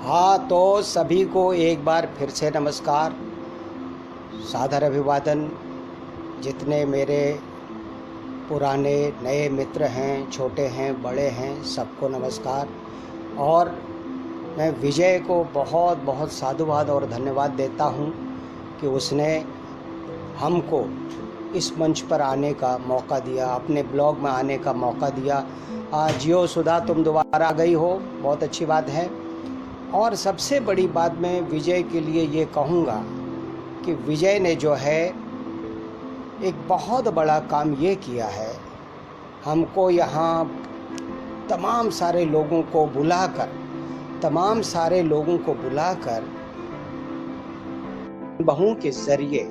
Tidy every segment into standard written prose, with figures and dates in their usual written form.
हाँ, तो सभी को एक बार फिर से नमस्कार, सादर अभिवादन। जितने मेरे पुराने नए मित्र हैं, छोटे हैं, बड़े हैं, सबको नमस्कार। और मैं विजय को बहुत बहुत साधुवाद और धन्यवाद देता हूँ कि उसने हमको इस मंच पर आने का मौका दिया, अपने ब्लॉग में आने का मौका दिया। जियो सुधा, तुम दोबारा आ गई हो, बहुत अच्छी बात है। और सबसे बड़ी बात मैं विजय के लिए ये कहूँगा कि विजय ने जो है एक बहुत बड़ा काम ये किया है, हमको यहाँ तमाम सारे लोगों को बुलाकर बहुओं के जरिए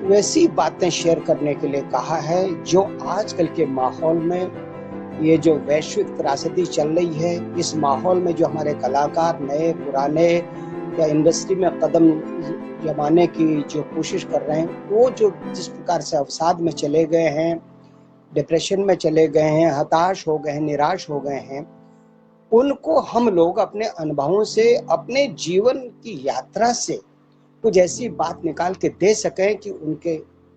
वैसी बातें शेयर करने के लिए कहा है जो आजकल के माहौल में, ये जो वैश्विक त्रासदी चल रही है, इस माहौल में जो हमारे कलाकार नए पुराने या इंडस्ट्री में कदम जमाने की जो कोशिश कर रहे हैं, वो जो जिस प्रकार से अवसाद में चले गए हैं, डिप्रेशन में चले गए हैं, हताश हो गए हैं, निराश हो गए हैं, उनको हम लोग अपने अनुभवों से, अपने जीवन की यात्रा से कुछ ऐसी बात निकाल के दे सकें कि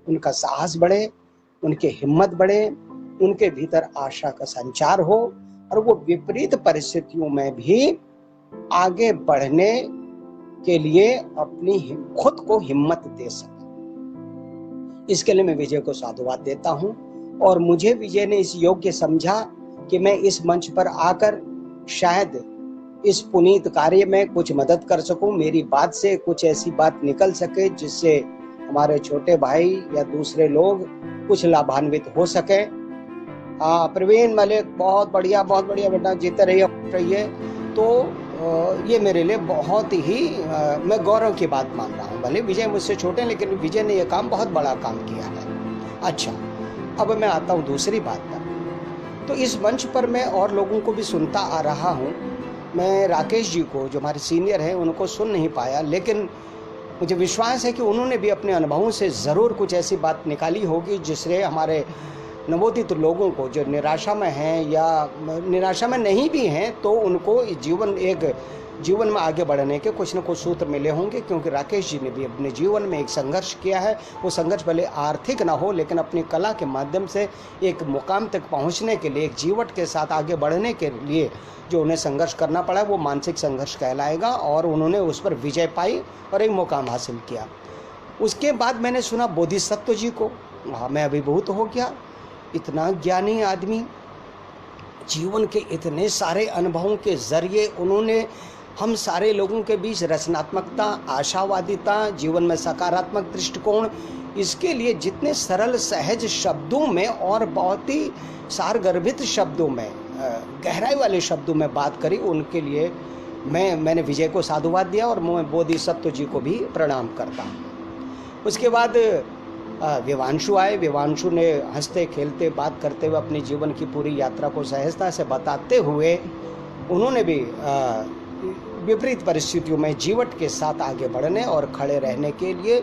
उनका साहस बढ़े, उनकी हिम्मत बढ़े, उनके भीतर आशा का संचार हो और वो विपरीत परिस्थितियों में भी आगे बढ़ने के लिए अपनी खुद को हिम्मत दे सके। इसके लिए मैं विजय को साधुवाद देता हूं और मुझे विजय ने इस योग्य समझा कि मैं इस मंच पर आकर शायद इस पुनीत कार्य में कुछ मदद कर सकूं, मेरी बात से कुछ ऐसी बात निकल सके जिससे हमारे छोटे भाई या दूसरे लोग कुछ लाभान्वित हो सके। प्रवीण मलिक, बहुत बढ़िया बेटा, जीते रहिए। तो ये मेरे लिए बहुत ही मैं गौरव की बात मान रहा हूँ। भले विजय मुझसे छोटे हैं, लेकिन विजय ने ये काम बहुत बड़ा काम किया है। अच्छा, अब मैं आता हूँ दूसरी बात पर। तो इस मंच पर मैं और लोगों को भी सुनता आ रहा हूँ। मैं राकेश जी को, जो हमारे सीनियर हैं, उनको सुन नहीं पाया, लेकिन मुझे विश्वास है कि उन्होंने भी अपने अनुभवों से ज़रूर कुछ ऐसी बात निकाली होगी जिससे हमारे नवोदित लोगों को जो निराशा में हैं या निराशा में नहीं भी हैं, तो उनको जीवन में आगे बढ़ने के कुछ न कुछ सूत्र मिले होंगे। क्योंकि राकेश जी ने भी अपने जीवन में एक संघर्ष किया है। वो संघर्ष भले आर्थिक ना हो, लेकिन अपनी कला के माध्यम से एक मुकाम तक पहुंचने के लिए, एक जीवन के साथ आगे बढ़ने के लिए जो उन्हें संघर्ष करना पड़ा, वो मानसिक संघर्ष कहलाएगा। और उन्होंने उस पर विजय पाई और एक मुकाम हासिल किया। उसके बाद मैंने सुना बोधिसत्व जी को, वहाँ मैं अभिभूत हो गया। इतना ज्ञानी आदमी, जीवन के इतने सारे अनुभवों के जरिए उन्होंने हम सारे लोगों के बीच रचनात्मकता, आशावादिता, जीवन में सकारात्मक दृष्टिकोण, इसके लिए जितने सरल सहज शब्दों में और बहुत ही सारगर्भित शब्दों में, गहराई वाले शब्दों में बात करी, उनके लिए मैंने विजय को साधुवाद दिया और मैं बोधिसत्व जी को भी प्रणाम करता हूँ। उसके बाद विवांशु आए। विवांशु ने हंसते खेलते बात करते हुए अपने जीवन की पूरी यात्रा को सहजता से बताते हुए उन्होंने भी विपरीत परिस्थितियों में जीवट के साथ आगे बढ़ने और खड़े रहने के लिए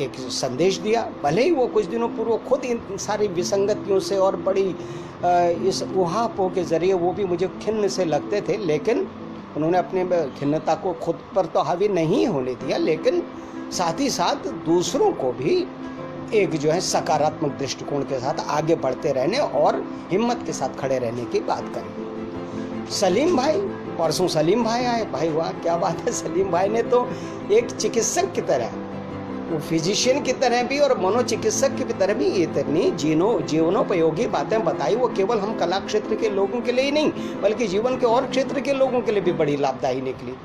एक संदेश दिया। भले ही वो कुछ दिनों पूर्व खुद इन सारी विसंगतियों से और बड़ी इस उहापों के जरिए वो भी मुझे खिन्न से लगते थे, लेकिन उन्होंने अपने खिन्नता को खुद पर तो हावी नहीं होने दिया, लेकिन साथ ही साथ दूसरों को भी एक जो है सकारात्मक दृष्टिकोण के साथ आगे बढ़ते रहने और हिम्मत के साथ खड़े रहने की बात करें। सलीम भाई, परसों सलीम भाई आए। भाई वाह, क्या बात है। सलीम भाई ने तो एक चिकित्सक की तरह, वो फिजिशियन की तरह भी और मनोचिकित्सक की तरह भी इतनी जीवनोपयोगी बातें बताई। वो केवल हम कला क्षेत्र के लोगों के लिए ही नहीं, बल्कि जीवन के और क्षेत्र के लोगों के लिए भी बड़ी लाभदायी निकली।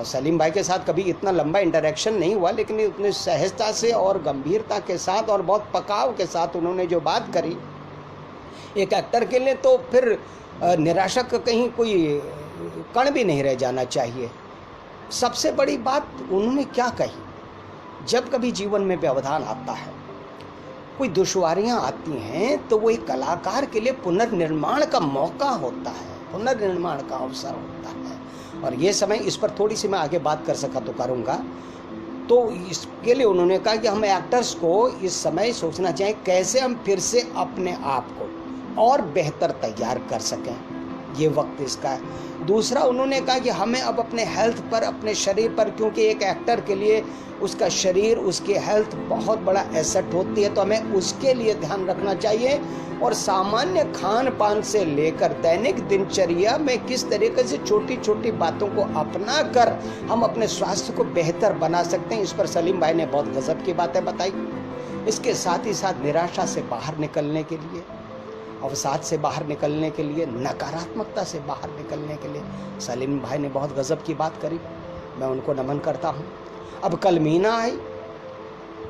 सलीम भाई के साथ कभी इतना लंबा इंटरेक्शन नहीं हुआ, लेकिन इतनी सहजता से और गंभीरता के साथ और बहुत पकाव के साथ उन्होंने जो बात करी, एक एक्टर के लिए तो फिर निराशा का कहीं कोई कण भी नहीं रह जाना चाहिए। सबसे बड़ी बात उन्होंने क्या कही, जब कभी जीवन में व्यवधान आता है, कोई दुश्वारियां आती हैं, तो वो एक कलाकार के लिए पुनर्निर्माण का मौका होता है, पुनर्निर्माण का अवसर होता है। और ये समय, इस पर थोड़ी सी मैं आगे बात कर सका तो करूँगा। तो इसके लिए उन्होंने कहा कि हम एक्टर्स को इस समय सोचना चाहिए कैसे हम फिर से अपने आप को और बेहतर तैयार कर सकें। ये वक्त इसका है। दूसरा उन्होंने कहा कि हमें अब अपने हेल्थ पर, अपने शरीर पर, क्योंकि एक एक्टर के लिए उसका शरीर, उसकी हेल्थ बहुत बड़ा एसेट होती है, तो हमें उसके लिए ध्यान रखना चाहिए। और सामान्य खान पान से लेकर दैनिक दिनचर्या में किस तरीके से छोटी छोटी बातों को अपना कर हम अपने स्वास्थ्य को बेहतर बना सकते हैं, इस पर सलीम भाई ने बहुत गजब की बातें बताई। इसके साथ ही साथ निराशा से बाहर निकलने के लिए, अवसाद से बाहर निकलने के लिए, नकारात्मकता से बाहर निकलने के लिए सलीम भाई ने बहुत गजब की बात करी। मैं उनको नमन करता हूँ। अब कल मीना आई।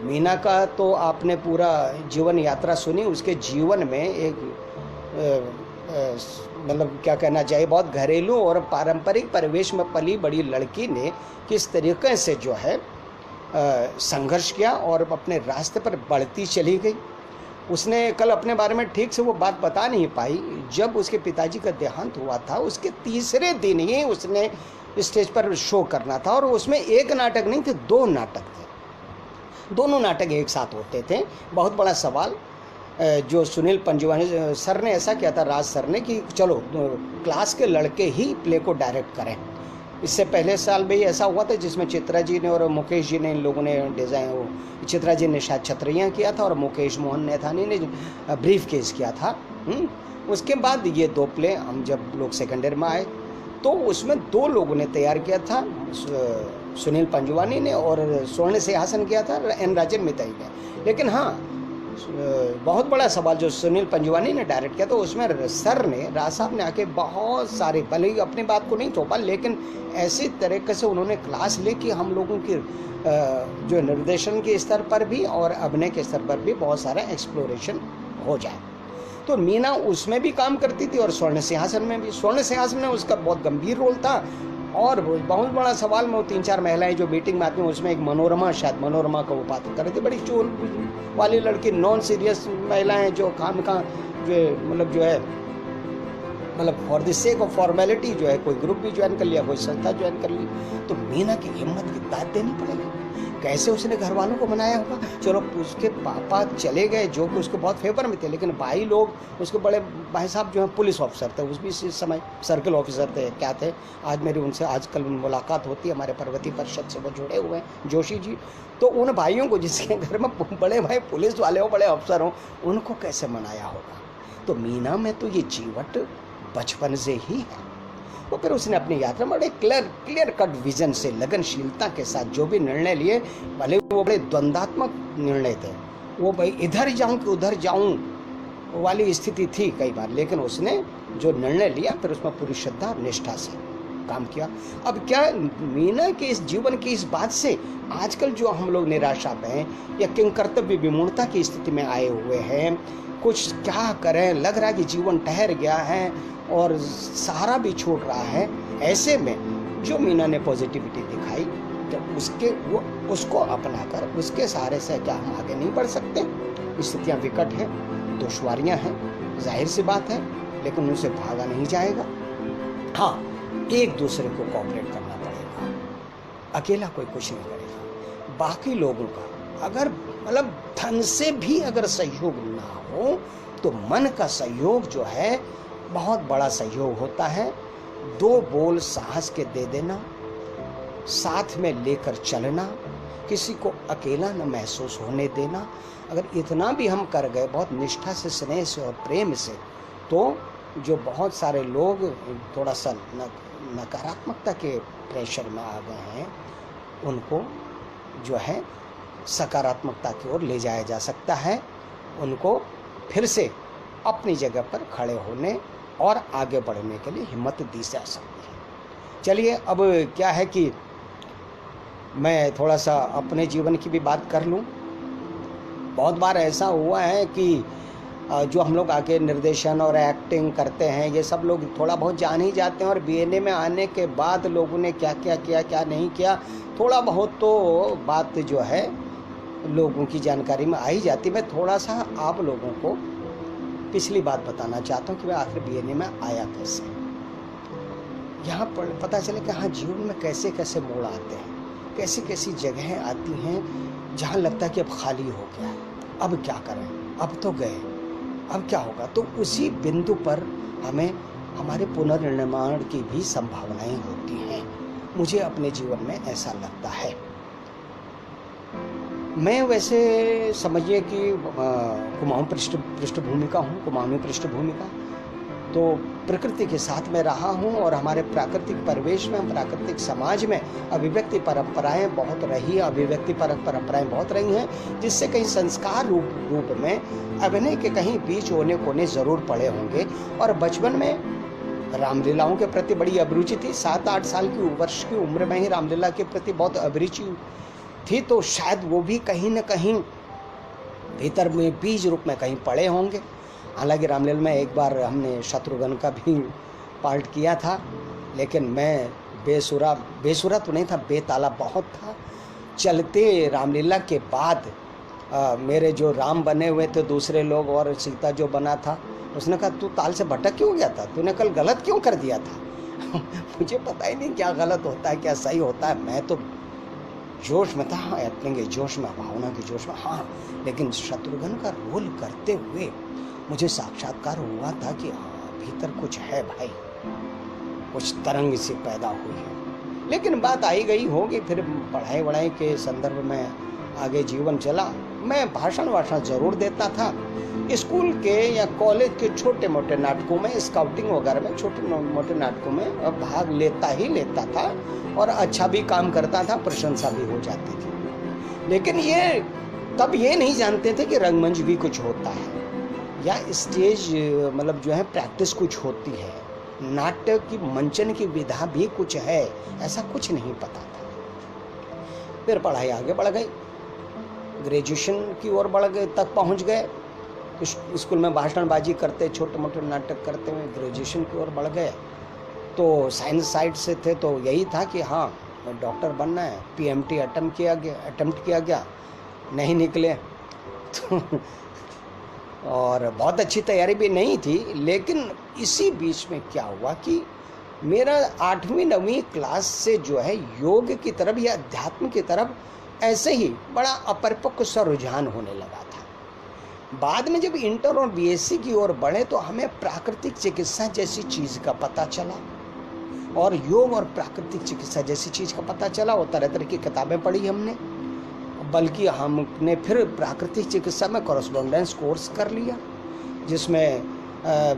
मीना का तो आपने पूरा जीवन यात्रा सुनी। उसके जीवन में एक मतलब क्या कहना चाहिए, बहुत घरेलू और पारंपरिक परिवेश में पली बड़ी लड़की ने किस तरीके से जो है संघर्ष किया और अपने रास्ते पर बढ़ती चली गई। उसने कल अपने बारे में ठीक से वो बात बता नहीं पाई। जब उसके पिताजी का देहांत हुआ था, उसके तीसरे दिन ही उसने स्टेज पर शो करना था, और उसमें एक नाटक नहीं थे, 2 नाटक थे। दोनों नाटक एक साथ होते थे। बहुत बड़ा सवाल जो सुनील पंजवानी सर ने ऐसा किया था, राज सर ने, कि चलो क्लास के लड़के ही प्ले को डायरेक्ट करें। इससे पहले साल भी ऐसा हुआ था जिसमें चित्रा जी ने और मुकेश जी ने, इन लोगों ने डिज़ाइन, वो चित्रा जी ने शायद छतरियाँ किया था और मुकेश मोहन नैथानी ने ब्रीफ केस किया था। उसके बाद ये 2 प्ले हम जब लोग सेकेंड ईयर में आए तो उसमें 2 लोगों ने तैयार किया था, सुनील पंजवानी ने, और स्वर्ण सिंहासन किया था एन राजन मिताई ने। लेकिन हाँ, बहुत बड़ा सवाल जो सुनील पंजवानी ने डायरेक्ट किया, तो उसमें सर ने, राज साहब ने आके बहुत सारे, भले ही अपनी बात को नहीं थोपा, लेकिन ऐसी तरीके से उन्होंने क्लास ले कि हम लोगों की जो निर्देशन के स्तर पर भी और अभिनय के स्तर पर भी बहुत सारा एक्सप्लोरेशन हो जाए। तो मीना उसमें भी काम करती थी और स्वर्ण सिंहासन में भी। स्वर्ण सिंहासन में उसका बहुत गंभीर रोल था और बहुत बड़ा सवाल में वो 3-4 महिलाएं जो मीटिंग में आती हैं, उसमें एक मनोरमा, शायद मनोरमा का वो पात्र कर रही थी, बड़ी चोल वाली लड़की, नॉन सीरियस महिलाएं जो काम का जो मतलब जो है, मतलब for the sake of formality जो है, कोई ग्रुप भी ज्वाइन कर लिया, कोई संस्था ज्वाइन कर ली। तो मीना की हिम्मत की दाद देनी पड़ेगी। कैसे उसने घर वालों को मनाया होगा। चलो उसके पापा चले गए जो कि उसके बहुत फेवर में थे, लेकिन भाई लोग, उसके बड़े भाई साहब जो हैं पुलिस ऑफिसर थे, उस भी समय सर्कल ऑफिसर थे, क्या थे, आज मेरी उनसे आजकल मुलाकात होती है, हमारे पर्वती परिषद से वो जुड़े हुए हैं, जोशी जी। तो उन भाइयों को जिसके घर में बड़े भाई पुलिस वाले हो, बड़े अफसर हों, उनको कैसे मनाया होगा। तो मीना में तो ये जीवट बचपन से ही है। तो फिर उसने अपनी यात्रा में बड़े क्लियर कट विजन से, लगनशीलता के साथ जो भी निर्णय लिए, भले वो बड़े द्वंद्वात्मक निर्णय थे, वो भाई इधर जाऊं कि उधर जाऊं वाली स्थिति थी कई बार, लेकिन उसने जो निर्णय लिया फिर उसमें पूरी श्रद्धा और निष्ठा से काम किया। अब क्या मीना के इस जीवन की इस बात से आजकल जो हम लोग निराशा में या किंकर्तव्य विमूढ़ता की स्थिति में आए हुए हैं, कुछ क्या करें, लग रहा है कि जीवन ठहर गया है और सहारा भी छूट रहा है, ऐसे में जो मीना ने पॉजिटिविटी दिखाई, जब उसको अपनाकर उसके सहारे से क्या हम आगे नहीं बढ़ सकते। स्थितियाँ विकट हैं, दुश्वारियाँ हैं, जाहिर सी बात है, लेकिन उनसे भागा नहीं जाएगा। हाँ, एक दूसरे को कोऑपरेट करना पड़ेगा, अकेला कोई कुछ नहीं करेगा। बाकी लोगों का अगर मतलब धन से भी अगर सहयोग ना हो तो मन का सहयोग जो है बहुत बड़ा सहयोग होता है। 2 बोल साहस के दे देना, साथ में लेकर चलना, किसी को अकेला न महसूस होने देना, अगर इतना भी हम कर गए बहुत निष्ठा से, स्नेह से और प्रेम से, तो जो बहुत सारे लोग थोड़ा सा नकारात्मकता के प्रेशर में आ गए हैं, उनको जो है सकारात्मकता की ओर ले जाया जा सकता है। उनको फिर से अपनी जगह पर खड़े होने और आगे बढ़ने के लिए हिम्मत दी जा सकती है। चलिए, अब क्या है कि मैं थोड़ा सा अपने जीवन की भी बात कर लूं। बहुत बार ऐसा हुआ है कि जो हम लोग आके निर्देशन और एक्टिंग करते हैं, ये सब लोग थोड़ा बहुत जान ही जाते हैं, और बीएनए में आने के बाद लोगों ने क्या क्या किया, क्या नहीं किया, थोड़ा बहुत तो बात जो है लोगों की जानकारी में आ ही जाती। मैं थोड़ा सा आप लोगों को पिछली बात बताना चाहता हूँ कि मैं आखिर बीएनए में आया कैसे। यहाँ पर पता चले कि हाँ, जीवन में कैसे कैसे मोड़ आते हैं, कैसी कैसी जगहें आती हैं जहाँ लगता है कि अब खाली हो गया है, अब क्या करें, अब तो गए, अब क्या होगा। तो उसी बिंदु पर हमें हमारे पुनर्निर्माण की भी संभावनाएं होती हैं। मुझे अपने जीवन में ऐसा लगता है। मैं वैसे समझिए कि कुमाऊं पृष्ठभूमि का हूँ, कुमाऊनी पृष्ठभूमि का, तो प्रकृति के साथ में रहा हूँ और हमारे प्राकृतिक परिवेश में, प्राकृतिक समाज में अभिव्यक्ति परंपराएं बहुत रही, अभिव्यक्ति परंपराएं बहुत रही हैं, जिससे कहीं संस्कार रूप में अभिनय के कहीं बीच होने कोने जरूर पड़े होंगे। और बचपन में रामलीलाओं के प्रति बड़ी अभिरुचि थी। 7-8 साल की वर्ष की उम्र में ही रामलीला के प्रति बहुत अभिरुचि थी, तो शायद वो भी कहीं न कहीं भीतर में बीज रूप में कहीं पड़े होंगे। हालांकि रामलीला में एक बार हमने शत्रुघ्न का भी पार्ट किया था, लेकिन मैं बेसुरा तो नहीं था, बेताला बहुत था। चलते रामलीला के बाद मेरे जो राम बने हुए थे दूसरे लोग और सीता जो बना था, उसने कहा तू ताल से भटक क्यों गया था, तूने कल गलत क्यों कर दिया था। मुझे पता ही नहीं क्या गलत होता है क्या सही होता है, मैं तो जोश में था, एक्टिंग के जोश में, भावना के जोश में। हाँ, लेकिन शत्रुघ्न का रोल करते हुए मुझे साक्षात्कार हुआ था कि हाँ भीतर कुछ है भाई, कुछ तरंग से पैदा हुई है। लेकिन बात आई गई होगी, फिर पढ़ाई वढ़ाई के संदर्भ में आगे जीवन चला। मैं भाषण जरूर देता था, स्कूल के या कॉलेज के छोटे मोटे नाटकों में, स्काउटिंग वगैरह में छोटे मोटे नाटकों में भाग लेता था और अच्छा भी काम करता था, प्रशंसा भी हो जाती थी। लेकिन तब ये नहीं जानते थे कि रंगमंच भी कुछ होता है या स्टेज मतलब जो है प्रैक्टिस कुछ होती है, नाटक की मंचन की विधा भी कुछ है, ऐसा कुछ नहीं पता था। फिर पढ़ाई आगे बढ़ गई, ग्रेजुएशन की ओर बढ़ गए, तक पहुंच गए। स्कूल में भाषणबाजी करते, छोटे मोटे नाटक करते हुए ग्रेजुएशन की ओर बढ़ गए। तो साइंस साइड से थे, तो यही था कि हाँ डॉक्टर बनना है। PMT अटेम्प्ट किया गया, नहीं निकले तो और बहुत अच्छी तैयारी भी नहीं थी। लेकिन इसी बीच में क्या हुआ कि मेरा 8वीं-9वीं क्लास से जो है योग की तरफ या अध्यात्म की तरफ ऐसे ही बड़ा अपरिपक्व सा रुझान होने लगा था। बाद में जब इंटर और BSc की ओर बढ़े तो हमें प्राकृतिक चिकित्सा जैसी चीज़ का पता चला, और योग और प्राकृतिक चिकित्सा जैसी चीज़ का पता चला, और तरह तरह की किताबें पढ़ी हमने। बल्कि हमने फिर प्राकृतिक चिकित्सा में कॉरेस्पॉन्डेंस कोर्स कर लिया, जिसमें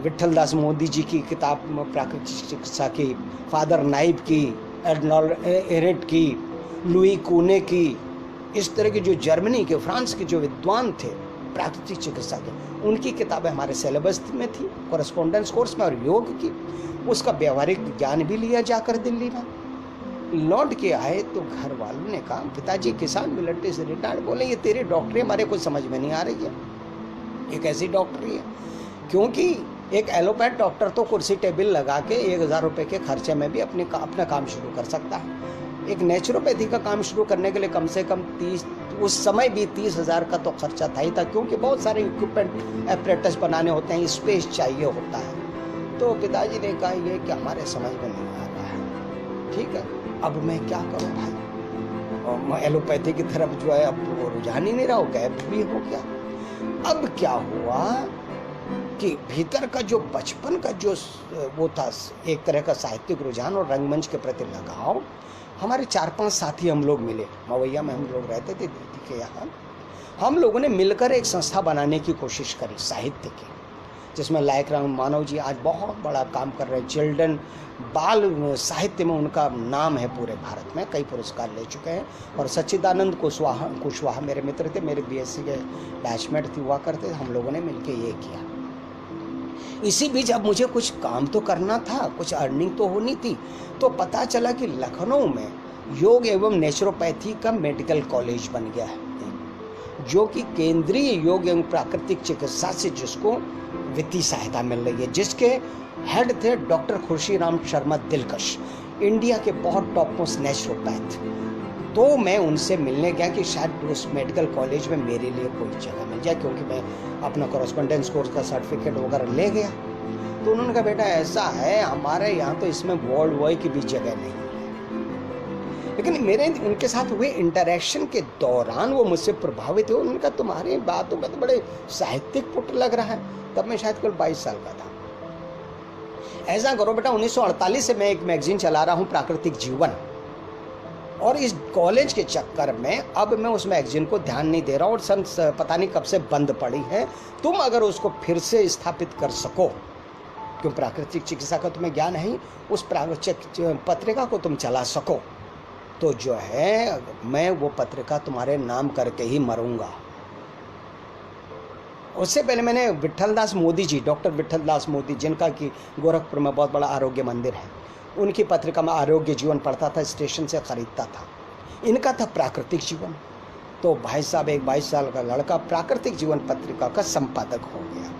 विट्ठल दास मोदी जी की किताब प्राकृतिक चिकित्सा की, फादर नाइब की, एर्नोल्ड एरेट की, लुई कूने की, इस तरह के जो जर्मनी के, फ्रांस के जो विद्वान थे प्राकृतिक चिकित्सा के, उनकी किताबें हमारे सिलेबस में थी कॉरेस्पॉन्डेंस कोर्स में। और योग की उसका व्यवहारिक ज्ञान भी लिया जाकर दिल्ली में। लौट के आए तो घर वालों ने कहा, पिताजी किसान मिलिट्री से रिटायर्ड, बोले ये तेरी डॉक्टरी हमारे कुछ समझ में नहीं आ रही है, ये कैसी डॉक्टरी है। क्योंकि एक एलोपैथ डॉक्टर तो कुर्सी टेबल लगा के 1000 रुपये के खर्चे में भी अपना काम शुरू कर सकता है। एक नेचुरोपैथी का काम शुरू करने के लिए कम से कम 30, उस समय भी 30,000 का तो खर्चा था ही था, क्योंकि बहुत सारे इक्विपमेंट एपरेटस बनाने होते हैं, स्पेस चाहिए होता है। तो पिताजी ने कहा ये कि हमारे समझ में नहीं आ रहा है, ठीक है अब मैं क्या करूं भाई। और मैं एलोपैथी की तरफ जो है अब वो रुझान ही नहीं रहा, गैप भी हो गया। अब क्या हुआ कि भीतर का जो बचपन का जो वो था, एक तरह का साहित्यिक रुझान और रंगमंच के प्रति लगाव, हमारे 4-5 साथी हम लोग मिले, मवैया में हम लोग रहते थे दीदी के यहाँ। हम लोगों ने मिलकर एक संस्था बनाने की कोशिश करी साहित्य की, जिसमें लायक राम मानव जी आज बहुत बड़ा काम कर रहे हैं। चिल्ड्रन बाल साहित्य में उनका नाम है पूरे भारत में, कई पुरस्कार ले चुके हैं। और सच्चिदानंद कुशवाहा मेरे मित्र थे, मेरे BSc के बैचमेट हुआ करते थे। हम लोगों ने मिलकर ये किया। इसी बीच अब मुझे कुछ काम तो करना था, कुछ अर्निंग तो होनी थी। तो पता चला कि लखनऊ में योग एवं नेचुरोपैथी का मेडिकल कॉलेज बन गया है, जो कि केंद्रीय योग एवं प्राकृतिक चिकित्सा से जिसको वित्तीय सहायता मिल रही है, जिसके हेड थे डॉक्टर खुर्शीराम शर्मा दिलकश, इंडिया के बहुत टॉप मोस्ट नेचुरोपैथ। तो मैं उनसे मिलने गया कि शायद उस मेडिकल कॉलेज में मेरे लिए कोई जगह मिल जाए, क्योंकि मैं अपना कॉरेस्पॉन्डेंस कोर्स का सर्टिफिकेट वगैरह ले गया। तो उन्होंने कहा बेटा ऐसा है, हमारे यहाँ तो इसमें वर्ल्ड वाइड की भी जगह नहीं है। लेकिन मेरे उनके साथ हुए इंटरेक्शन के दौरान वो मुझसे प्रभावित हुए। उन्होंने कहा तुम्हारी बातों में तो बड़े साहित्यिक पुट लग रहा है। तब मैं शायद केवल 22 साल का था। ऐसा करो बेटा, 1948 से मैं एक मैगजीन चला रहा हूँ, प्राकृतिक जीवन, और इस कॉलेज के चक्कर में अब मैं उस मैगजीन को ध्यान नहीं दे रहा हूँ, और सन पता नहीं कब से बंद पड़ी है। तुम अगर उसको फिर से स्थापित कर सको, क्यों प्राकृतिक चिकित्सा का तुम्हें ज्ञान है, उस पत्रिका को तुम चला सको, तो जो है मैं वो पत्रिका तुम्हारे नाम करके ही मरूंगा। उससे पहले मैंने विट्ठलदास मोदी जी, डॉक्टर विट्ठलदास मोदी, जिनका कि गोरखपुर में बहुत बड़ा आरोग्य मंदिर है, उनकी पत्रिका में आरोग्य जीवन पढ़ता था, स्टेशन से ख़रीदता था। इनका था प्राकृतिक जीवन। तो भाई साहब, एक 22 साल का लड़का प्राकृतिक जीवन पत्रिका का संपादक हो गया।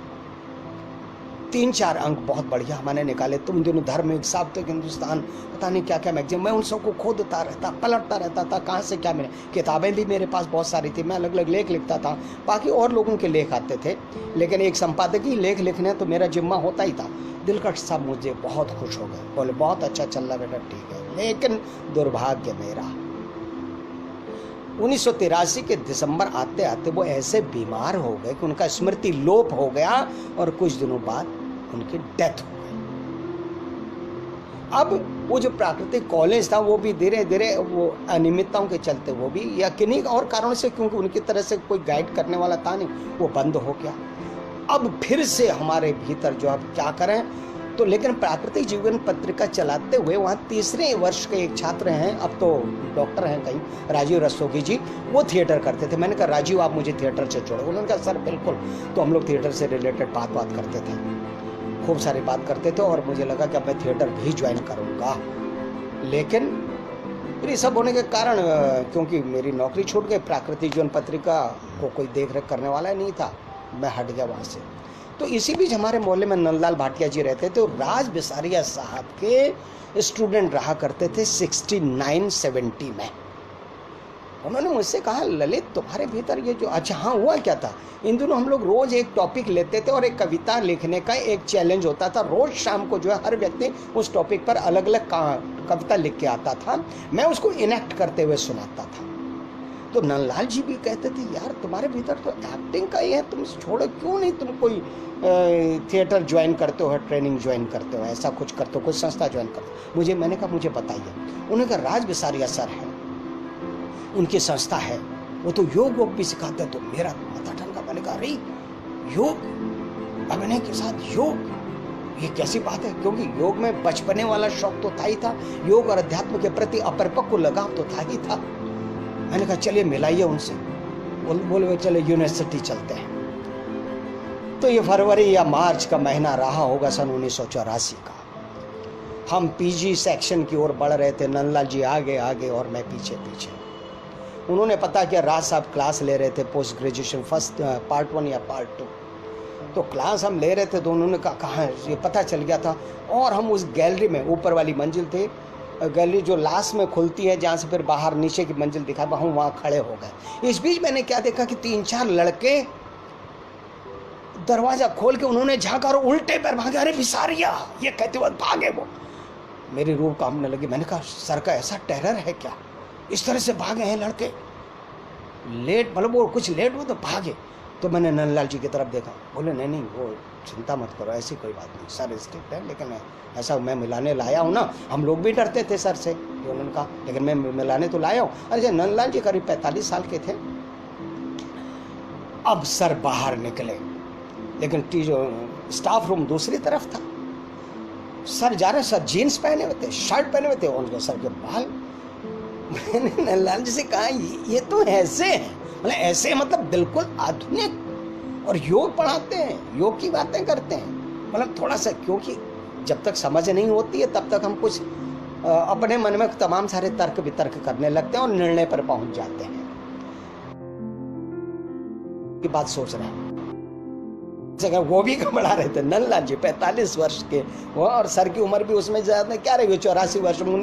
3-4 अंक बहुत बढ़िया मैंने निकाले। तुम दिनों धर्म, साप्ताहिक हिंदुस्तान, पता नहीं क्या क्या मैगजीन, मैं उन सबको खोदता रहता, पलटता रहता था, कहाँ से क्या मिले। किताबें भी मेरे पास बहुत सारी थी, मैं अलग अलग लेख लिखता था, बाकी और लोगों के लेख आते थे, लेकिन एक संपादकीय लेख लिखने तो मेरा जिम्मा होता ही था। दिलकश साहब मुझे बहुत खुश हो गए, बोले बहुत अच्छा चल रहा बेटा, ठीक है। लेकिन दुर्भाग्य मेरा, 1983 के दिसंबर आते आते वो ऐसे बीमार हो गए कि उनका स्मृति लोप हो गया, और कुछ दिनों बाद उनकी डेथ हो गई। अब वो जो प्राकृतिक कॉलेज था वो भी धीरे धीरे वो अनियमितताओं के चलते, वो भी या किन्हीं और कारणों से, क्योंकि उनकी तरह से कोई गाइड करने वाला था नहीं, वो बंद हो गया। अब फिर से हमारे भीतर जो, अब क्या करें, तो लेकिन प्राकृतिक जीवन पत्रिका चलाते हुए वहाँ 3रे वर्ष के एक छात्र हैं, अब तो डॉक्टर हैं कहीं, राजीव रस्तोगी जी, वो थिएटर करते थे। मैंने कहा राजीव आप मुझे थिएटर से जोड़ो। उन्होंने कहा सर बिल्कुल। तो हम लोग थिएटर से रिलेटेड बात करते थे, खूब सारी बात करते थे, और मुझे लगा कि अब मैं थिएटर भी ज्वाइन करूँगा। लेकिन फिर ये सब होने के कारण, क्योंकि मेरी नौकरी छूट गई, प्राकृतिक जीवन पत्रिका को कोई देख रेख करने वाला नहीं था, मैं हट गया वहाँ से। तो इसी बीच हमारे मोहल्ले में नंदलाल भाटिया जी रहते थे, और राज बिसारिया साहब के स्टूडेंट रहा करते थे 69-70 में। उन्होंने मुझसे कहा ललित तुम्हारे भीतर ये जो, अच्छा हाँ हुआ क्या था, इन दिनों हम लोग रोज एक टॉपिक लेते थे और एक कविता लिखने का एक चैलेंज होता था। रोज शाम को जो है हर व्यक्ति उस टॉपिक पर अलग अलग कविता लिख के आता था, मैं उसको इनेक्ट करते हुए सुनाता था। तो नंदलाल जी भी कहते थे यार तुम्हारे भीतर तो एक्टिंग का ही है, तुम छोड़ो, क्यों नहीं तुम कोई थिएटर ज्वाइन करते हो, ट्रेनिंग ज्वाइन करते हो, ऐसा कुछ करते हो, कोई संस्था ज्वाइन करते हो। मुझे, मैंने कहा मुझे बताइए। उन्होंने कहा राज बिसारिया सर है, उनकी संस्था है, वो तो योग वोग भी सिखाते हैं। तो मेरा माथा ठनका, मैंने कहा अरे योग, अभिनय के साथ योग, ये कैसी बात है, क्योंकि योग में बचपने वाला शौक तो था ही था, योग और अध्यात्म के प्रति अपरिपक्व लगाव तो था ही था। मैंने कहा चलिए मिलाइए उनसे। बोले चले यूनिवर्सिटी चलते हैं। तो ये फरवरी या मार्च का महीना रहा होगा सन 1984 का। हम पीजी सेक्शन की ओर बढ़ रहे थे, नंदलाल जी आगे आगे और मैं पीछे पीछे। उन्होंने पता किया राज साहब क्लास ले रहे थे, पोस्ट ग्रेजुएशन फर्स्ट पार्ट 1 या पार्ट 2। तो क्लास हम ले रहे थे, तो उन्होंने कहा कहाँ, ये पता चल गया था। और हम उस गैलरी में, ऊपर वाली मंजिल थे, गैलरी जो लास्ट में खुलती है जहाँ से फिर बाहर नीचे की मंजिल दिखा, हम वहाँ खड़े हो गए। इस बीच मैंने क्या देखा कि 3-4 लड़के दरवाजा खोल के उन्होंने झाँका और उल्टे पैर भागे, अरे बिसारिया, ये कहते हुए भागे। वो मेरी रूह कांपने लगी। मैंने कहा सर का ऐसा टेरर है क्या, इस तरह से भागे हैं लड़के, लेट, मतलब वो कुछ लेट हुआ तो भागे। तो मैंने नंदलाल जी की तरफ देखा, बोले नहीं नहीं वो चिंता मत करो, ऐसी कोई बात नहीं, सर स्ट्रिक्ट है, लेकिन ऐसा मैं मिलाने लाया हूँ ना। हम लोग भी डरते थे सर से, उन्होंने कहा, लेकिन मैं मिलाने तो लाया हूँ। अरे नंदलाल जी करीब 45 साल के थे। अब सर बाहर निकले, लेकिन स्टाफ रूम दूसरी तरफ था। सर जा रहे, सर जीन्स पहने हुए थे, शर्ट पहने हुए थे, उनके सर के बाल। मैंने नंदलाल जी से कहा ये तो ऐसे हैं, मतलब ऐसे मतलब बिल्कुल आधुनिक, और योग पढ़ाते हैं, योग की बातें करते हैं, मतलब थोड़ा सा, क्योंकि जब तक समझ नहीं होती है तब तक हम कुछ अपने मन में तमाम सारे तर्क वितर्क करने लगते हैं और निर्णय पर पहुंच जाते हैं की बात सोच रहे हैं। वो भी घबरा रहे थे नंदलाल जी, 45 वर्ष के वो, और सर की उम्र भी उसमें ज्यादा क्या रही, 84 वर्ष में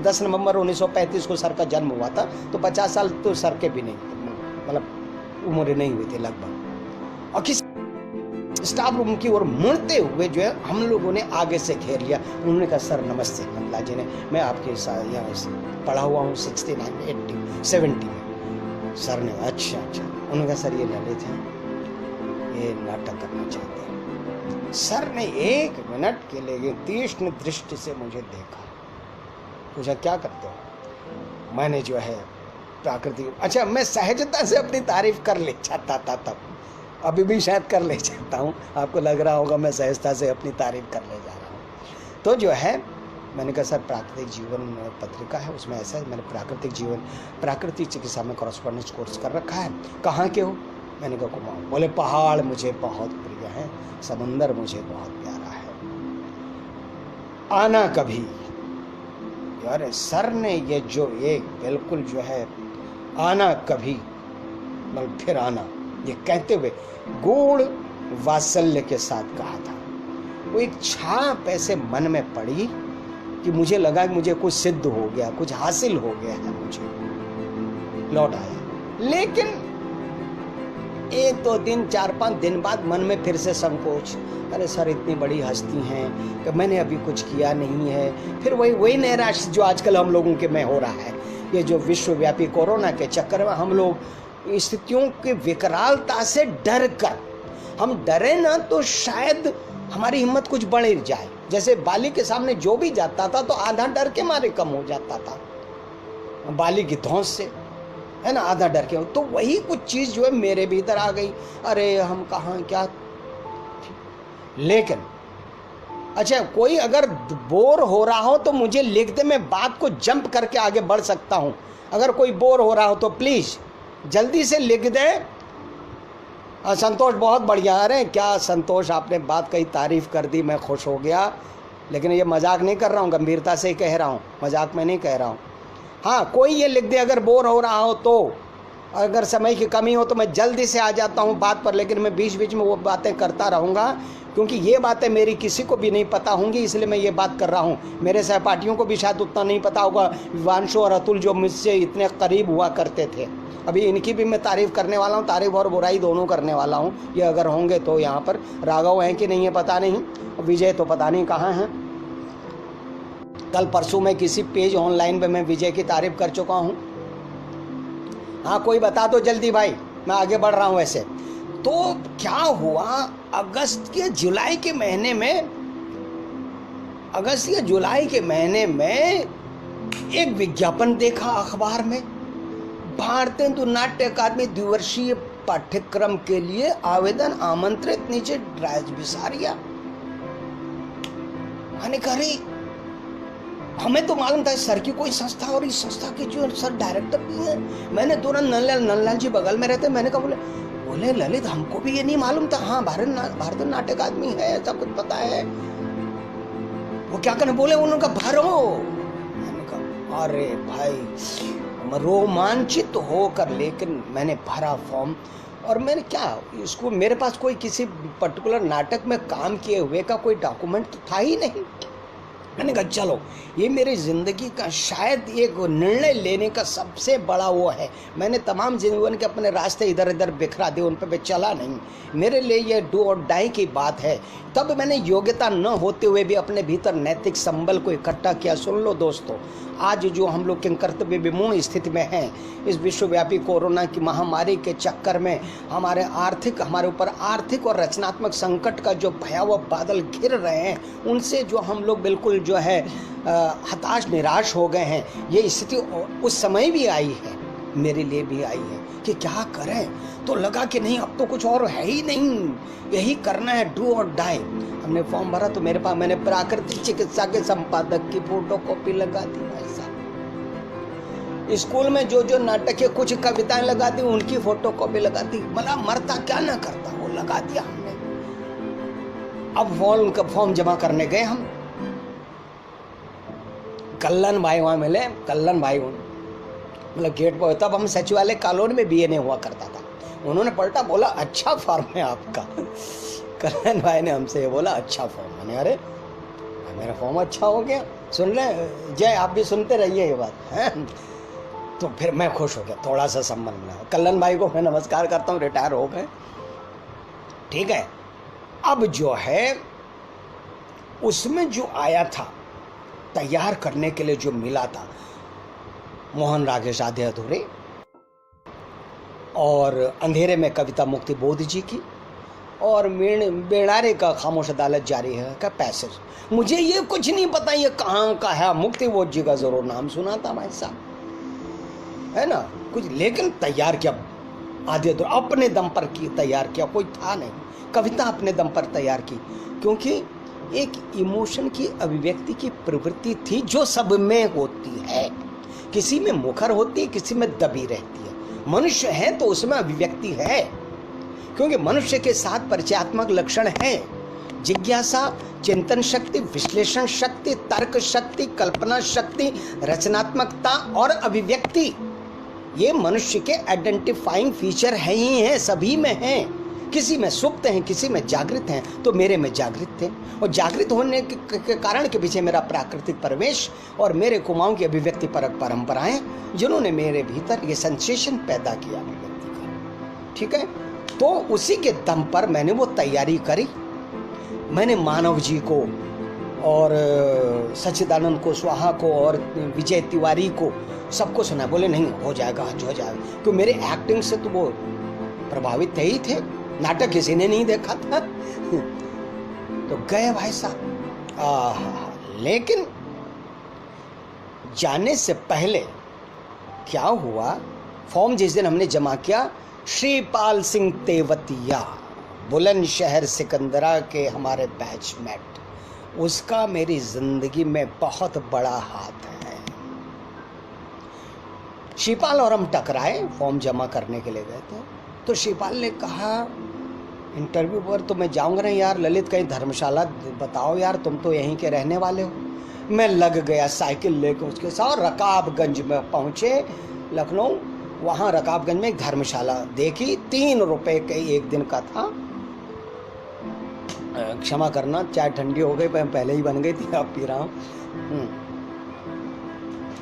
10 नवंबर 1935 को सर का जन्म हुआ था, तो 50 साल तो सर के भी नहीं, मतलब उम्र नहीं हुई थी लगभग। और किस स्टाफ रूम की ओर मुड़ते हुए जो है हम लोगों ने आगे से घेर लिया। उन्होंने कहा सर नमस्ते। नंदलाल जी ने, मैं आपके यहाँ पढ़ा हुआ हूँ 69, 80, 70 में। सर ने अच्छा। उन्होंने कहा सर ये ललित हैं, ये नाटक करना चाहते हैं। सर ने 1 मिनट के लिए तीक्ष्ण दृष्टि से मुझे देखा, पूछा क्या करते हो। मैंने जो है प्राकृतिक, अच्छा मैं सहजता से अपनी तारीफ कर ले चाहता था तब, अभी भी शायद कर ले चाहता हूँ, आपको लग रहा होगा मैं सहजता से अपनी तारीफ कर ले जा रहा हूँ। तो जो है मैंने कहा सर प्राकृतिक जीवन पत्रिका है, उसमें ऐसा है, मैंने प्राकृतिक जीवन प्राकृतिक चिकित्सा में कॉरेस्पॉन्डेंस कोर्स कर रखा है। कहाँ के हो? मैंने कहा कुमाऊँ। बोले पहाड़ मुझे बहुत प्रिय है, समंदर मुझे बहुत प्यारा है, आना कभी। यार सर ने ये जो एक बिल्कुल जो है आना कभी मतलब फिर आना, ये कहते हुए गूढ़ वात्सल्य के साथ कहा था। वो एक छाप ऐसे मन में पड़ी कि मुझे लगा कि मुझे कुछ सिद्ध हो गया, कुछ हासिल हो गया है, मुझे लौट आया। लेकिन 1-2 दिन 4-5 दिन बाद मन में फिर से संकोच, अरे सर इतनी बड़ी हस्ती हैं कि मैंने अभी कुछ किया नहीं है। फिर वही नैराश्य जो आजकल हम लोगों के में हो रहा है, ये जो विश्वव्यापी कोरोना के चक्कर में हम लोग स्थितियों की विकरालता से डर कर, हम डरे ना तो शायद हमारी हिम्मत कुछ बढ़ जाए। जैसे बाली के सामने जो भी जाता था तो आधा डर के मारे कम हो जाता था, बाली की धौंस से, है ना, आधा डर के। तो वही कुछ चीज जो है मेरे भीतर आ गई, अरे हम कहाँ क्या। लेकिन अच्छा कोई अगर बोर हो रहा हो तो मुझे लिख दे, मैं बात को जंप करके आगे बढ़ सकता हूं। अगर कोई बोर हो रहा हो तो प्लीज जल्दी से लिख दे। संतोष बहुत बढ़िया, अरे क्या संतोष आपने बात कही, तारीफ कर दी, मैं खुश हो गया। लेकिन ये मजाक नहीं कर रहा हूँ, गंभीरता से ही कह रहा हूँ, मजाक में नहीं कह रहा हूँ। हाँ कोई ये लिख दे अगर बोर हो रहा हो तो, अगर समय की कमी हो तो मैं जल्दी से आ जाता हूँ बात पर, लेकिन मैं बीच बीच में वो बातें करता रहूँगा क्योंकि ये बातें मेरी किसी को भी नहीं पता होंगी, इसलिए मैं ये बात कर रहा हूँ। मेरे सहपाठियों को भी शायद उतना नहीं पता होगा, विवांशु और अतुल जो मुझसे इतने करीब हुआ करते थे। अभी इनकी भी मैं तारीफ करने वाला हूँ, तारीफ और बुराई दोनों करने वाला हूँ। ये अगर होंगे तो यहाँ पर राघव हैं कि नहीं है पता नहीं, विजय तो पता नहीं कहाँ हैं। कल परसों में किसी पेज ऑनलाइन पे मैं विजय की तारीफ कर चुका हूँ। हाँ कोई बता दो जल्दी भाई, मैं आगे बढ़ रहा हूँ। ऐसे तो क्या हुआ, अगस्त या जुलाई के महीने में एक विज्ञापन देखा अखबार में, भारतीय हिंदू नाट्य अकादमी द्विवर्षीय पाठ्यक्रम के लिए आवेदन आमंत्रित, नीचे राजबिसारिया। मैंने कहा हमें तो मालूम था सर की कोई संस्था, और इस संस्था के जो सर डायरेक्टर भी है। मैंने तुरंत नंदलाल जी बगल में रहते, मैंने कहा बोले ललित हमको भी ये नहीं मालूम था। हाँ भारतीय नाट्य अकादमी है, ऐसा कुछ पता है। वो क्या करने बोले, उन्होंने कहा भरो। मैंने कहा अरे भाई रोमांचित होकर, लेकिन मैंने भरा फॉर्म। और मैंने क्या इसको, मेरे पास कोई किसी पर्टिकुलर नाटक में काम किए हुए का कोई डॉक्यूमेंट तो था ही नहीं। मैंने कहा चलो ये मेरी ज़िंदगी का शायद एक निर्णय लेने का सबसे बड़ा वो है। मैंने तमाम जीवन के अपने रास्ते इधर इधर बिखरा दिए, उन पर चला नहीं। मेरे लिए ये डू और डाई की बात है। तब मैंने योग्यता न होते हुए भी अपने भीतर नैतिक संबल को इकट्ठा किया। सुन लो दोस्तों, आज जो हम लोग किंकर्तव्य विमूढ़ स्थिति में हैं, इस विश्वव्यापी कोरोना की महामारी के चक्कर में हमारे ऊपर आर्थिक और रचनात्मक संकट का जो भयावह बादल घिर रहे हैं, उनसे जो हम लोग बिल्कुल जो है हताश निराश हो गए हैं। ये स्थिति उस समय भी आई है, मेरे लिए भी आई है कि क्या करें। तो लगा कि नहीं अब तो कुछ और है ही नहीं, यही करना है, डू और डाई। हमने फॉर्म भरा तो मेरे पास, मैंने प्राकृतिक चिकित्सा के संपादक की फोटोकॉपी लगा दी भाई साहब। स्कूल में जो नाटक के कुछ कविताएं लगा दी, उनकी फोटोकॉपी लगा दी। मतलब मरता क्या ना करता, वो लगा दिया हमने। अब फॉर्म जमा करने गए हम, कल्लन भाई वहां मिले, कल्लन भाई मतलब गेट पर। तब हम सचिवालय कॉलोनी में बीए हुआ करता था। उन्होंने पलटा, बोला अच्छा फॉर्म है आपका। कल्याण भाई ने हमसे ये बोला अच्छा फॉर्म। मैंने अरे मेरा फॉर्म अच्छा हो गया। सुन रहे जय, आप भी सुनते रहिए ये बात है। तो फिर मैं खुश हो गया, थोड़ा सा संबंध मिला। कल्याण भाई को मैं नमस्कार करता हूँ, रिटायर हो गए, ठीक है। अब जो है उसमें जो आया था तैयार करने के लिए, जो मिला था, मोहन रागेश आधे अधूरे और अंधेरे में कविता मुक्ति बोध जी की, और बेड़ारे का खामोश अदालत जारी है का पैसेज। मुझे ये कुछ नहीं पता ये कहाँ का है, मुक्तिबोध जी का जरूर नाम सुना था भाई साहब, है ना कुछ, लेकिन तैयार किया आधे तो अपने दम पर की तैयार किया, कोई था नहीं, कविता अपने दम पर तैयार की, क्योंकि एक इमोशन की अभिव्यक्ति की प्रवृत्ति थी जो सब में होती है, किसी में मुखर होती है, किसी में दबी रहती है। मनुष्य है तो उसमें अभिव्यक्ति है, क्योंकि मनुष्य के साथ परिचयात्मक लक्षण है जिज्ञासा, चिंतन शक्ति, विश्लेषण शक्ति, तर्क शक्ति, कल्पना शक्ति, रचनात्मकता और अभिव्यक्ति। ये मनुष्य के आइडेंटिफाइंग फीचर है ही हैं, सभी में हैं। किसी में सुप्त हैं, किसी में जागृत हैं, तो मेरे में जागृत थे, और जागृत होने के कारण के पीछे मेरा प्राकृतिक परिवेश और मेरे कुमाऊं की अभिव्यक्ति परक परंपराएं, जिन्होंने मेरे भीतर ये सेंसेशन पैदा किया अभिव्यक्ति का। ठीक है, तो उसी के दम पर मैंने वो तैयारी करी। मैंने मानव जी को और सच्चिदानंद कुशवाहा को और विजय तिवारी को सबको सुना, बोले नहीं हो जाएगा, आज हो जाएगा, क्योंकि मेरे एक्टिंग से तो वो प्रभावित थे ही थे, नाटक किसी ने नहीं देखा था तो गए भाई साहब। लेकिन जाने से पहले क्या हुआ, फॉर्म जिस दिन हमने जमा किया, श्रीपाल सिंह तेवतिया बुलंदशहर सिकंदरा के हमारे बैचमेट, उसका मेरी जिंदगी में बहुत बड़ा हाथ है। शिवपाल और हम टकराए, फॉर्म जमा करने के लिए गए थे, तो शिवपाल ने कहा इंटरव्यू पर तो मैं जाऊंगा नहीं यार, ललित कहीं धर्मशाला बताओ यार, तुम तो यहीं के रहने वाले हो। मैं लग गया साइकिल लेकर उसके साथ, रकाबगंज में पहुंचे लखनऊ, वहाँ रकाबगंज में एक धर्मशाला देखी, 3 रुपए के एक दिन का था। क्षमा करना चाय ठंडी हो गई, पहले ही बन गई थी, अब पी रहा हूँ।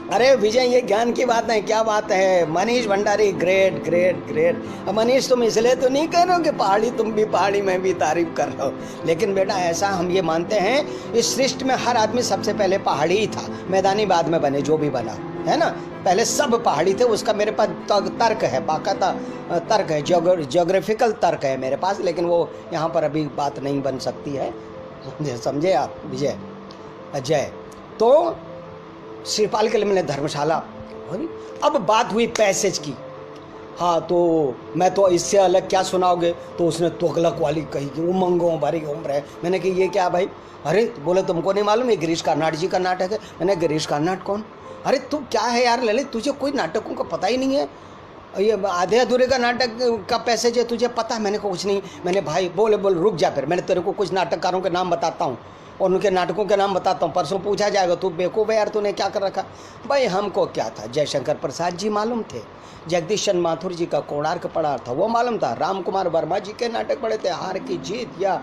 अरे विजय ये ज्ञान की बात है, क्या बात है। Manish Bhandari great great great. अब मनीष तुम इसलिए तो नहीं कह रहे हो कि पहाड़ी तुम भी पहाड़ी, मैं भी तारीफ कर रहा हूँ, लेकिन बेटा ऐसा हम ये मानते हैं इस सृष्टि में हर आदमी सबसे पहले पहाड़ी ही था, मैदानी बाद में बने जो भी बना, है ना, पहले सब पहाड़ी थे। उसका मेरे पास तर्क है, बाकायदा तर्क है, ज्योग्राफिकल तर्क है मेरे पास, लेकिन वो यहाँ पर अभी बात नहीं बन सकती है, समझे आप विजय अजय। तो श्रीपाल के लिए मैंने धर्मशाला। अब बात हुई पैसेज की, हाँ तो मैं तो इससे अलग क्या सुनाओगे, तो उसने तुगलक वाली कही कि उमंगों भरी उम्र है। मैंने कहा ये क्या भाई, अरे बोले तुमको नहीं मालूम ये गिरीश कार्नाड जी का नाटक है। मैंने गिरीश कार्नाड कौन, अरे तू क्या है यार ललित, तुझे कोई नाटकों का पता ही नहीं है, ये आधे अधूरे का नाटक का पैसेज है तुझे पता। मैंने कहा कुछ नहीं। मैंने भाई बोले बोल रुक जा, फिर मैंने तेरे को कुछ नाटककारों के नाम बताता हूँ और उनके नाटकों के नाम बताता हूँ, परसों पूछा जाएगा तू बेवकूफ़ है यार तूने क्या कर रखा। भाई हमको क्या था, जयशंकर प्रसाद जी मालूम थे, जगदीश चंद्र माथुर जी का कोणार्क पढ़ा था वो मालूम था, राम कुमार वर्मा जी के नाटक पढ़े थे, हार की जीत या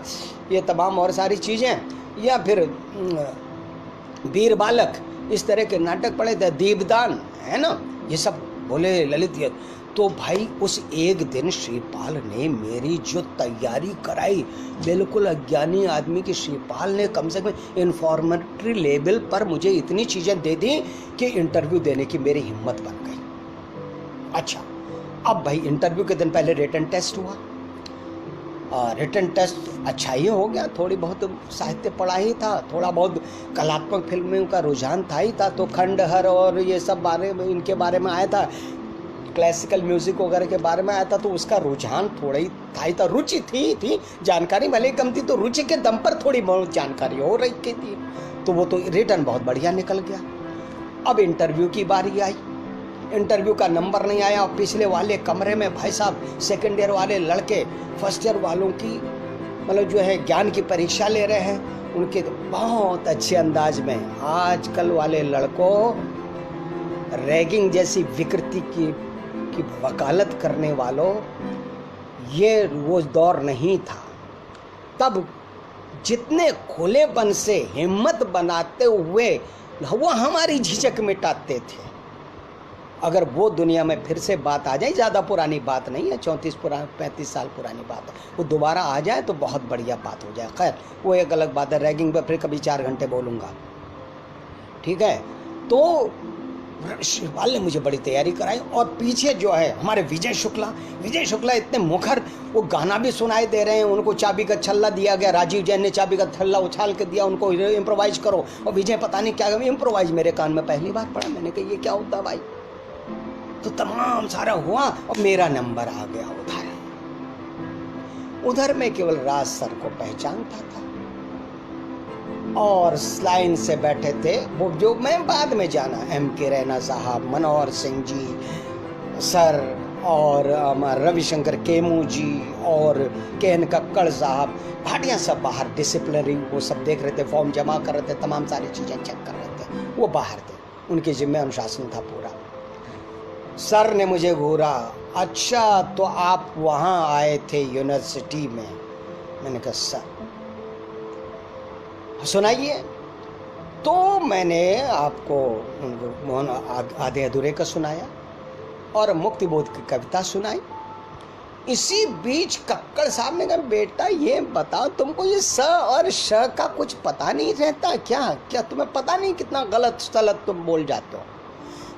ये तमाम और सारी चीज़ें, या फिर वीर बालक, इस तरह के नाटक पढ़े थे, दीपदान, है ना, ये सब। बोले ललित ये तो भाई उस एक दिन श्रीपाल ने मेरी जो तैयारी कराई, बिल्कुल अज्ञानी आदमी की श्रीपाल ने कम से कम इन्फॉर्मेटरी लेवल पर मुझे इतनी चीज़ें दे दी कि इंटरव्यू देने की मेरी हिम्मत बन गई। अच्छा, अब भाई इंटरव्यू के दिन पहले रिटन टेस्ट हुआ, रिटन टेस्ट अच्छा ही हो गया, थोड़ी बहुत साहित्य पढ़ा ही था, थोड़ा बहुत कलात्मक फिल्मों का रुझान था ही था, तो खंडहर और ये सब बारे में इनके बारे में आया था, क्लासिकल म्यूजिक वगैरह के बारे में आया था, तो उसका रुझान थोड़ा ही था, रुचि थी, जानकारी भले कम थी, तो रुचि के दम पर थोड़ी बहुत जानकारी हो रही थी, तो वो तो रिटर्न बहुत बढ़िया निकल गया। अब इंटरव्यू की बारी आई, इंटरव्यू का नंबर नहीं आया, और पिछले वाले कमरे में भाई साहब सेकेंड ईयर वाले लड़के फर्स्ट ईयर वालों की मतलब जो है ज्ञान की परीक्षा ले रहे हैं, उनके बहुत अच्छे अंदाज में। आजकल वाले लड़कों रैगिंग जैसी विकृति की वकालत करने वालों, ये वो दौर नहीं था। तब जितने खुलेपन से हिम्मत बनाते हुए वो हमारी झिझक मिटाते थे, अगर वो दुनिया में फिर से बात आ जाए, ज़्यादा पुरानी बात नहीं है, 34-35 साल पुरानी बात है, वो दोबारा आ जाए तो बहुत बढ़िया बात हो जाए। खैर वो एक अलग बात है, रैगिंग पर फिर कभी 4 घंटे बोलूँगा, ठीक है। तो शिवपाल ने मुझे बड़ी तैयारी कराई। और पीछे जो है हमारे विजय शुक्ला इतने मुखर, वो गाना भी सुनाई दे रहे हैं। उनको चाबी का छल्ला दिया गया, राजीव जैन ने चाबी का छल्ला उछाल के दिया उनको, इम्प्रोवाइज करो। और विजय पता नहीं क्या इम्प्रोवाइज मेरे कान में पहली बार पड़ा। मैंने कहा ये क्या होता भाई। तो तमाम सारा हुआ और मेरा नंबर आ गया उधर मैं केवल राज सर को पहचानता था और लाइन से बैठे थे वो, जो मैं बाद में जाना, M.K. रैना साहब, मनोहर सिंह जी सर, और रविशंकर केमू जी और KN कक्कड़ साहब, भाटिया सब बाहर डिसिप्लिनरी वो सब देख रहे थे, फॉर्म जमा कर रहे थे, तमाम सारी चीज़ें चेक कर रहे थे, वो बाहर थे, उनके जिम्मे अनुशासन था पूरा। सर ने मुझे घूरा, अच्छा तो आप वहाँ आए थे यूनिवर्सिटी में? मैंने कहा सर सुनाइए। तो मैंने आपको मोहन आधे अधूरे का सुनाया और मुक्तिबोध की कविता सुनाई। इसी बीच कक्कड़ साहब ने कहा बेटा ये बताओ तुमको ये स और श का कुछ पता नहीं रहता क्या तुम्हें पता नहीं कितना गलत सलत तुम बोल जाते हो?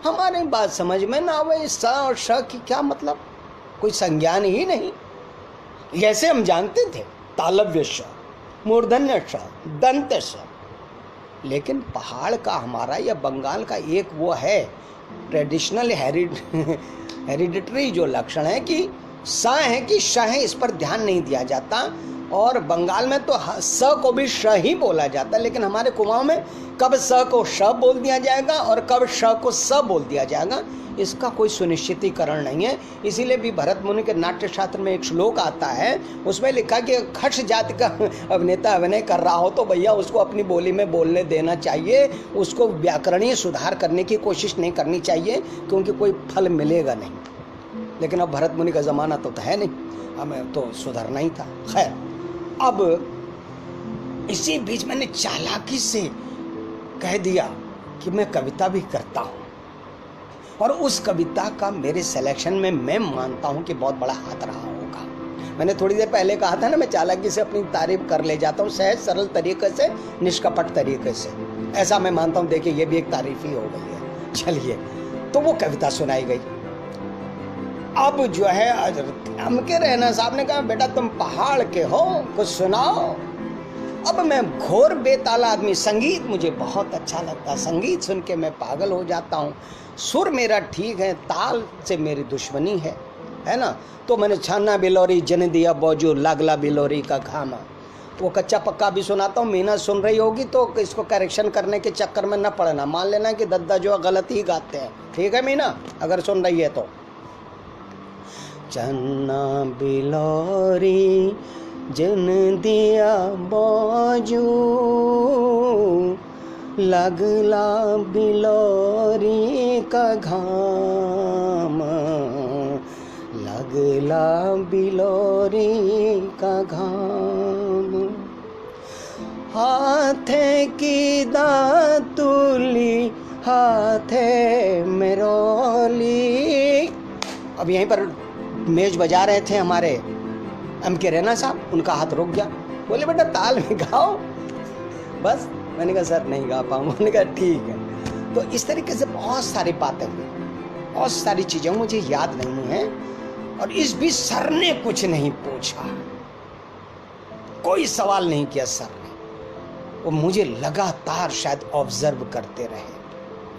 हमारे बात समझ में ना आवे, स और श की क्या मतलब, कोई संज्ञान ही नहीं। जैसे हम जानते थे तालव्य श, मूर्धन्य श, दंत श, लेकिन पहाड़ का हमारा या बंगाल का एक वो है ट्रेडिशनल हेरिडिटरी जो लक्षण है कि स है कि श है, इस पर ध्यान नहीं दिया जाता। और बंगाल में तो स को भी श ही बोला जाता है, लेकिन हमारे कुमाऊं में कब स को श बोल दिया जाएगा और कब श को स बोल दिया जाएगा, इसका कोई सुनिश्चितीकरण नहीं है। इसीलिए भी भरत मुनि के नाट्य शास्त्र में एक श्लोक आता है, उसमें लिखा कि खश जाति का अभिनेता अभिनय कर रहा हो तो भैया उसको अपनी बोली में बोलने देना चाहिए, उसको व्याकरणीय सुधार करने की कोशिश नहीं करनी चाहिए, क्योंकि कोई फल मिलेगा नहीं। लेकिन अब भरत मुनि का ज़माना तो है नहीं, हमें तो सुधरना ही था। खैर, अब इसी बीच मैंने चालाकी से कह दिया कि मैं कविता भी करता हूँ, और उस कविता का मेरे सिलेक्शन में मैं मानता हूँ कि बहुत बड़ा हाथ रहा होगा। मैंने थोड़ी देर पहले कहा था ना, मैं चालाकी से अपनी तारीफ कर ले जाता हूँ, सहज सरल तरीके से, निष्कपट तरीके से, ऐसा मैं मानता हूँ। देखिए ये भी एक तारीफ ही हो गई है। चलिए, तो वो कविता सुनाई गई। अब जो है M.K. रैना साहब ने कहा बेटा तुम पहाड़ के हो, कुछ सुनाओ। अब मैं घोर बेताला आदमी, संगीत मुझे बहुत अच्छा लगता है, संगीत सुन के मैं पागल हो जाता हूँ। सुर मेरा ठीक है, ताल से मेरी दुश्मनी है ना। तो मैंने छाना बिलोरी जन दिया बौजू लागला बिलोरी का घामा, वो कच्चा पक्का भी सुनाता हूँ। मीना सुन रही होगी तो इसको करेक्शन करने के चक्कर में न पड़ना, मान लेना कि दद्दा जो गलत ही गाते हैं। ठीक है मीना, अगर सुन रही है तो। चन्ना बिलोरी जन दिया बौजू लगला बिलोरी का घाम, लगला बिलोरी का घाम, हाथे की दातुली हाथे मेरोली। अब यहीं पर मेज बजा रहे थे हमारे M.K. रैना साहब, उनका हाथ रुक गया, बोले बेटा ताल में गाओ बस। मैंने कहा सर नहीं गा पाऊंगा। उन्होंने कहा ठीक है। तो इस तरीके से बहुत सारी बातें हुई, बहुत सारी चीजें मुझे याद नहीं है। और इस बीच सर ने कुछ नहीं पूछा, कोई सवाल नहीं किया सर ने। वो मुझे लगातार शायद ऑब्जर्व करते रहे।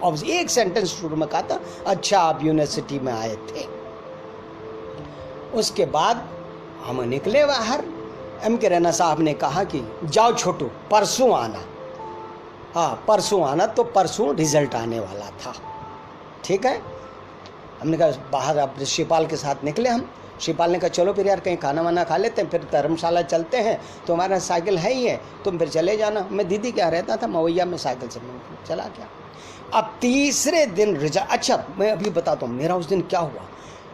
और एक सेंटेंस शुरू में कहा था, अच्छा आप यूनिवर्सिटी में आए थे। उसके बाद हम निकले बाहर। M.K. रैना साहब ने कहा कि जाओ छोटू परसों आना। हाँ परसों आना, तो परसों रिजल्ट आने वाला था। ठीक है, हमने कहा बाहर अब शिवपाल के साथ निकले हम। शिवपाल ने कहा चलो फिर यार कहीं खाना वाना खा लेते हैं, फिर धर्मशाला चलते हैं, तो हमारा साइकिल है ही है, तुम फिर चले जाना। मैं दीदी क्या रहता था मवैया में, साइकिल से चला गया। अब तीसरे दिन रिजल्ट, अच्छा मैं अभी बताता हूँ मेरा उस दिन क्या हुआ।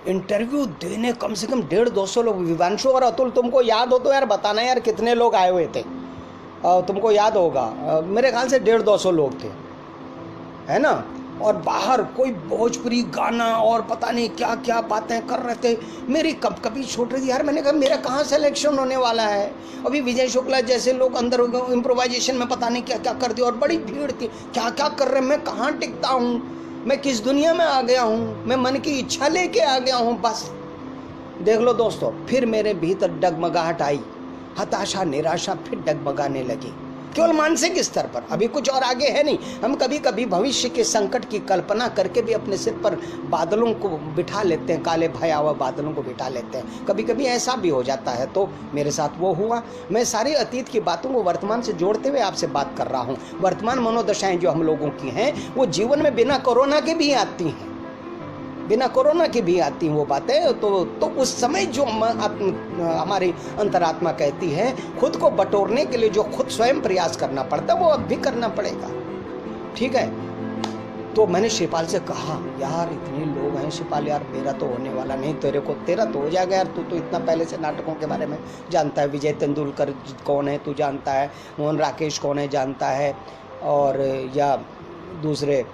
इंटरव्यू देने कम से कम 150-200 लोग, विवांशु और अतुल तुमको याद हो तो यार बताना यार कितने लोग आए हुए थे। तुमको याद होगा, मेरे ख्याल से 150-200 लोग थे, है ना। और बाहर कोई भोजपुरी गाना और पता नहीं क्या क्या बातें कर रहे थे। मेरी कभी छोड़ रही थी यार। मैंने कहा मेरा कहाँ सिलेक्शन होने वाला है। अभी विजय शुक्ला जैसे लोग अंदर इम्प्रोवाइजेशन में पता नहीं क्या क्या कर दिया, और बड़ी भीड़ थी, क्या क्या कर रहे हैं, मैं कहाँ टिकता हूँ। मैं किस दुनिया में आ गया हूँ, मैं मन की इच्छा लेके आ गया हूँ बस। देख लो दोस्तों, फिर मेरे भीतर डगमगाहट आई, हताशा निराशा फिर डगमगाने लगी, केवल मानसिक स्तर पर, अभी कुछ और आगे है नहीं। हम कभी कभी भविष्य के संकट की कल्पना करके भी अपने सिर पर बादलों को बिठा लेते हैं, काले भयावह बादलों को बिठा लेते हैं, कभी कभी ऐसा भी हो जाता है। तो मेरे साथ वो हुआ। मैं सारी अतीत की बातों को वर्तमान से जोड़ते हुए आपसे बात कर रहा हूँ। वर्तमान मनोदशाएं जो हम लोगों की हैं वो जीवन में बिना कोरोना के भी आती हैं, बिना कोरोना की भी आती हैं वो बातें। तो उस समय जो हमारी अंतरात्मा कहती है, खुद को बटोरने के लिए जो खुद स्वयं प्रयास करना पड़ता है वो अब भी करना पड़ेगा, ठीक है। तो मैंने शिवपाल से कहा, यार इतने लोग हैं शिवपाल, यार मेरा तो होने वाला नहीं, तेरा तो हो जाएगा यार, तू तो इतना पहले से नाटकों के बारे में जानता है, विजय तेंदुलकर कौन है तू जानता है, मोहन राकेश कौन है जानता है, और या दूसरे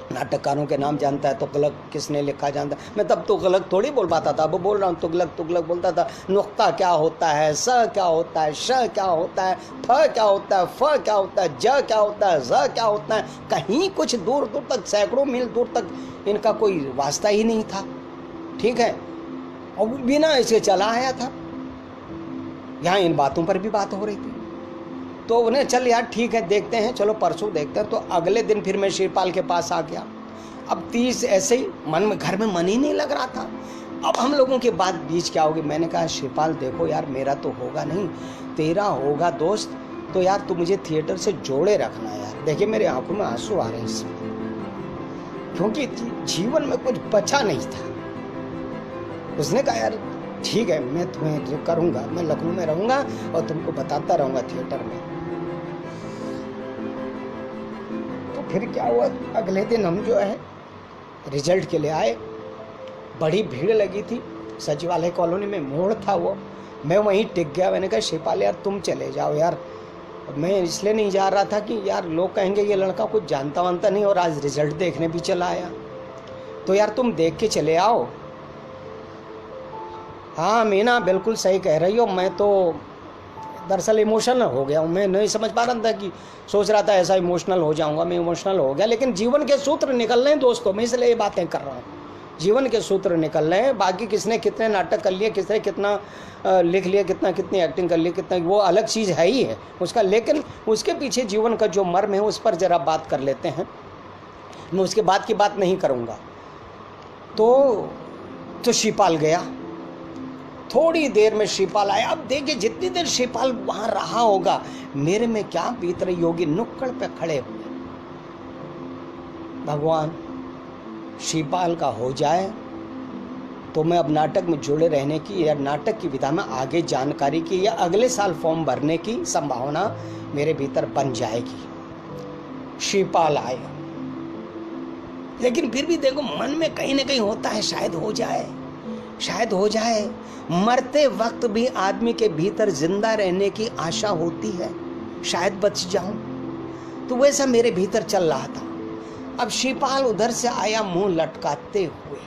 नाटककारों के नाम जानता है, तुगलक किसने लिखा जानता है। मैं तब तुगलक थोड़ी बोल पाता था, अब बोल रहा हूँ तुगलक बोलता था। नुक्ता क्या होता है, स क्या होता है, श क्या होता है, फ क्या होता है, फ क्या होता है, ज क्या होता है, ज क्या होता है, कहीं कुछ दूर दूर तक, सैकड़ों मील दूर तक इनका कोई वास्ता ही नहीं था, ठीक है। और बिना इसके चला आया था, यहाँ इन बातों पर भी बात हो रही थी। तो उन्हें चल यार ठीक है देखते हैं, चलो परसों देखते हैं। तो अगले दिन फिर मैं शिवपाल के पास आ गया। अब 30 ऐसे ही मन में, घर में मन ही नहीं लग रहा था। अब हम लोगों की बात बीच क्या होगी, मैंने कहा शिवपाल देखो यार मेरा तो होगा नहीं, तेरा होगा दोस्त, तो यार तू मुझे थिएटर से जोड़े रखना यार। देखिए मेरे आंखों में आंसू आ रहे हैं इसमें, क्योंकि जीवन में कुछ बचा नहीं था। उसने कहा यार ठीक है मैं तुम्हें करूँगा, मैं लखनऊ में रहूँगा और तुमको बताता रहूँगा थिएटर में। फिर क्या हुआ, अगले दिन हम जो है रिजल्ट के लिए आए, बड़ी भीड़ लगी थी सचिवालय कॉलोनी में, मोड़ था वो, मैं वहीं टिक गया। मैंने कहा शिवपाल यार तुम चले जाओ यार, मैं इसलिए नहीं जा रहा था कि यार लोग कहेंगे ये लड़का कुछ जानता वानता नहीं, और आज रिजल्ट देखने भी चला आया, तो यार तुम देख के चले आओ। हाँ मीना बिल्कुल सही कह रही हो, मैं तो दरअसल इमोशनल हो गया हूँ, मैं नहीं समझ पा रहा था कि, सोच रहा था ऐसा इमोशनल हो जाऊँगा, मैं इमोशनल हो गया। लेकिन जीवन के सूत्र निकल रहे हैं दोस्तों, मैं इसलिए ये बातें कर रहा हूँ, जीवन के सूत्र निकल रहे हैं। बाकी किसने कितने नाटक कर लिए, किसने कितना लिख लिया, कितनी एक्टिंग कर ली, कितना, वो अलग चीज़ है ही है उसका, लेकिन उसके पीछे जीवन का जो मर्म है उस पर ज़रा बात कर लेते हैं। मैं उसके बाद की बात नहीं करूँगा। तो शिवपाल गया, थोड़ी देर में शिवपाल आया। अब देखिए जितनी देर शिवपाल वहां रहा होगा, मेरे में क्या बीत रही होगी। नुक्कड़ पे खड़े हुए, भगवान शिवपाल का हो जाए तो मैं अब नाटक में जुड़े रहने की या नाटक की विधा में आगे जानकारी की या अगले साल फॉर्म भरने की संभावना मेरे भीतर बन जाएगी। शिवपाल आया, लेकिन फिर भी देखो मन में कहीं ना कहीं होता है शायद हो जाए, शायद हो जाए। मरते वक्त भी आदमी के भीतर जिंदा रहने की आशा होती है, शायद बच जाऊं। तो वैसा मेरे भीतर चल रहा था। अब शिवपाल उधर से आया मुंह लटकाते हुए,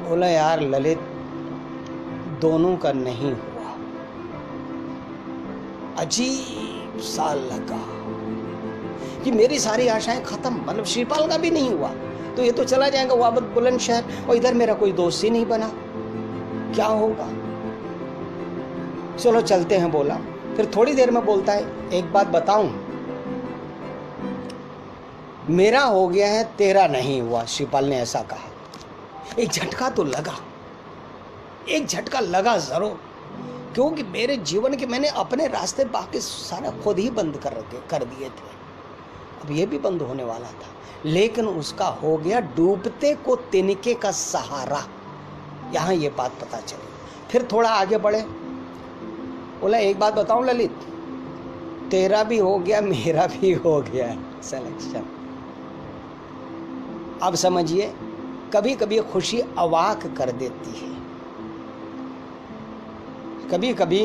बोला यार ललित दोनों का नहीं हुआ। अजीब सा लगा कि मेरी सारी आशाएं खत्म, मतलब शिवपाल का भी नहीं हुआ तो ये तो चला जाएगा वापस बुलंदशहर, और इधर मेरा कोई दोस्त ही नहीं बना, क्या होगा। चलो चलते हैं बोला। फिर थोड़ी देर में बोलता है एक बात बताऊं, मेरा हो गया है तेरा नहीं हुआ। शिवपाल ने ऐसा कहा। एक झटका तो लगा, एक झटका लगा जरूर, क्योंकि मेरे जीवन के मैंने अपने रास्ते बाकी सारा खुद ही बंद कर दिए थे, अब ये भी बंद होने वाला था। लेकिन उसका हो गया डूबते को तिनके का सहारा, यहाँ ये बात पता चली। फिर थोड़ा आगे बढ़े, बोला एक बात बताऊं ललित, तेरा भी हो गया मेरा भी हो गया सिलेक्शन। अब समझिए कभी कभी खुशी अवाक कर देती है, कभी कभी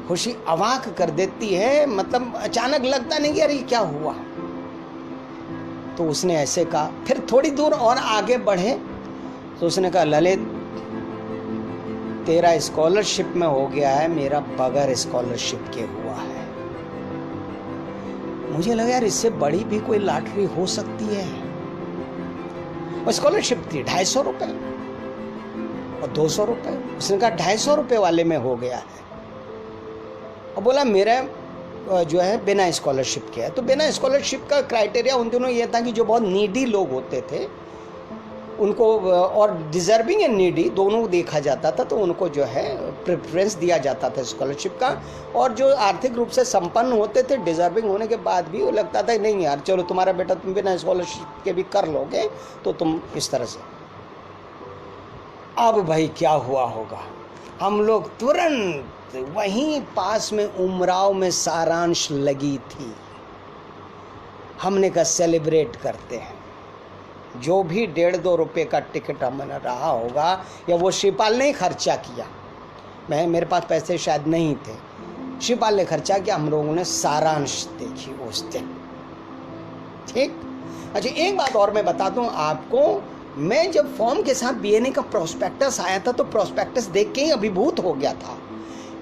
खुशी अवाक कर देती है, मतलब अचानक लगता नहीं कि यार ये क्या हुआ। तो उसने ऐसे कहा। फिर थोड़ी दूर और आगे बढ़े तो उसने कहा ललित तेरा स्कॉलरशिप में हो गया है, मेरा बगैर स्कॉलरशिप के हुआ है। मुझे लगा यार इससे बड़ी भी कोई लॉटरी हो सकती है। और स्कॉलरशिप थी 250 रुपये और 200 रुपये। उसने कहा 250 रुपये वाले में हो गया है। और बोला मेरा जो है बिना स्कॉलरशिप के है। तो बिना स्कॉलरशिप का क्राइटेरिया उन दिनों ये था कि जो बहुत नीडी लोग होते थे उनको, और डिजर्विंग एंड नीडी दोनों देखा जाता था, तो उनको जो है प्रेफरेंस दिया जाता था स्कॉलरशिप का। और जो आर्थिक रूप से संपन्न होते थे डिजर्विंग होने के बाद भी, वो लगता था नहीं यार चलो तुम्हारा बेटा तुम बिना स्कॉलरशिप के भी कर लोगे तो तुम इस तरह से। अब भाई क्या हुआ होगा, हम लोग तुरंत वहीं पास में उमराव में सारांश लगी थी। हमने कहा सेलिब्रेट करते हैं। जो भी 1.5-2 रुपये का टिकट हमने रहा होगा, या वो शिवपाल ने ही खर्चा किया, मेरे पास पैसे शायद नहीं थे, शिवपाल ने खर्चा किया। हम लोगों ने सारांश देखी उस दिन। ठीक। अच्छा एक बात और मैं बता दूं आपको, मैं जब फॉर्म के साथ बीएनए का प्रोस्पेक्टस आया था तो प्रोस्पेक्टस देख के ही अभिभूत हो गया था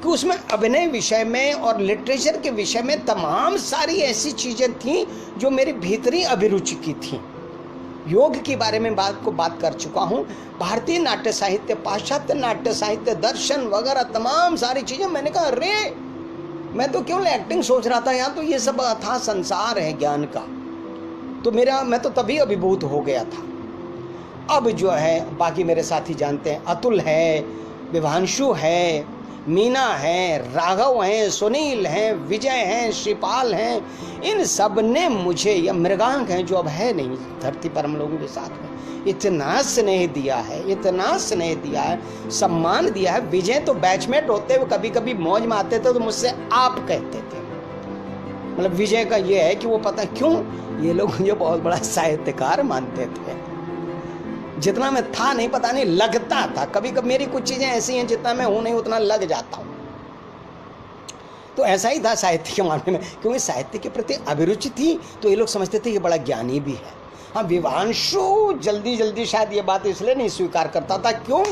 कि उसमें अभिनय विषय में और लिटरेचर के विषय में तमाम सारी ऐसी चीज़ें थीं जो मेरी भीतरी अभिरुचि की थीं। योग के बारे में बात कर चुका हूँ, भारतीय नाट्य साहित्य, पाश्चात्य नाट्य साहित्य, दर्शन वगैरह तमाम सारी चीज़ें। मैंने कहा अरे मैं तो केवल एक्टिंग सोच रहा था, यहाँ तो ये सब अथाह संसार है ज्ञान का। तो मैं तो तभी अभिभूत हो गया था। अब जो है बाकी मेरे साथी जानते हैं, अतुल है, विभांशु है, मीना है, राघव हैं, सुनील हैं, विजय हैं, श्रीपाल हैं, इन सब ने मुझे, या मृगांक हैं जो अब है नहीं धरती पर हम लोगों के साथ में, इतना स्नेह दिया है, इतना स्नेह दिया है, सम्मान दिया है। विजय तो बैचमेट होते हुए कभी कभी मौज में आते थे तो मुझसे आप कहते थे। मतलब विजय का ये है कि वो पता क्यों, ये लोग मुझे बहुत बड़ा साहित्यकार मानते थे। जितना मैं था नहीं, पता नहीं लगता था। कभी कभी मेरी कुछ चीज़ें ऐसी हैं जितना मैं हूँ नहीं उतना लग जाता हूँ। तो ऐसा ही था साहित्य के मामले में, क्योंकि साहित्य के प्रति अभिरुचि थी तो ये लोग समझते थे ये बड़ा ज्ञानी भी है। हाँ, विवांशु जल्दी शायद ये बात इसलिए नहीं स्वीकार करता था, क्यों,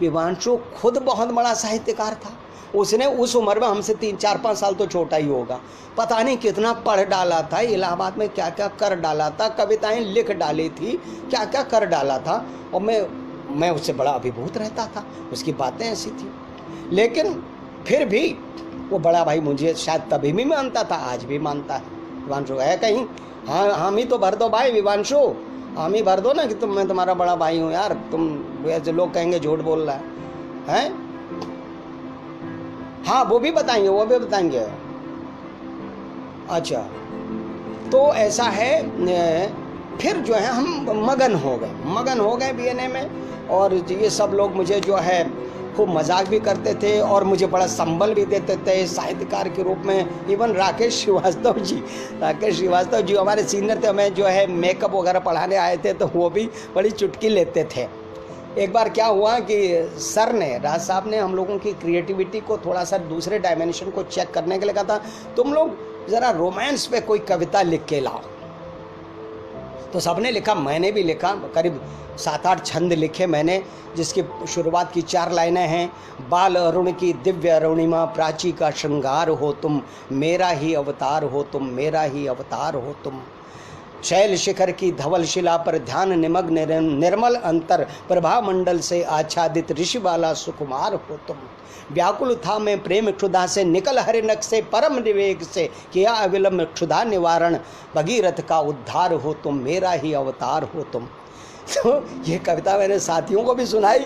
विवांशु खुद बहुत बड़ा साहित्यकार था। उसने उस उम्र में हमसे 3-4-5 साल तो छोटा ही होगा, पता नहीं कितना पढ़ डाला था, इलाहाबाद में क्या क्या कर डाला था, कविताएं लिख डाली थी, क्या क्या कर डाला था। और मैं उससे बड़ा अभिभूत रहता था, उसकी बातें ऐसी थी। लेकिन फिर भी वो बड़ा भाई मुझे शायद तभी भी मानता था, आज भी मानता है। विवांशु है कहीं, हाँ हामी तो भर दो भाई, विवांशु हामी भर दो ना कि मैं तुम्हारा बड़ा भाई हूँ यार, तुम वैसे लोग कहेंगे झूठ बोल रहा है। हाँ वो भी बताएंगे। अच्छा तो ऐसा है, फिर जो है हम मगन हो गए बीएनए में। और ये सब लोग मुझे जो है खूब मजाक भी करते थे और मुझे बड़ा संबल भी देते थे साहित्यकार के रूप में। इवन राकेश श्रीवास्तव जी हमारे सीनियर थे, हमें जो है मेकअप वगैरह पढ़ाने आए थे तो वो भी बड़ी चुटकी लेते थे। एक बार क्या हुआ कि सर ने, राज साहब ने हम लोगों की क्रिएटिविटी को थोड़ा सा दूसरे डायमेंशन को चेक करने के लिए कहा था, तुम लोग ज़रा रोमांस पे कोई कविता लिख के लाओ। तो सबने लिखा, मैंने भी लिखा, करीब 7-8 छंद लिखे मैंने, जिसकी शुरुआत की 4 लाइनें हैं। बाल अरुण की दिव्य अरुणिमा, प्राची का श्रृंगार हो तुम, मेरा ही अवतार हो तुम, मेरा ही अवतार हो तुम। शैल शिखर की धवल शिला पर ध्यान निमग्न निर्मल अंतर, प्रभा मंडल से आच्छादित ऋषि वाला सुकुमार हो तुम। व्याकुल था मैं प्रेम क्षुधा से, निकल हरिनक से परम विवेक से, किया अविलंब क्षुधा निवारण, भगीरथ का उद्धार हो तुम, मेरा ही अवतार हो तुम। तो ये कविता मैंने साथियों को भी सुनाई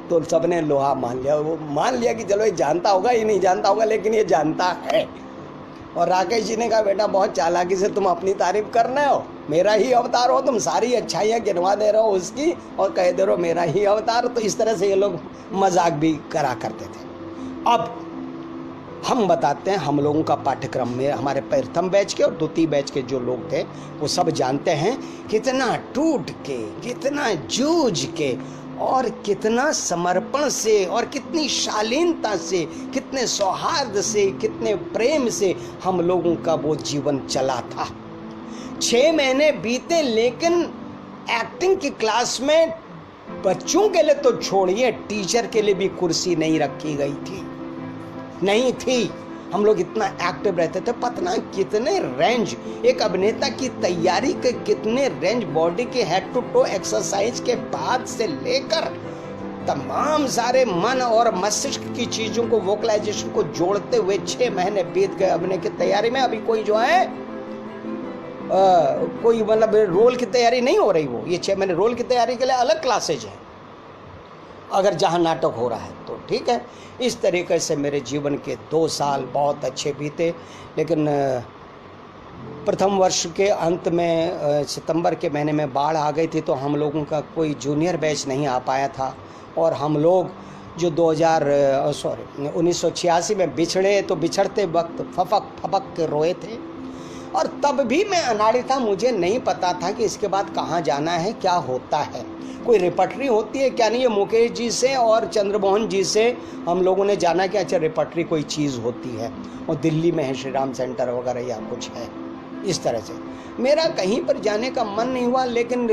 तो सबने लोहा मान लिया। वो मान लिया कि चलो ये जानता होगा, ये नहीं जानता होगा, लेकिन ये जानता है। और राकेश जी ने कहा, बेटा बहुत चालाकी से तुम अपनी तारीफ कर रहे हो, मेरा ही अवतार हो तुम, सारी अच्छाइयाँ गिनवा दे रहे हो उसकी और कह दे रहे हो मेरा ही अवतार। तो इस तरह से ये लोग मजाक भी करा करते थे। अब हम बताते हैं, हम लोगों का पाठ्यक्रम में हमारे प्रथम बैच के और द्वितीय बैच के जो लोग थे वो सब जानते हैं कितना टूट के, कितना जूझ के और कितना समर्पण से और कितनी शालीनता से, कितने सौहार्द से, कितने प्रेम से हम लोगों का वो जीवन चला था। 6 महीने बीते, लेकिन एक्टिंग की क्लास में बच्चों के लिए तो छोड़िए, टीचर के लिए भी कुर्सी नहीं रखी गई थी, नहीं थी। हम लोग इतना एक्टिव रहते थे, पता कितने रेंज एक अभिनेता की तैयारी के, कितने रेंज बॉडी के हेड टू टो एक्सरसाइज के बाद से लेकर तमाम सारे मन और मस्तिष्क की चीजों को, वोकलाइजेशन को जोड़ते हुए 6 महीने बीत गए अभिनय की तैयारी में। अभी कोई जो है कोई मतलब रोल की तैयारी नहीं हो रही, वो ये 6 महीने रोल की तैयारी के लिए अलग क्लासेज है, अगर जहाँ नाटक हो रहा है तो ठीक है। इस तरीके से मेरे जीवन के 2 साल बहुत अच्छे बीते, लेकिन प्रथम वर्ष के अंत में सितंबर के महीने में बाढ़ आ गई थी, तो हम लोगों का कोई जूनियर बैच नहीं आ पाया था, और हम लोग जो 1986 में बिछड़े, तो बिछड़ते वक्त फपक फपक के रोए थे। और तब भी मैं अनाड़ी था, मुझे नहीं पता था कि इसके बाद कहाँ जाना है, क्या होता है, कोई रिपर्टरी होती है क्या नहीं। ये मुकेश जी से और चंद्रमोहन जी से हम लोगों ने जाना कि अच्छा रिपर्टरी कोई चीज़ होती है, और दिल्ली में है श्रीराम सेंटर वगैरह या कुछ है। इस तरह से मेरा कहीं पर जाने का मन नहीं हुआ, लेकिन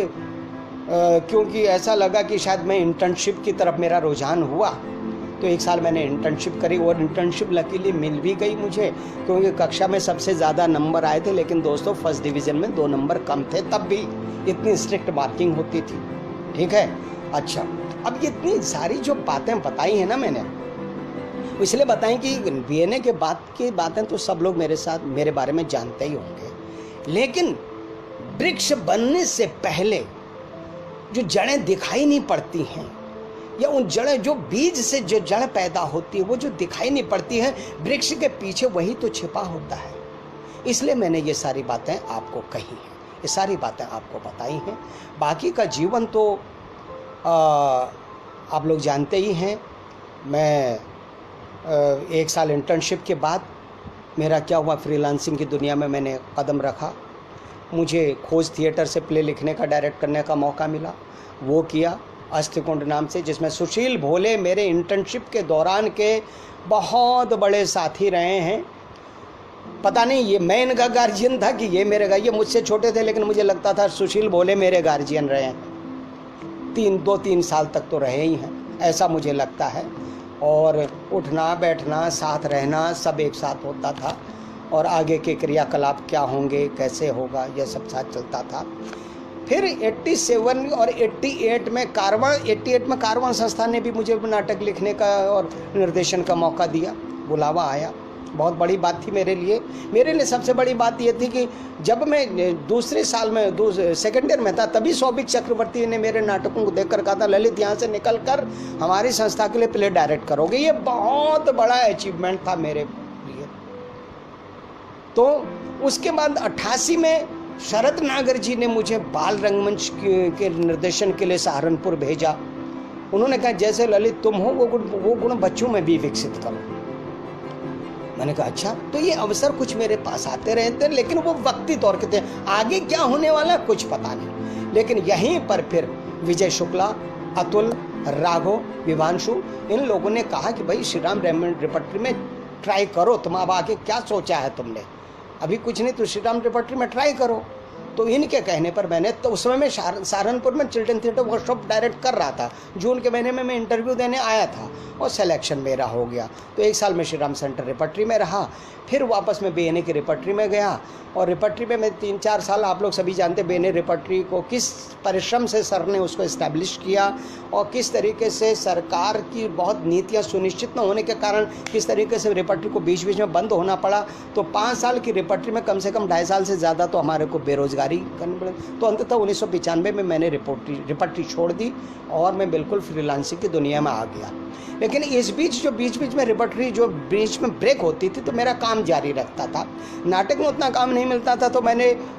क्योंकि ऐसा लगा कि शायद मैं इंटर्नशिप की तरफ मेरा रुझान हुआ, तो 1 साल मैंने इंटर्नशिप करी, और इंटर्नशिप लकीली मिल भी गई मुझे, क्योंकि कक्षा में सबसे ज़्यादा नंबर आए थे। लेकिन दोस्तों फर्स्ट डिवीज़न में 2 नंबर कम थे, तब भी इतनी स्ट्रिक्ट मार्किंग होती थी, ठीक है। अच्छा, अब इतनी सारी जो बातें बताई हैं ना मैंने, इसलिए बताई कि बीएनए के बाद की बातें तो सब लोग मेरे बारे में जानते ही होंगे, लेकिन वृक्ष बनने से पहले जो जड़ें दिखाई नहीं पड़ती हैं, या उन जड़ें जो बीज से जो जड़ पैदा होती है वो जो दिखाई नहीं पड़ती है, वृक्ष के पीछे वही तो छिपा होता है। इसलिए मैंने ये सारी बातें आपको कही हैं, ये सारी बातें आपको बताई हैं। बाकी का जीवन तो आप लोग जानते ही हैं। मैं 1 साल इंटर्नशिप के बाद मेरा क्या हुआ, फ्रीलांसिंग की दुनिया में मैंने कदम रखा। मुझे खोज थिएटर से प्ले लिखने का, डायरेक्ट करने का मौका मिला, वो किया अस्थिकुंड नाम से, जिसमें सुशील भोले मेरे इंटर्नशिप के दौरान के बहुत बड़े साथी रहे हैं। पता नहीं ये मैं इनका गार्जियन था कि ये मेरे, ये मुझसे छोटे थे, लेकिन मुझे लगता था सुशील भोले मेरे गार्जियन रहे हैं। 2-3 साल तक तो रहे ही हैं, ऐसा मुझे लगता है। और उठना बैठना, साथ रहना, सब एक साथ होता था, और आगे के क्रियाकलाप क्या होंगे, कैसे होगा, यह सब साथ चलता था। फिर 87 और 88 में कारवां संस्थान ने भी मुझे नाटक लिखने का और निर्देशन का मौका दिया, बुलावा आया। बहुत बड़ी बात थी मेरे लिए सबसे बड़ी बात ये थी कि जब मैं दूसरे साल में सेकेंड ईयर में था, तभी सौभिक चक्रवर्ती ने मेरे नाटकों को देखकर कहा था, ललित यहाँ से निकल कर हमारी संस्था के लिए प्ले डायरेक्ट करोगे। ये बहुत बड़ा अचीवमेंट था मेरे लिए। तो उसके बाद 88 में शरद नागर जी ने मुझे बाल रंगमंच के निर्देशन के लिए सहारनपुर भेजा। उन्होंने कहा जैसे ललित तुम हो वो गुण बच्चों में भी विकसित करो। मैंने कहा अच्छा। तो ये अवसर कुछ मेरे पास आते रहे थे, लेकिन वो वक्ती तौर के थे, आगे क्या होने वाला कुछ पता नहीं। लेकिन यहीं पर फिर विजय शुक्ला, अतुल, राघव, विवांशु, इन लोगों ने कहा कि भाई श्रीराम रिपर्टरी में ट्राई करो, तुम अब आगे क्या सोचा है तुमने, अभी कुछ नहीं तो श्रीराम रिपर्टरी में ट्राई करो। तो इनके कहने पर मैंने, तो उस समय मैं सहारनपुर में चिल्ड्रन थिएटर वर्कशॉप डायरेक्ट कर रहा था, जून के महीने में मैं इंटरव्यू देने आया था और सिलेक्शन मेरा हो गया। तो 1 साल में श्रीराम सेंटर रिपर्टरी में रहा, फिर वापस मैं बीएनए की रिपर्टरी में गया, और रिपर्टरी में मैं 3-4 साल, आप लोग सभी जानते बीएनए रिपर्टरी को किस परिश्रम से सर ने उसको इस्टेब्लिश किया, और किस तरीके से सरकार की बहुत नीतियाँ सुनिश्चित न होने के कारण किस तरीके से रिपर्टरी को बीच बीच में बंद होना पड़ा। तो 5 साल की रिपर्टरी में कम से कम 2.5 साल से ज़्यादा तो हमारे को बेरोजगारी करनी पड़ी। तो अंततः 1995 में मैंने रिपर्टरी छोड़ दी और मैं बिल्कुल फ्रीलांसिंग की दुनिया में आ गया। लेकिन इस बीच जो बीच में रिपर्टरी जो बीच में ब्रेक होती थी तो मेरा काम जारी रखता था। नाटक में उतना काम नहीं मिलता था, तो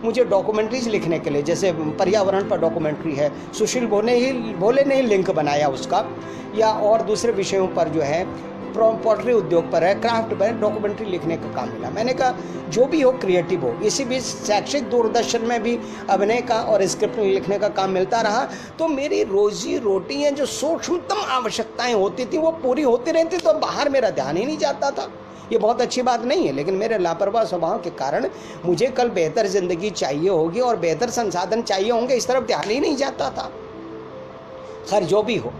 मुझे डॉक्यूमेंट्रीज लिखने के लिए, जैसे पर्यावरण पर डॉक्यूमेंट्री है, सुशील भोले ने ही लिंक बनाया उसका, या और दूसरे विषयों पर जो है, पॉटरी उद्योग पर है, क्राफ्ट पर डॉक्यूमेंट्री लिखने का काम मिला। मैंने कहा जो भी हो क्रिएटिव हो। इसी बीच शैक्षिक दूरदर्शन में भी अभिनय का और स्क्रिप्ट लिखने का काम मिलता रहा। तो मेरी रोजी रोटी है जो सूक्ष्मतम आवश्यकताएं होती थी वो पूरी होती रहती, तो बाहर मेरा ध्यान ही नहीं जाता था। ये बहुत अच्छी बात नहीं है, लेकिन मेरे लापरवाह स्वभाव के कारण मुझे कल बेहतर जिंदगी चाहिए होगी और बेहतर संसाधन चाहिए होंगे, इस तरफ ध्यान ही नहीं जाता था। खैर जो भी हो,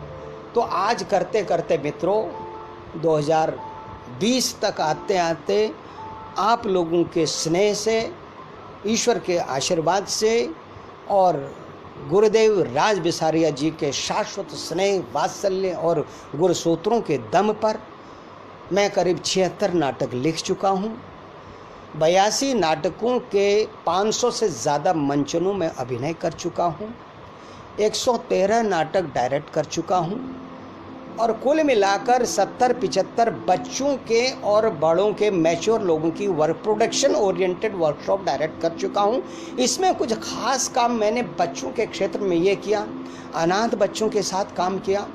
तो आज करते करते मित्रों 20 तक आते आते आप लोगों के स्नेह से, ईश्वर के आशीर्वाद से और गुरुदेव राज बिसारिया जी के शाश्वत स्नेह, वात्सल्य और गुरु सूत्रों के दम पर मैं करीब 76 नाटक लिख चुका हूँ। 82 नाटकों के 500 से ज़्यादा मंचनों में अभिनय कर चुका हूँ। 113 नाटक डायरेक्ट कर चुका हूँ और कुल मिलाकर 70-75 बच्चों के और बड़ों के मैच्योर लोगों की प्रोडक्शन ओरिएंटेड वर्कशॉप डायरेक्ट कर चुका हूँ। इसमें कुछ खास काम मैंने बच्चों के क्षेत्र में ये किया, अनाथ बच्चों के साथ काम किया,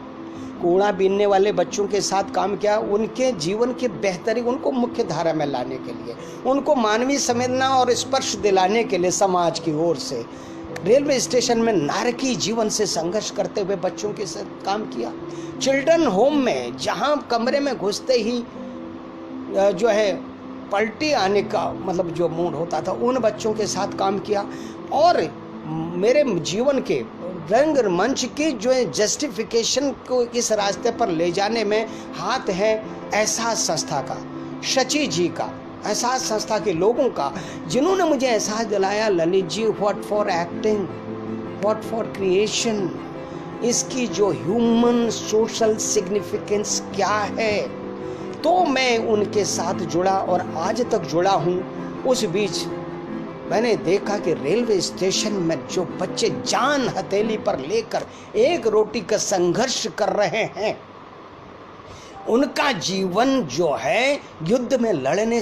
कूड़ा बीनने वाले बच्चों के साथ काम किया, उनके जीवन की बेहतरी, उनको मुख्य धारा में लाने के लिए, उनको मानवीय संवेदना और स्पर्श दिलाने के लिए समाज की ओर से रेलवे स्टेशन में नारकीय जीवन से संघर्ष करते हुए बच्चों के साथ काम किया। चिल्ड्रन होम में जहां कमरे में घुसते ही जो है पलटी आने का मतलब जो मूड होता था, उन बच्चों के साथ काम किया। और मेरे जीवन के रंग मंच की जो है जस्टिफिकेशन को इस रास्ते पर ले जाने में हाथ है एहसास संस्था का, शची जी का, एहसास संस्था के लोगों का, जिन्होंने मुझे एहसास दिलाया Lalit ji what for acting, what for creation, इसकी जो ह्यूमन सोशल सिग्निफिकेंस क्या है। तो मैं उनके साथ जुड़ा और आज तक जुड़ा हूँ। उस बीच मैंने देखा कि रेलवे स्टेशन में जो बच्चे जान हथेली पर लेकर एक रोटी का संघर्ष कर रहे हैं, उनका जीवन जो है युद्ध में लड़ने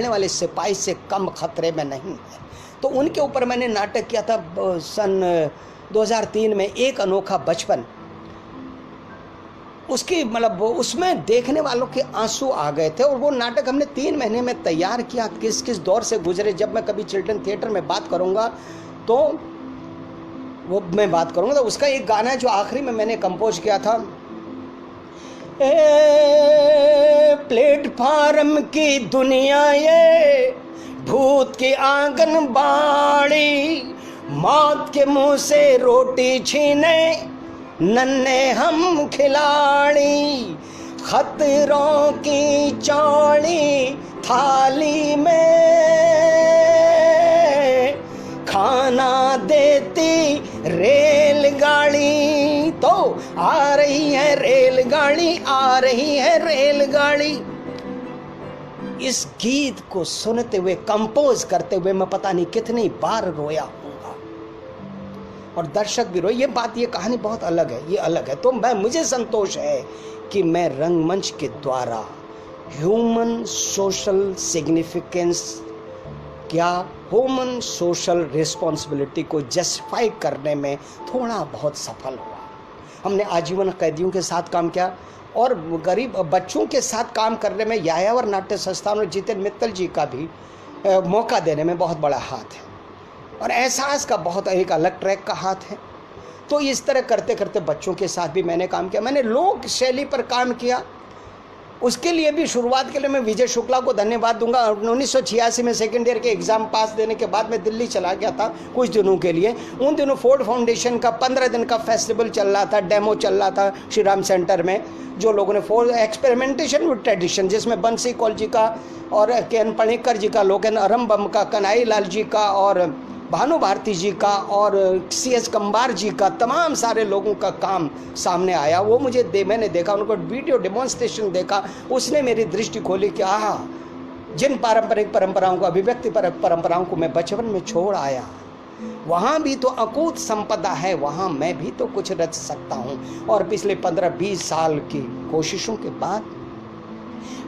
वाले सिपाही से कम खतरे में नहीं है। तो उनके ऊपर मैंने नाटक किया था सन 2003 में, एक अनोखा बचपन। उसकी मतलब उसमें देखने वालों के आंसू आ गए थे और वो नाटक हमने 3 महीने में तैयार किया। किस किस दौर से गुजरे, जब मैं कभी चिल्ड्रन थिएटर में बात करूंगा तो वो मैं बात करूंगा। तो उसका एक गाना जो आखिरी में मैंने कंपोज किया था, प्लेटफार्म की दुनिया ये भूत की आंगनबाड़ी, मौत के मुंह से रोटी छीने नन्हे हम खिलाड़ी, खतरों की चौड़ी थाली में खाना देती रेलगाड़ी। तो आ रही है रेलगाड़ी, आ रही है रेलगाड़ी। इस गीत को सुनते हुए, कंपोज करते हुए मैं पता नहीं कितनी बार रोया हूँगा और दर्शक भी रोए। ये बात, ये कहानी बहुत अलग है, ये अलग है। तो मुझे संतोष है कि मैं रंगमंच के द्वारा ह्यूमन सोशल सिग्निफिकेंस क्या, ह्यूमन सोशल रिस्पॉन्सिबिलिटी को जस्टिफाई करने में थोड़ा बहुत सफल हुआ। हमने आजीवन कैदियों के साथ काम किया और गरीब बच्चों के साथ काम करने में यायावर नाट्य संस्थान और जितेंद्र मित्तल जी का भी मौका देने में बहुत बड़ा हाथ है और एहसास का बहुत एक अलग ट्रैक का हाथ है। तो इस तरह करते करते बच्चों के साथ भी मैंने काम किया। मैंने लोक शैली पर काम किया, उसके लिए भी शुरुआत के लिए मैं विजय शुक्ला को धन्यवाद दूंगा। 1986 में सेकेंड ईयर के एग्ज़ाम पास देने के बाद मैं दिल्ली चला गया था कुछ दिनों के लिए। उन दिनों फोर्ड फाउंडेशन का 15 दिन का फेस्टिवल चल रहा था, डेमो चल रहा था श्री राम सेंटर में, जो लोगों ने फोर्ड एक्सपेरिमेंटेशन विद ट्रेडिशन, जिसमें बंसी कौल जी का और के.एन. पणिक्कर जी का, लोकेन अरम्बम का, कन्हई लाल जी का और भानु भारती जी का और C.S. कंबार जी का, तमाम सारे लोगों का काम सामने आया। वो मैंने देखा, उनको वीडियो डेमोन्स्ट्रेशन देखा, उसने मेरी दृष्टि खोली कि जिन पारंपरिक परंपराओं को, अभिव्यक्ति परंपराओं को मैं बचपन में छोड़ आया, वहाँ भी तो अकूत संपदा है, वहाँ मैं भी तो कुछ रच सकता हूँ। और पिछले 15-20 साल की कोशिशों के बाद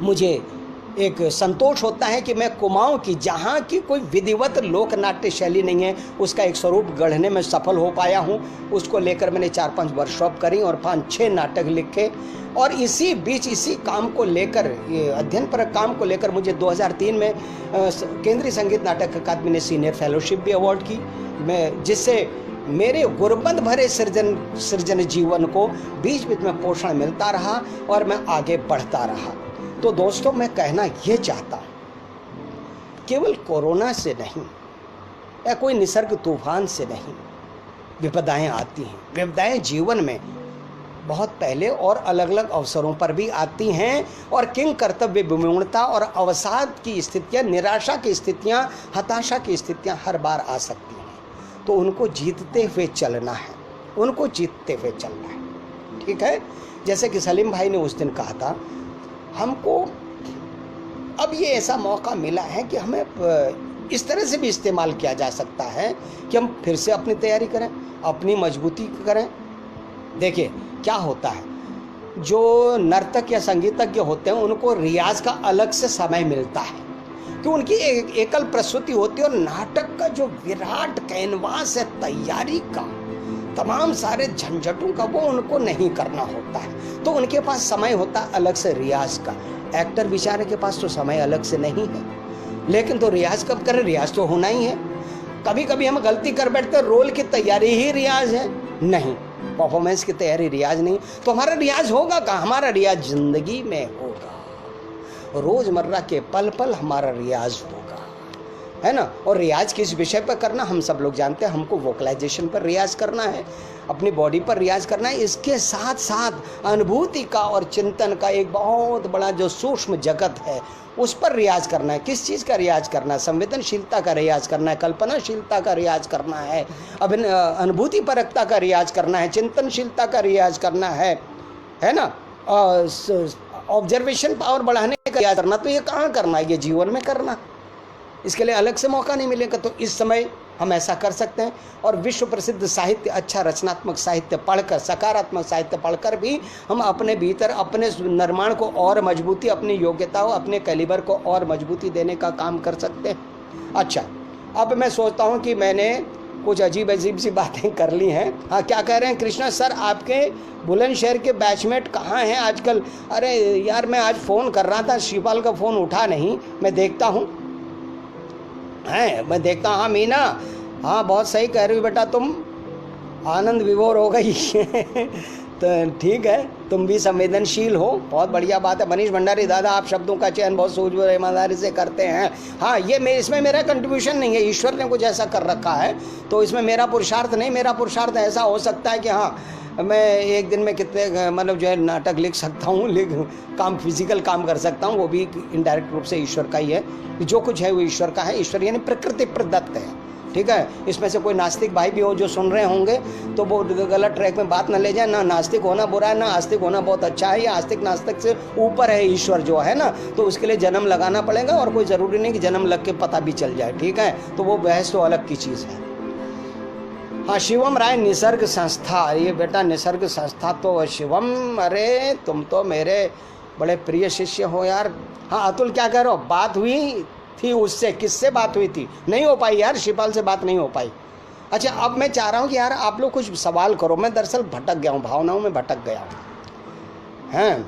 मुझे एक संतोष होता है कि मैं कुमाऊं की, जहाँ की कोई विधिवत लोक नाट्य शैली नहीं है, उसका एक स्वरूप गढ़ने में सफल हो पाया हूँ। उसको लेकर मैंने 4-5 वर्कशॉप करी और 5-6 नाटक लिखे। और इसी बीच इसी काम को लेकर, ये अध्ययन पर काम को लेकर, मुझे 2003 में केंद्रीय संगीत नाटक अकादमी ने सीनियर फेलोशिप भी अवार्ड की, मैं जिससे मेरे गुर्बत भरे सृजन जीवन को बीच बीच में पोषण मिलता रहा और मैं आगे बढ़ता रहा। तो दोस्तों, मैं कहना ये चाहता हूँ, केवल कोरोना से नहीं या कोई निसर्ग तूफान से नहीं विपदाएं आती हैं। विपदाएं जीवन में बहुत पहले और अलग अलग अवसरों पर भी आती हैं, और किंग कर्तव्य विमूढ़ता और अवसाद की स्थितियाँ, निराशा की स्थितियाँ, हताशा की स्थितियाँ हर बार आ सकती हैं। तो उनको जीतते हुए चलना है, उनको जीतते हुए चलना है। ठीक है, जैसे कि सलीम भाई ने उस दिन कहा था, हमको अब ये ऐसा मौका मिला है कि हमें इस तरह से भी इस्तेमाल किया जा सकता है कि हम फिर से अपनी तैयारी करें, अपनी मजबूती करें। देखिए क्या होता है, जो नर्तक या संगीतज्ञ होते हैं उनको रियाज का अलग से समय मिलता है, कि उनकी एकल प्रस्तुति होती है, और नाटक का जो विराट कैनवास है तैयारी का, तमाम सारे झंझटों का, वो उनको नहीं करना होता है। तो उनके पास समय होता है अलग से रियाज का। एक्टर बेचारे के पास तो समय अलग से नहीं है, लेकिन तो रियाज कब करें, रियाज तो होना ही है। कभी कभी हम गलती कर बैठते हैं, रोल की तैयारी ही रियाज है, नहीं, परफॉर्मेंस की तैयारी रियाज नहीं। तो हमारा रियाज होगा कहाँ, हमारा रियाज जिंदगी में होगा, रोजमर्रा के पल पल हमारा रियाज होगा, है ना। और रियाज किस विषय पर करना हम सब लोग जानते हैं, हमको वोकलाइजेशन पर रियाज करना है, अपनी बॉडी पर रियाज करना है। इसके साथ साथ अनुभूति का और चिंतन का एक बहुत बड़ा जो सूक्ष्म जगत है उस पर रियाज करना है। किस चीज़ का रियाज करना है, संवेदनशीलता का रियाज करना है, कल्पनाशीलता का रियाज करना है, अनुभूति परकता का रियाज करना है, चिंतनशीलता का रियाज करना है ना, ऑब्जर्वेशन पावर बढ़ाने का रियाज करना। तो ये कहाँ करना है, ये जीवन में करना, इसके लिए अलग से मौका नहीं मिलेगा। तो इस समय हम ऐसा कर सकते हैं, और विश्व प्रसिद्ध साहित्य, अच्छा रचनात्मक साहित्य पढ़कर, सकारात्मक साहित्य पढ़कर भी हम अपने भीतर अपने निर्माण को और मजबूती, अपनी योग्यताओं, अपने कैलिबर को और मजबूती देने का काम कर सकते हैं। अच्छा, अब मैं सोचता हूँ कि मैंने कुछ अजीब सी बातें कर ली हैं। हाँ, क्या कह रहे हैं कृष्णा सर, आपके बुलंदशहर के बैचमेट कहाँ हैं आजकल? अरे यार, मैं आज फ़ोन कर रहा था, शिवपाल का फ़ोन उठा नहीं, मैं देखता हूँ, मैं देखता हूँ। हाँ मीना, हाँ बहुत सही कह रही हो बेटा, तुम आनंद विभोर हो गई तो ठीक है, तुम भी संवेदनशील हो, बहुत बढ़िया बात है। मनीष भंडारी, दादा आप शब्दों का चयन बहुत सूझबूझ ईमानदारी से करते हैं। हाँ, ये इसमें मेरा कंट्रीब्यूशन नहीं है, ईश्वर ने कुछ ऐसा कर रखा है, तो इसमें मेरा पुरुषार्थ नहीं। मेरा पुरुषार्थ ऐसा हो सकता है कि हाँ, मैं एक दिन में कितने मतलब जो है नाटक लिख सकता हूँ, काम फिजिकल काम कर सकता हूँ, वो भी इनडायरेक्ट रूप से ईश्वर का ही है। जो कुछ है वो ईश्वर का है, ईश्वर यानी प्रकृति प्रदत्त है। ठीक है, इसमें से कोई नास्तिक भाई भी हो जो सुन रहे होंगे तो वो गलत ट्रैक में बात न ले जाए। ना नास्तिक होना बुरा है, ना आस्तिक होना बहुत अच्छा है। या आस्तिक नास्तिक से ऊपर है ईश्वर जो है ना, तो उसके लिए जन्म लगाना पड़ेगा, और कोई ज़रूरी नहीं कि जन्म लग के पता भी चल जाए। ठीक है, तो वो बहस तो अलग की चीज़ है। हाँ, शिवम राय, निसर्ग संस्था, ये बेटा निसर्ग संस्था तो शिवम, अरे तुम तो मेरे बड़े प्रिय शिष्य हो यार। हाँ अतुल, क्या कह रहे हो, बात हुई थी उससे, किससे बात हुई थी? नहीं हो पाई यार, शिवपाल से बात नहीं हो पाई। अच्छा, अब मैं चाह रहा हूँ कि यार आप लोग कुछ सवाल करो, मैं दरअसल भटक गया हूँ, भावनाओं में भटक गया हूँ। हैं,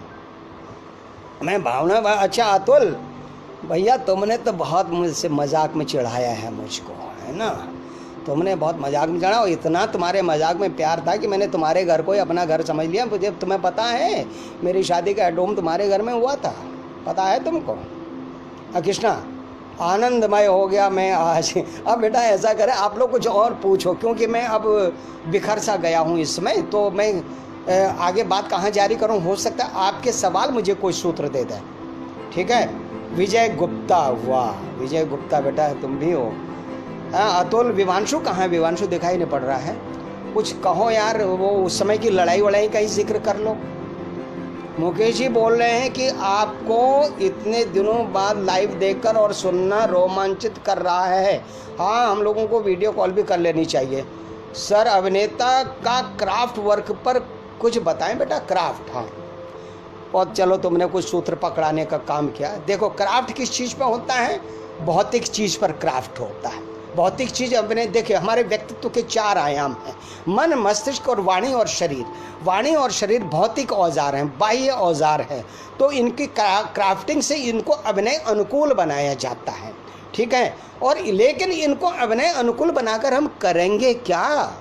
मैं भावना, अच्छा अतुल भैया, तुमने तो बहुत मुझसे मजाक में चिढ़ाया है मुझको, है ना, तुमने बहुत मजाक में चढ़ा, और इतना तुम्हारे मजाक में प्यार था कि मैंने तुम्हारे घर को ही अपना घर समझ लिया। मुझे तुम्हें पता है मेरी शादी का एडोम तुम्हारे घर में हुआ था, पता है तुमको? कृष्णा, आनंदमय हो गया मैं आज। अब बेटा ऐसा करें, आप लोग कुछ और पूछो, क्योंकि मैं अब बिखर सा गया हूँ इस समय, तो मैं आगे बात कहाँ जारी करूँ। हो सकता है आपके सवाल मुझे कोई सूत्र दे दे। ठीक है, विजय गुप्ता, वाह विजय गुप्ता बेटा तुम भी हो। हाँ अतुल, विवांशु कहाँ है? विवांशु दिखाई नहीं पड़ रहा है, कुछ कहो यार, वो उस समय की लड़ाई वड़ाई का ही जिक्र कर लो। मुकेश जी बोल रहे हैं कि आपको इतने दिनों बाद लाइव देखकर और सुनना रोमांचित कर रहा है। हाँ, हम लोगों को वीडियो कॉल भी कर लेनी चाहिए। सर, अभिनेता का क्राफ्ट वर्क पर कुछ बताएं बेटा। क्राफ्ट, हाँ, और चलो तुमने कुछ सूत्र पकड़ाने का काम किया। देखो, क्राफ्ट किस चीज़ पर होता है? भौतिक चीज़ पर क्राफ्ट होता है। भौतिक चीज़ अपने, देखिए हमारे व्यक्तित्व के 4 आयाम हैं, मन, मस्तिष्क और वाणी और शरीर। वाणी और शरीर भौतिक औजार हैं, बाह्य औजार हैं, तो इनकी क्राफ्टिंग से इनको अभिनय अनुकूल बनाया जाता है। ठीक है, और लेकिन इनको अभिनय अनुकूल बनाकर हम करेंगे क्या?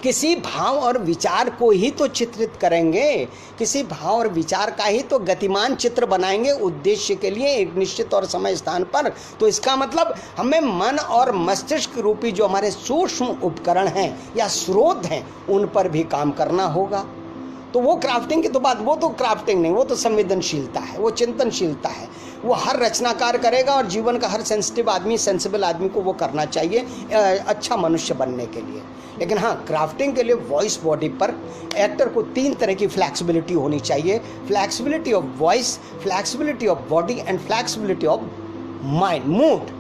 किसी भाव और विचार को ही तो चित्रित करेंगे, किसी भाव और विचार का ही तो गतिमान चित्र बनाएंगे उद्देश्य के लिए एक निश्चित और समय स्थान पर। तो इसका मतलब हमें मन और मस्तिष्क रूपी जो हमारे सूक्ष्म उपकरण हैं या स्रोत हैं, उन पर भी काम करना होगा। तो वो क्राफ्टिंग की तो बात, वो तो क्राफ्टिंग नहीं, वो तो संवेदनशीलता है, वो चिंतनशीलता है। वो हर रचनाकार करेगा और जीवन का हर सेंसिटिव आदमी, सेंसिबल आदमी को वो करना चाहिए अच्छा मनुष्य बनने के लिए। लेकिन हाँ, क्राफ्टिंग के लिए वॉइस बॉडी पर एक्टर को 3 तरह की फ्लैक्सिबिलिटी होनी चाहिए। Flexibility of voice, flexibility of body and flexibility of mind, mood.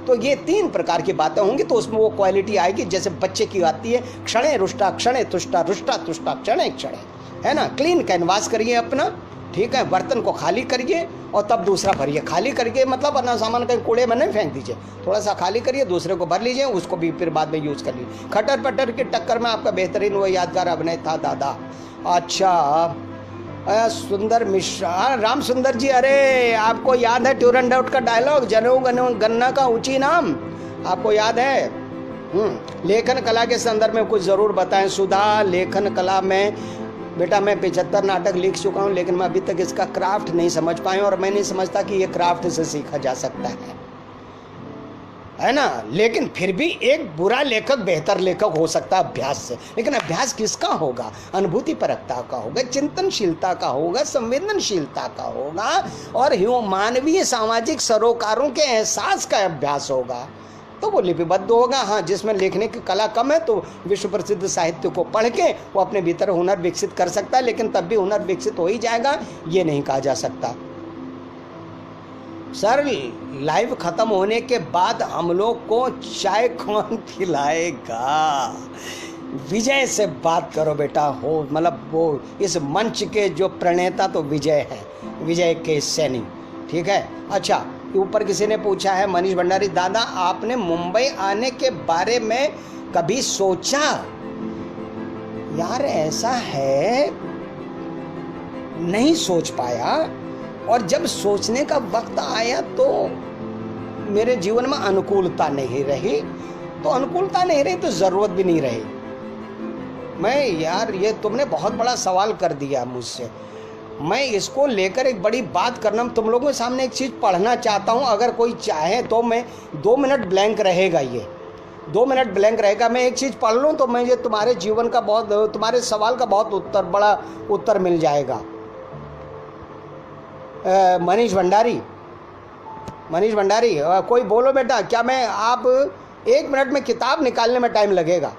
तो ये 3 प्रकार की बातें होंगी तो उसमें वो क्वालिटी आएगी जैसे बच्चे की आती है, क्षणे रुष्टा क्षणे तुष्टा, रुष्टा तुष्टा क्षणे क्षणे, है ना। क्लीन कैनवास करिए अपना, ठीक है, बर्तन को खाली करिए और तब दूसरा भरिए। खाली करिए मतलब अपना सामान कहीं कूड़े में नहीं फेंक दीजिए, थोड़ा सा खाली करिए, दूसरे को भर लीजिए, उसको भी फिर बाद में यूज़ कर लीजिए। खटर पटर के टक्कर में आपका बेहतरीन वो यादगार अभिनय था दादा। अच्छा, सुंदर मिश्रा, राम सुंदर जी, अरे आपको याद है ट्यूरनडाउट का डायलॉग, जनेऊ गन्ना का ऊंची नाम, आपको याद है? लेखन कला के संदर्भ में कुछ ज़रूर बताएं सुधा। लेखन कला में बेटा मैं 75 नाटक लिख चुका हूँ, लेकिन मैं अभी तक इसका क्राफ्ट नहीं समझ पाया और मैं नहीं समझता कि ये क्राफ्ट से सीखा जा सकता है ना। लेकिन फिर भी एक बुरा लेखक बेहतर लेखक हो सकता है अभ्यास से। लेकिन अभ्यास किसका होगा? अनुभूति परकता का होगा, चिंतनशीलता का होगा, संवेदनशीलता का होगा और मानवीय सामाजिक सरोकारों के एहसास का अभ्यास होगा, तो वो लिपिबद्ध होगा। हाँ, जिसमें लिखने की कला कम है तो विश्व प्रसिद्ध साहित्य को पढ़ के वो अपने भीतर हुनर विकसित कर सकता है, लेकिन तब भी हुनर विकसित हो ही जाएगा ये नहीं कहा जा सकता। सर, लाइव खत्म होने के बाद हम लोग को चाय कौन खिलाएगा? विजय से बात करो बेटा, हो मतलब वो इस मंच के जो प्रणेता तो विजय है, विजय के सैनी, ठीक है। अच्छा, ऊपर किसी ने पूछा है, मनीष भंडारी, दादा आपने मुंबई आने के बारे में कभी सोचा? यार ऐसा है, नहीं सोच पाया, और जब सोचने का वक्त आया तो मेरे जीवन में अनुकूलता नहीं रही, तो अनुकूलता नहीं रही तो ज़रूरत भी नहीं रही। मैं यार, ये तुमने बहुत बड़ा सवाल कर दिया मुझसे। मैं इसको लेकर एक बड़ी बात करना, तुम लोगों के सामने एक चीज़ पढ़ना चाहता हूँ, अगर कोई चाहे तो मैं 2 मिनट ब्लैंक रहेगा, ये 2 मिनट ब्लैंक रहेगा, मैं एक चीज़ पढ़ लूँ तो मुझे तुम्हारे जीवन का बहुत, तुम्हारे सवाल का बहुत बड़ा उत्तर मिल जाएगा। मनीष भंडारी, कोई बोलो बेटा, क्या मैं आप 1 मिनट में किताब निकालने में टाइम लगेगा?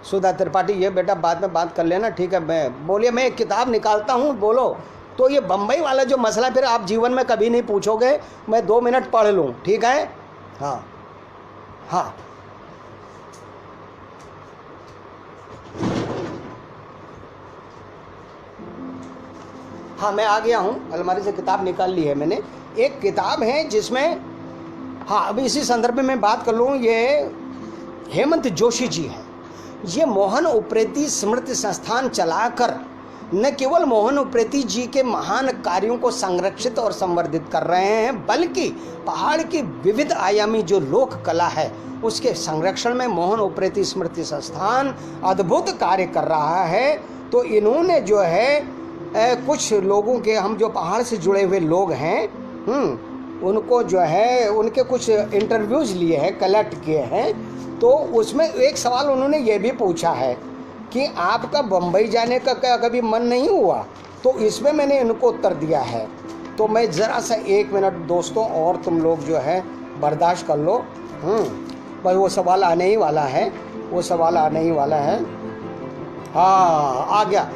सुधा त्रिपाठी, ये बेटा बाद में बात कर लेना, ठीक है। मैं बोलिए, मैं एक किताब निकालता हूँ, बोलो। तो ये बम्बई वाला जो मसला फिर आप जीवन में कभी नहीं पूछोगे, मैं 2 मिनट पढ़ लूँ, ठीक है। हाँ हाँ, हाँ मैं आ गया हूँ, अलमारी से किताब निकाल ली है मैंने। एक किताब है जिसमें, हाँ अभी इसी संदर्भ में मैं बात कर लूँ, ये हेमंत जोशी जी हैं। ये मोहन उप्रेती स्मृति संस्थान चलाकर न केवल मोहन उप्रेती जी के महान कार्यों को संरक्षित और संवर्धित कर रहे हैं, बल्कि पहाड़ की विविध आयामी जो लोक कला है उसके संरक्षण में मोहन उप्रेती स्मृति संस्थान अद्भुत कार्य कर रहा है। तो इन्होंने जो है कुछ लोगों के, हम जो पहाड़ से जुड़े हुए लोग हैं, उनको जो है उनके कुछ इंटरव्यूज़ लिए हैं, कलेक्ट किए हैं। तो उसमें एक सवाल उन्होंने ये भी पूछा है कि आपका बम्बई जाने का क्या कभी मन नहीं हुआ? तो इसमें मैंने इनको उत्तर दिया है। तो मैं ज़रा सा 1 मिनट दोस्तों और तुम लोग जो है बर्दाश्त कर लो। पर वो सवाल आने ही वाला है, वो सवाल आने ही वाला है। हाँ आ गया,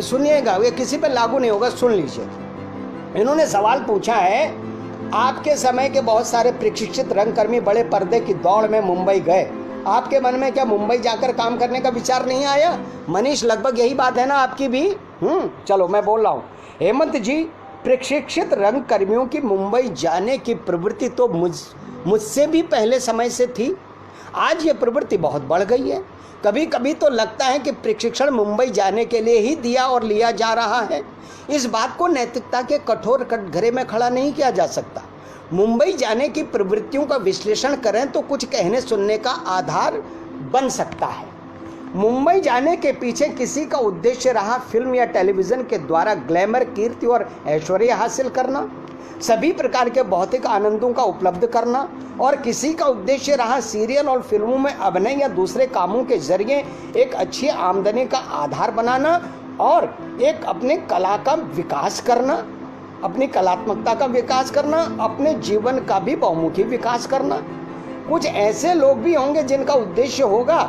सुनिएगा, ये किसी पे लागू नहीं होगा, सुन लीजिए। इन्होंने सवाल पूछा है, आपके समय के बहुत सारे प्रशिक्षित रंगकर्मी बड़े पर्दे की दौड़ में मुंबई गए, आपके मन में क्या मुंबई जाकर काम करने का विचार नहीं आया? मनीष, लगभग यही बात है ना आपकी भी? चलो मैं बोल रहा हूँ। हेमंत जी, प्रशिक्षित रंगकर्मियों की मुंबई जाने की प्रवृत्ति तो मुझसे भी पहले समय से थी। आज ये प्रवृत्ति बहुत बढ़ गई है। कभी कभी तो लगता है कि प्रशिक्षण मुंबई जाने के लिए ही दिया और लिया जा रहा है। इस बात को नैतिकता के कठोर कटघरे में खड़ा नहीं किया जा सकता। मुंबई जाने की प्रवृत्तियों का विश्लेषण करें तो कुछ कहने सुनने का आधार बन सकता है। मुंबई जाने के पीछे किसी का उद्देश्य रहा फिल्म या टेलीविजन के द्वारा ग्लैमर, कीर्ति और ऐश्वर्य हासिल करना, सभी प्रकार के भौतिक आनंदों का उपलब्ध करना, और किसी का उद्देश्य रहा सीरियल और फिल्मों में अभिनय या दूसरे कामों के जरिए एक अच्छी आमदनी का आधार बनाना और एक अपने कला का विकास करना, अपनी कलात्मकता का विकास करना, अपने जीवन का भी बहुमुखी विकास करना। कुछ ऐसे लोग भी होंगे जिनका उद्देश्य होगा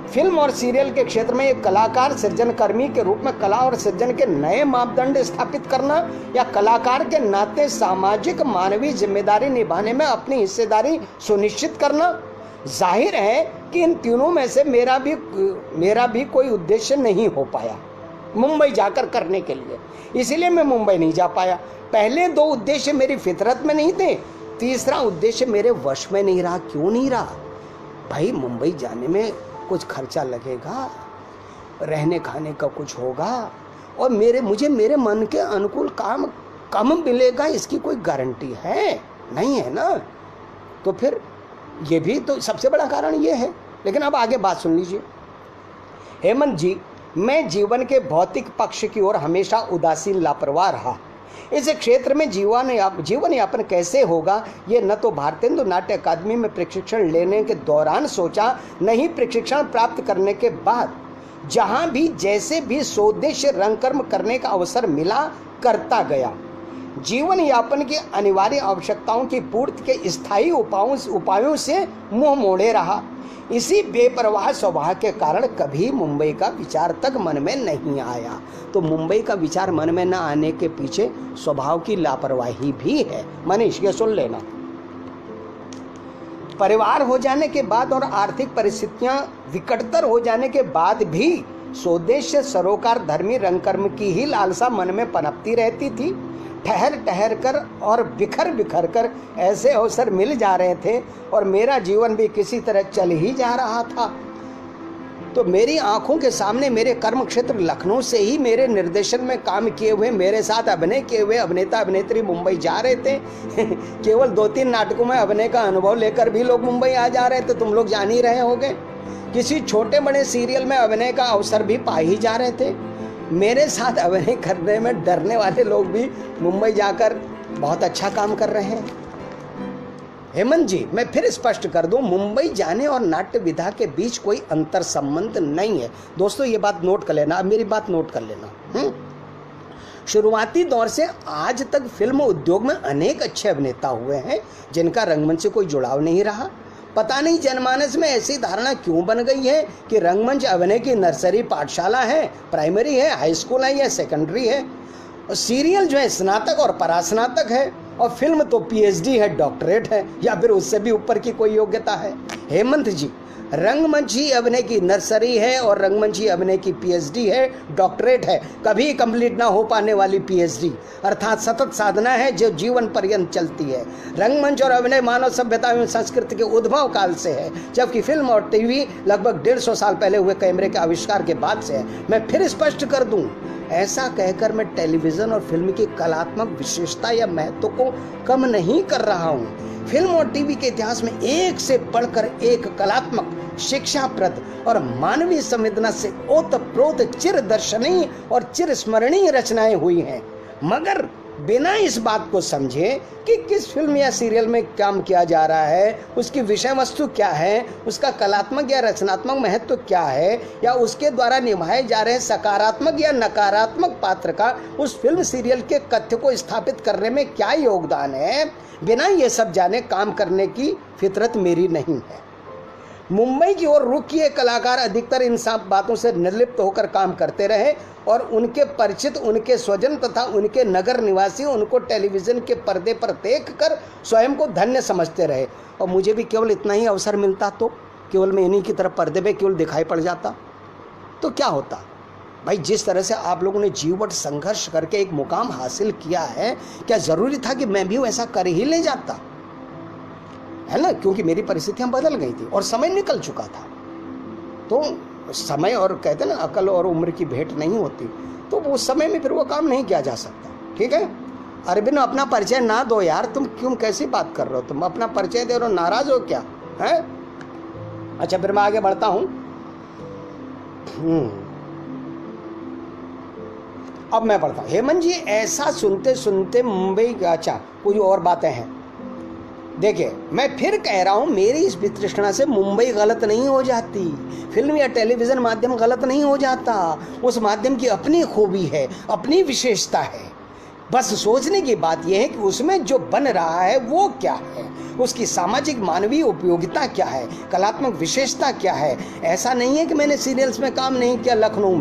फिल्म और सीरियल के क्षेत्र में एक कलाकार सृजनकर्मी के रूप में कला और सृजन के नए मापदंड स्थापित करना, या कलाकार के नाते सामाजिक मानवीय जिम्मेदारी निभाने में अपनी हिस्सेदारी सुनिश्चित करना। जाहिर है कि इन तीनों में से मेरा भी कोई उद्देश्य नहीं हो पाया मुंबई जाकर करने के लिए, इसीलिए मैं मुंबई नहीं जा पाया। पहले दो उद्देश्य मेरी फितरत में नहीं थे, तीसरा उद्देश्य मेरे वश में नहीं रहा। क्यों नहीं रहा? भाई मुंबई जाने में कुछ खर्चा लगेगा, रहने खाने का कुछ होगा, और मुझे मेरे मन के अनुकूल काम कम मिलेगा, इसकी कोई गारंटी है नहीं, है ना? तो फिर ये भी तो सबसे बड़ा कारण ये है। लेकिन अब आगे बात सुन लीजिए। हेमंत जी, मैं जीवन के भौतिक पक्ष की ओर हमेशा उदासीन लापरवाह रहा। इस क्षेत्र में जीवन यापन कैसे होगा ये न तो भारतेंदु नाट्य अकादमी में प्रशिक्षण लेने के दौरान सोचा, न ही प्रशिक्षण प्राप्त करने के बाद। जहां भी जैसे भी सोद्देश्य रंगकर्म करने का अवसर मिला करता गया। जीवन यापन की अनिवार्य आवश्यकताओं की पूर्ति के स्थायी उपायों से मुंह मोड़े रहा। इसी बेपरवाह स्वभाव के कारण कभी मुंबई का विचार तक मन में नहीं आया। तो मुंबई का विचार मन में न आने के पीछे स्वभाव की लापरवाही भी है। मनीष, ये सुन लेना। परिवार हो जाने के बाद और आर्थिक परिस्थितियां विकटतर हो जाने के बाद भी स्वदेश्य सरोकार धर्मी रंगकर्म की ही लालसा मन में पनपती रहती थी। ठहर ठहर कर और बिखर बिखर कर ऐसे अवसर मिल जा रहे थे और मेरा जीवन भी किसी तरह चल ही जा रहा था। तो मेरी आंखों के सामने मेरे कर्म क्षेत्र लखनऊ से ही मेरे निर्देशन में काम किए हुए, मेरे साथ अभिनय किए हुए अभिनेता अभिनेत्री मुंबई जा रहे थे। केवल 2-3 नाटकों में अभिनय का अनुभव लेकर भी लोग मुंबई आ जा रहे थे, तुम लोग जान ही रहे होंगे। किसी छोटे बड़े सीरियल में अभिनय का अवसर भी पा ही जा रहे थे। मेरे साथ अभिनय करने में डरने वाले लोग भी मुंबई जाकर बहुत अच्छा काम कर रहे हैं। हेमंत जी, मैं फिर स्पष्ट कर दूं, मुंबई जाने और नाट्य विधा के बीच कोई अंतर संबंध नहीं है। दोस्तों ये बात नोट कर लेना, अब मेरी बात नोट कर लेना। शुरुआती दौर से आज तक फिल्म उद्योग में अनेक अच्छे अभिनेता हुए हैं जिनका रंगमंच से कोई जुड़ाव नहीं रहा। पता नहीं जनमानस में ऐसी धारणा क्यों बन गई है कि रंगमंच अभिनय की नर्सरी पाठशाला है, प्राइमरी है, हाई स्कूल है या सेकेंडरी है, और सीरियल जो है स्नातक और परास्नातक है, और फिल्म तो पीएचडी है, डॉक्टरेट है, या फिर उससे भी ऊपर की कोई योग्यता है। हेमंत जी, रंगमंची अभिनय की नर्सरी है और रंगमंची अभिनय की पीएचडी है, डॉक्टरेट है, कभी कंप्लीट ना हो पाने वाली पीएचडी, अर्थात सतत साधना है जो जीवन पर्यंत चलती है। रंगमंच और अभिनय मानव सभ्यता एवं संस्कृति के उद्भव काल से है, जबकि फिल्म और टीवी लगभग 150 साल पहले हुए कैमरे के आविष्कार के बाद से है। मैं फिर स्पष्ट कर दूं, ऐसा कहकर मैं टेलीविजन और फिल्म की कलात्मक विशेषता या महत्व को कम नहीं कर रहा हूँ। फिल्म और टीवी के इतिहास में एक से बढ़कर एक कलात्मक, शिक्षाप्रद और मानवीय संवेदना से ओतप्रोत चिर दर्शनीय और चिर स्मरणीय रचनाएं हुई हैं। मगर बिना इस बात को समझे कि किस फिल्म या सीरियल में काम किया जा रहा है, उसकी विषय वस्तु क्या है, उसका कलात्मक या रचनात्मक महत्व क्या है, या उसके द्वारा निभाए जा रहे सकारात्मक या नकारात्मक पात्र का उस फिल्म सीरियल के कथ्य को स्थापित करने में क्या योगदान है, बिना ये सब जाने काम करने की फितरत मेरी नहीं है। मुंबई की ओर रुख किए कलाकार अधिकतर इन सब बातों से निर्लिप्त होकर काम करते रहे और उनके परिचित, उनके स्वजन तथा उनके नगर निवासी उनको टेलीविज़न के पर्दे पर देखकर स्वयं को धन्य समझते रहे। और मुझे भी केवल इतना ही अवसर मिलता तो केवल मैं इन्हीं की तरफ पर्दे पे केवल दिखाई पड़ जाता तो क्या होता। भाई, जिस तरह से आप लोगों ने जीवट संघर्ष करके एक मुकाम हासिल किया है, क्या ज़रूरी था कि मैं भी वैसा कर ही ले जाता, है ना? क्योंकि मेरी परिस्थितियां बदल गई थी और समय निकल चुका था। तो समय, और कहते हैं ना, अकल और उम्र की भेंट नहीं होती, तो वो समय में फिर वो काम नहीं किया जा सकता। ठीक है अरविंद, अपना परिचय ना दो यार, तुम क्यों कैसी बात कर रहे हो? तुम अपना परिचय दे रहे हो, नाराज हो क्या है? अच्छा, फिर मैं आगे बढ़ता हूँ। अब मैं पढ़ता हूँ। हेमंत जी, ऐसा सुनते सुनते मुंबई, अच्छा कुछ और बातें हैं। देखिए, मैं फिर कह रहा हूं, मेरी इस वितृष्णा से मुंबई गलत नहीं हो जाती, फिल्म या टेलीविजन माध्यम गलत नहीं हो जाता। उस माध्यम की अपनी खूबी है, अपनी विशेषता है। बस सोचने की बात यह है कि उसमें जो बन रहा है वो क्या है, उसकी सामाजिक मानवीय उपयोगिता क्या है, कलात्मक विशेषता क्या है। ऐसा नहीं है कि मैंने सीरियल्स में काम नहीं किया। लखनऊ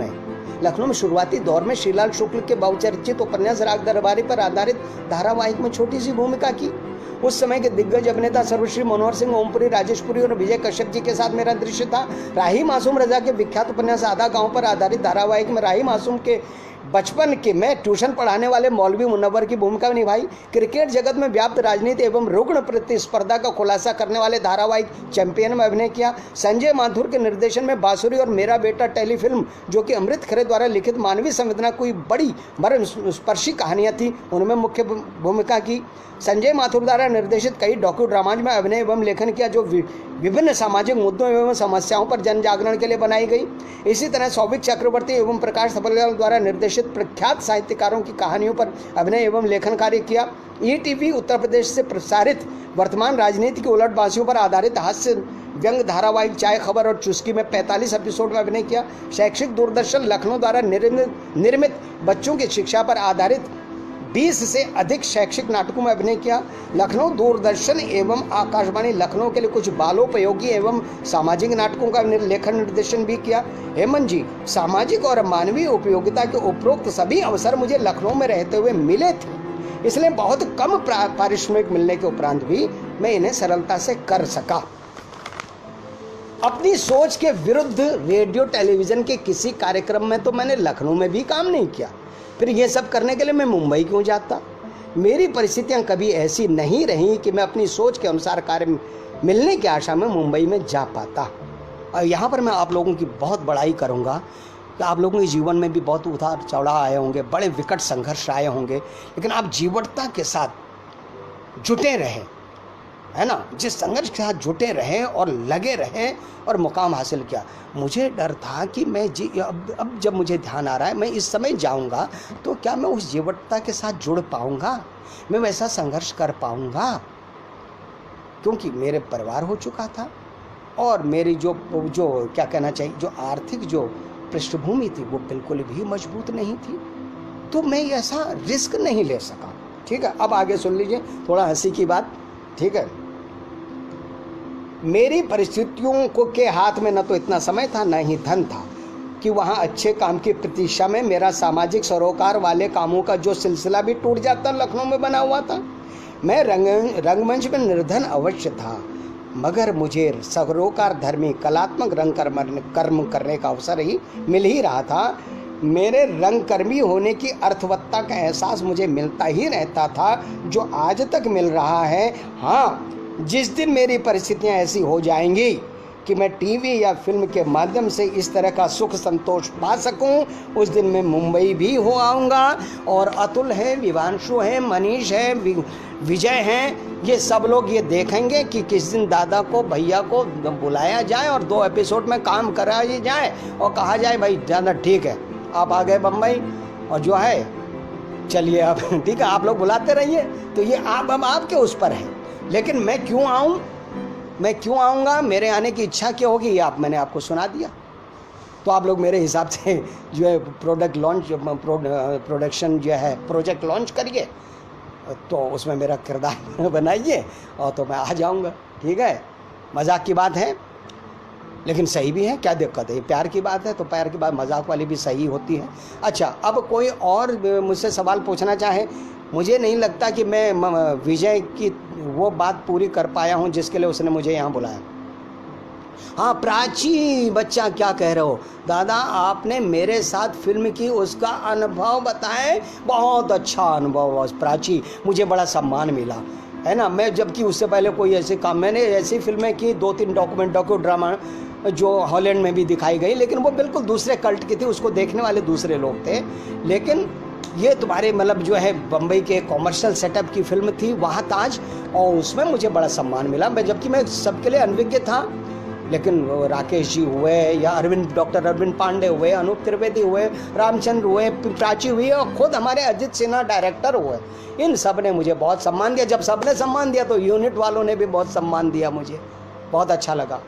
में शुरुआती दौर में श्रीलाल शुक्ल के बहुचर्चित उपन्यास राग दरबारी पर आधारित धारावाहिक में छोटी सी भूमिका की। उस समय के दिग्गज अभिनेता सर्वश्री मनोहर सिंह, ओमपुरी, राजेशपुरी और विजय कश्यप जी के साथ मेरा दृश्य था। राही मासूम रजा के विख्यात उपन्यास आधा गांव पर आधारित धारावाहिक में राही मासूम के बचपन के मैं ट्यूशन पढ़ाने वाले मौलवी मुनव्वर की भूमिका निभाई। क्रिकेट जगत में व्याप्त राजनीति एवं रुग्ण प्रतिस्पर्धा का खुलासा करने वाले धारावाहिक चैंपियन में अभिनय किया। संजय माथुर के निर्देशन में बांसुरी और मेरा बेटा टेलीफिल्म, जो कि अमृत खरे द्वारा लिखित मानवीय संवेदना कोई बड़ी मर्मस्पर्शी कहानियां थी, उनमें मुख्य भूमिका की। संजय माथुर द्वारा निर्देशित कई डॉक्यू ड्रामाज में अभिनय एवं लेखन किया, जो विभिन्न सामाजिक मुद्दों एवं समस्याओं पर जन जागरण के लिए बनाई गई। इसी तरह सौभिक चक्रवर्ती एवं प्रकाश सपरवाल द्वारा निर्देशित प्रख्यात साहित्यकारों की कहानियों पर अभिनय एवं लेखन कार्य किया। ईटीवी उत्तर प्रदेश से प्रसारित वर्तमान राजनीति की उलटबाजियों पर आधारित हास्य व्यंग धारावाहिक चाय खबर और चुस्की में 45 एपिसोड में अभिनय किया। शैक्षिक दूरदर्शन लखनऊ द्वारा निर्मित बच्चों की शिक्षा पर आधारित 20 से अधिक शैक्षिक नाटकों में अभिनय किया। लखनऊ दूरदर्शन एवं आकाशवाणी लखनऊ के लिए कुछ बालोपयोगी एवं सामाजिक नाटकों का लेखन निर्देशन भी किया। हेमंत जी, सामाजिक और मानवीय उपयोगिता के उपरोक्त सभी अवसर मुझे लखनऊ में रहते हुए मिले थे, इसलिए बहुत कम पारिश्रमिक मिलने के उपरांत भी मैं इन्हें सरलता से कर सका। अपनी सोच के विरुद्ध रेडियो टेलीविजन के किसी कार्यक्रम में तो मैंने लखनऊ में भी काम नहीं किया, फिर ये सब करने के लिए मैं मुंबई क्यों जाता। मेरी परिस्थितियां कभी ऐसी नहीं रहीं कि मैं अपनी सोच के अनुसार कार्य मिलने की आशा में मुंबई में जा पाता। और यहाँ पर मैं आप लोगों की बहुत बड़ाई करूँगा कि आप लोगों के जीवन में भी बहुत उतार चढ़ाव आए होंगे, बड़े विकट संघर्ष आए होंगे, लेकिन आप जीवटता के साथ जुटे रहें, है ना, जिस संघर्ष के साथ जुटे रहें और लगे रहें और मुकाम हासिल किया। मुझे डर था कि मैं अब जब मुझे ध्यान आ रहा है मैं इस समय जाऊंगा तो क्या मैं उस जीवटता के साथ जुड़ पाऊंगा, मैं वैसा संघर्ष कर पाऊंगा, क्योंकि मेरे परिवार हो चुका था और मेरी जो क्या कहना चाहिए, जो आर्थिक जो पृष्ठभूमि थी वो बिल्कुल भी मजबूत नहीं थी, तो मैं ऐसा रिस्क नहीं ले सका। ठीक है, अब आगे सुन लीजिए, थोड़ा हंसी की बात। ठीक है, मेरी परिस्थितियों को के हाथ में न तो इतना समय था न ही धन था कि वहाँ अच्छे काम की प्रतीक्षा में मेरा सामाजिक सरोकार वाले कामों का जो सिलसिला भी टूट जाता लखनऊ में बना हुआ था। मैं रंगमंच में निर्धन अवश्य था, मगर मुझे सरोकार धर्मी कलात्मक रंग कर्म करने का अवसर ही मिल ही रहा था। मेरे रंगकर्मी होने की अर्थवत्ता का एहसास मुझे मिलता ही रहता था, जो आज तक मिल रहा है। हाँ, जिस दिन मेरी परिस्थितियां ऐसी हो जाएंगी कि मैं टीवी या फिल्म के माध्यम से इस तरह का सुख संतोष पा सकूं, उस दिन मैं मुंबई भी हो आऊँगा। और अतुल है, विवांशु है, मनीष है, विजय हैं, ये सब लोग ये देखेंगे कि किस दिन दादा को, भैया को बुलाया जाए और 2 एपिसोड में काम कराया जाए और कहा जाए भाई ज़्यादा ठीक है, आप आ गए बम्बई और जो है चलिए अब ठीक है, आप लोग बुलाते रहिए। तो ये आप अब आपके उस पर है, लेकिन मैं क्यों आऊँ, मैं क्यों आऊँगा, मेरे आने की इच्छा क्या होगी, ये मैंने आपको सुना दिया। तो आप लोग मेरे हिसाब से जो है प्रोडक्शन जो है प्रोजेक्ट लॉन्च करिए, तो उसमें मेरा किरदार बनाइए और तो मैं आ जाऊँगा। ठीक है, मजाक की बात है लेकिन सही भी है, क्या दिक्कत है, ये प्यार की बात है तो प्यार की बात मजाक वाली भी सही होती है। अच्छा, अब कोई और मुझसे सवाल पूछना चाहे। मुझे नहीं लगता कि मैं विजय की वो बात पूरी कर पाया हूँ जिसके लिए उसने मुझे यहाँ बुलाया। हाँ प्राची, बच्चा क्या कह रहे हो दादा, आपने मेरे साथ फिल्म की उसका अनुभव बताएं, बहुत अच्छा अनुभव हुआ प्राची, मुझे बड़ा सम्मान मिला, है ना। मैं जबकि उससे पहले कोई ऐसे काम, मैंने ऐसी फिल्में की 2-3 डॉक्यू ड्रामा जो हॉलैंड में भी दिखाई गई, लेकिन वो बिल्कुल दूसरे कल्ट की थी, उसको देखने वाले दूसरे लोग थे। लेकिन ये तुम्हारे मतलब जो है बम्बई के कॉमर्शियल सेटअप की फिल्म थी वहाँ ताज, और उसमें मुझे बड़ा सम्मान मिला। मैं जबकि मैं सबके लिए अनभिज्ञ था, लेकिन वो राकेश जी हुए या डॉक्टर अरविंद पांडे हुए, अनूप त्रिवेदी हुए, रामचंद्र हुए, प्राची हुई और खुद हमारे अजित सिन्हा डायरेक्टर हुए, इन सब ने मुझे बहुत सम्मान दिया। जब सब ने सम्मान दिया तो यूनिट वालों ने भी बहुत सम्मान दिया, मुझे बहुत अच्छा लगा।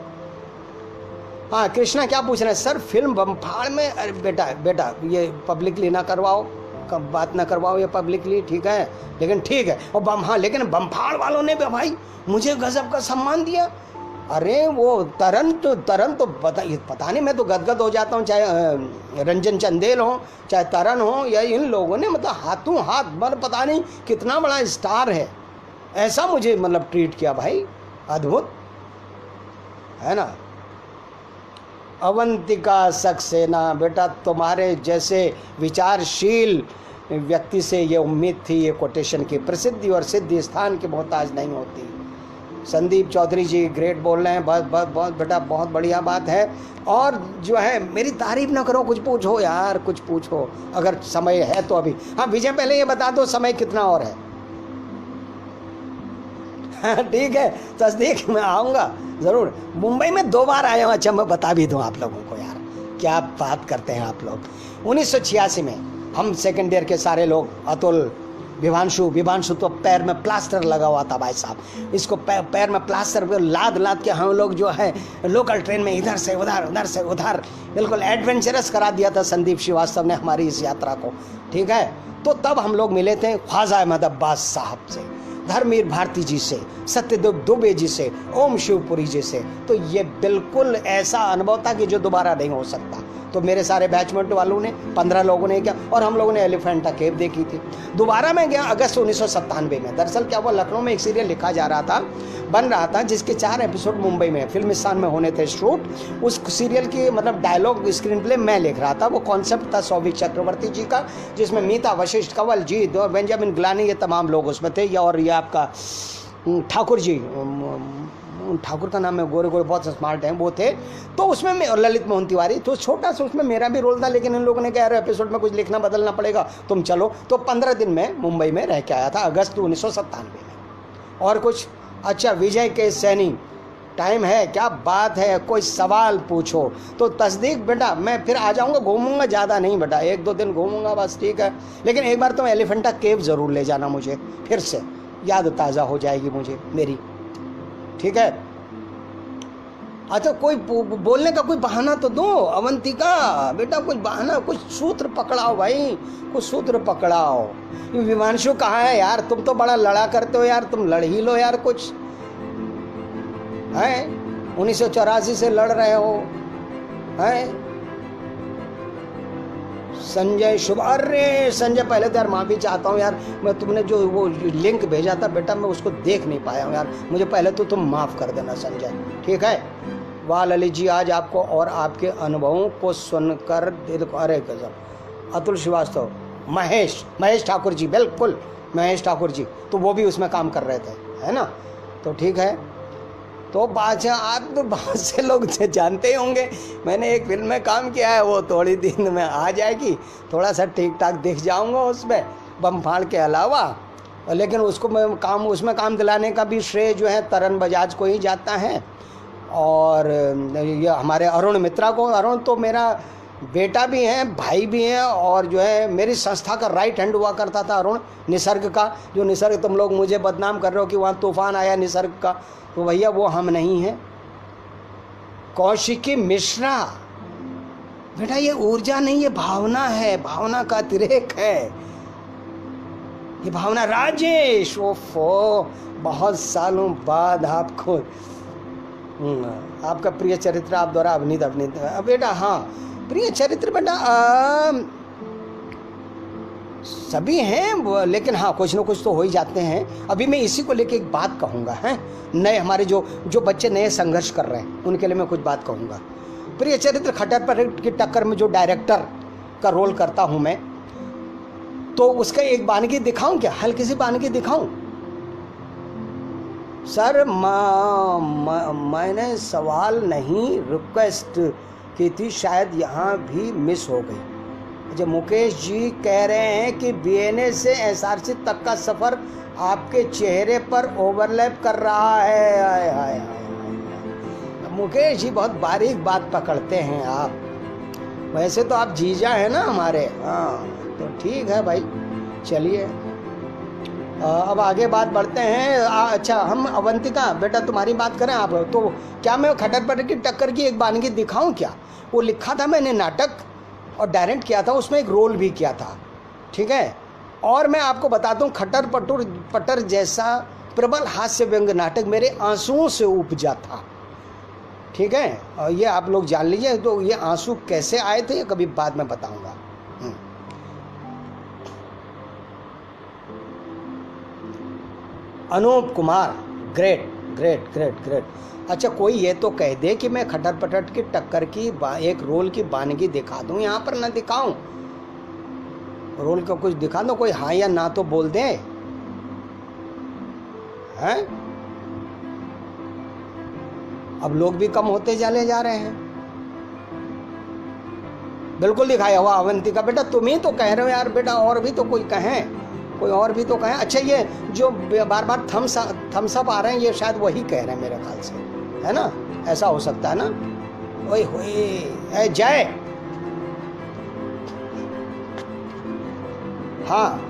हाँ, कृष्णा क्या पूछ रहे हैं? सर फिल्म बमफाड़ में, अरे बेटा ये पब्लिकली ना करवाओ, बात ना करवाओ ये पब्लिकली, ठीक है, लेकिन ठीक है। और हाँ, लेकिन बमफाड़ वालों ने भी भाई मुझे गजब का सम्मान दिया। अरे वो तरन तो पता नहीं, मैं तो गदगद हो जाता हूँ, चाहे रंजन चंदेल हो, चाहे तरन हो, या इन लोगों ने मतलब हाथों हाथ, मतलब पता नहीं कितना बड़ा स्टार है, ऐसा मुझे मतलब ट्रीट किया भाई, अद्भुत है ना। अवंतिका सक्सेना, बेटा तुम्हारे जैसे विचारशील व्यक्ति से ये उम्मीद थी, ये कोटेशन की। प्रसिद्धि और सिद्धि स्थान की मोहताज नहीं होती। संदीप चौधरी जी ग्रेट बोल रहे हैं, बहुत बेटा बहुत बढ़िया बात है। और जो है मेरी तारीफ ना करो, कुछ पूछो यार, कुछ पूछो अगर समय है तो अभी। हाँ विजय, पहले ये बता दो समय कितना और है? ठीक है, तस्दीक मैं आऊँगा ज़रूर। मुंबई में 2 बार आया हूँ। अच्छा मैं बता भी दूँ आप लोगों को, यार क्या बात करते हैं आप लोग। 1986 में हम सेकेंड ईयर के सारे लोग, अतुल, विभांशु तो पैर में प्लास्टर लगा हुआ था भाई साहब, इसको पैर में प्लास्टर लाद के हम लोग जो है लोकल ट्रेन में इधर से उधर बिल्कुल एडवेंचरस करा दिया था संदीप श्रीवास्तव ने हमारी इस यात्रा को, ठीक है। तो तब हम लोग मिले थे ख्वाजा अहमद अब्बास साहब से, धर्मवीर भारती जी से, सत्यदेव दुबे जी से, ओम शिवपुरी जी से। तो ये बिल्कुल ऐसा अनुभव था कि जो दोबारा नहीं हो सकता। तो मेरे सारे बैचमेट वालों ने 15 लोगों ने क्या, और हम लोगों ने एलिफेंटा केव देखी थी। दोबारा मैं गया अगस्त 1997 में। दरअसल क्या हुआ, लखनऊ में एक सीरियल लिखा जा रहा था, बन रहा था, जिसके 4 एपिसोड मुंबई में फिल्मिस्तान में होने थे शूट। उस सीरियल की मतलब डायलॉग स्क्रीन प्ले मैं लिख रहा था। वो कॉन्सेप्ट था सौभिक चक्रवर्ती जी का, जिसमें मीता, वशिष्ठ, कंवल जी और बेंजामिन गिलानी, ये तमाम लोग उसमें थे। और ये आपका ठाकुर जी, ठाकुर का नाम है, गोरे बहुत स्मार्ट हैं वो थे। तो उसमें मैं, और ललित मोहन तिवारी, तो छोटा सा उसमें मेरा भी रोल था। लेकिन इन लोगों ने कहा एपिसोड में कुछ लिखना बदलना पड़ेगा, तुम चलो। तो 15 दिन में मुंबई में रह के आया था अगस्त 1997 में। और कुछ? अच्छा विजय के सैनी, टाइम है, क्या बात है, कोई सवाल पूछो। तो तस्दीक बेटा मैं फिर आ जाऊंगा, घूमूंगा, ज़्यादा नहीं बेटा, 1-2 दिन घूमूंगा बस, ठीक है। लेकिन एक बार तुम एलिफेंटा केव ज़रूर ले जाना मुझे, फिर से याद ताज़ा हो जाएगी मुझे मेरी, ठीक है। अच्छा कोई बोलने का कोई बहाना तो दो अवंतिका बेटा, कुछ बहाना, कुछ सूत्र पकड़ाओ भाई, कुछ सूत्र पकड़ाओ। विमांशु कहाँ है यार? तुम तो बड़ा लड़ा करते हो यार, तुम लड़ ही लो यार कुछ, है 1984 से लड़ रहे हो, है संजय शुभ। अरे संजय पहले तो यार माफ़ी चाहता हूँ यार, मैं तुमने जो वो लिंक भेजा था बेटा मैं उसको देख नहीं पाया हूँ यार, मुझे पहले तो तुम माफ़ कर देना संजय, ठीक है। वाह ललित जी, आज आपको और आपके अनुभवों को सुनकर दिल को, अरे गजब। अतुल श्रीवास्तव, महेश ठाकुर जी, बिल्कुल महेश ठाकुर जी, तो वो भी उसमें काम कर रहे थे, है ना। तो ठीक है, तो बादशाह आप तो बहुत से लोग जानते ही होंगे, मैंने एक फिल्म में काम किया है, वो थोड़ी दिन में आ जाएगी, थोड़ा सा ठीक ठाक दिख जाऊंगा उसमें बमफाड़ के अलावा। लेकिन उसको मैं उसमें काम दिलाने का भी श्रेय जो है तरन बजाज को ही जाता है। और ये हमारे अरुण मित्रा को, अरुण तो मेरा बेटा भी है, भाई भी हैं, और जो है मेरी संस्था का राइट हैंड हुआ करता था अरुण, निसर्ग का। जो निसर्ग तुम लोग मुझे बदनाम कर रहे हो कि वहाँ तूफान आया निसर्ग का, तो भैया वो हम नहीं हैं। कौशिकी मिश्रा, बेटा ये ऊर्जा नहीं, ये भावना है, भावना का अतिरेक है ये भावना। राजेश, ओफो बहुत सालों बाद आपको, आपका प्रिय चरित्र आप द्वारा अभिनीत बेटा, हाँ प्रिय चरित्र बेटा सभी हैं, लेकिन हाँ कुछ न कुछ तो हो ही जाते हैं। अभी मैं इसी को लेके एक बात कहूँगा, हैं नए हमारे जो बच्चे नए संघर्ष कर रहे हैं उनके लिए मैं कुछ बात कहूँगा। प्रिय चरित्र खट्टर पर की टक्कर में जो डायरेक्टर का रोल करता हूँ मैं, तो उसका एक बानगी दिखाऊं क्या, हल्की सी बानगी दिखाऊं? सर मैंने सवाल नहीं रिक्वेस्ट की थी, शायद यहाँ भी मिस हो गई। जब मुकेश जी कह रहे हैं कि बीएनए से एसआरसी तक का सफ़र आपके चेहरे पर ओवरलैप कर रहा है, मुकेश जी बहुत बारीक बात पकड़ते हैं आप। वैसे तो आप जीजा है ना हमारे। हाँ तो ठीक है भाई, चलिए अब आगे बात बढ़ते हैं। अच्छा हम अवंतिका बेटा तुम्हारी बात करें आप तो क्या मैं खटर पटर की टक्कर की एक वानगी दिखाऊं क्या? वो लिखा था मैंने नाटक और डायरेक्ट किया था, उसमें एक रोल भी किया था, ठीक है। और मैं आपको बताता हूँ खटर पटर जैसा प्रबल हास्य व्यंग नाटक मेरे आंसुओं से उपजा था, ठीक है। और ये आप लोग जान लीजिए। तो ये आंसू कैसे आए थे ये कभी बाद में बताऊंगा। Anoop Kumar, great great great great. अच्छा कोई ये तो कह दे कि मैं खटर पटर की टक्कर की एक रोल की वानगी दिखा दूं, यहाँ पर ना दिखाऊं, रोल का कुछ दिखा दो, कोई हाँ या ना तो बोल दे। हैं अब लोग भी कम होते चले जा रहे हैं। बिल्कुल दिखाया हुआ अवंतिका बेटा, तुम ही तो कह रहे हो यार बेटा, और भी तो कोई कहें, कोई और भी तो कहें। अच्छा ये जो बार बार थम्स अप आ रहे हैं ये शायद वही कह रहे हैं मेरे ख्याल से, है ना? ऐसा हो सकता है ना। ओए होए जय, हाँ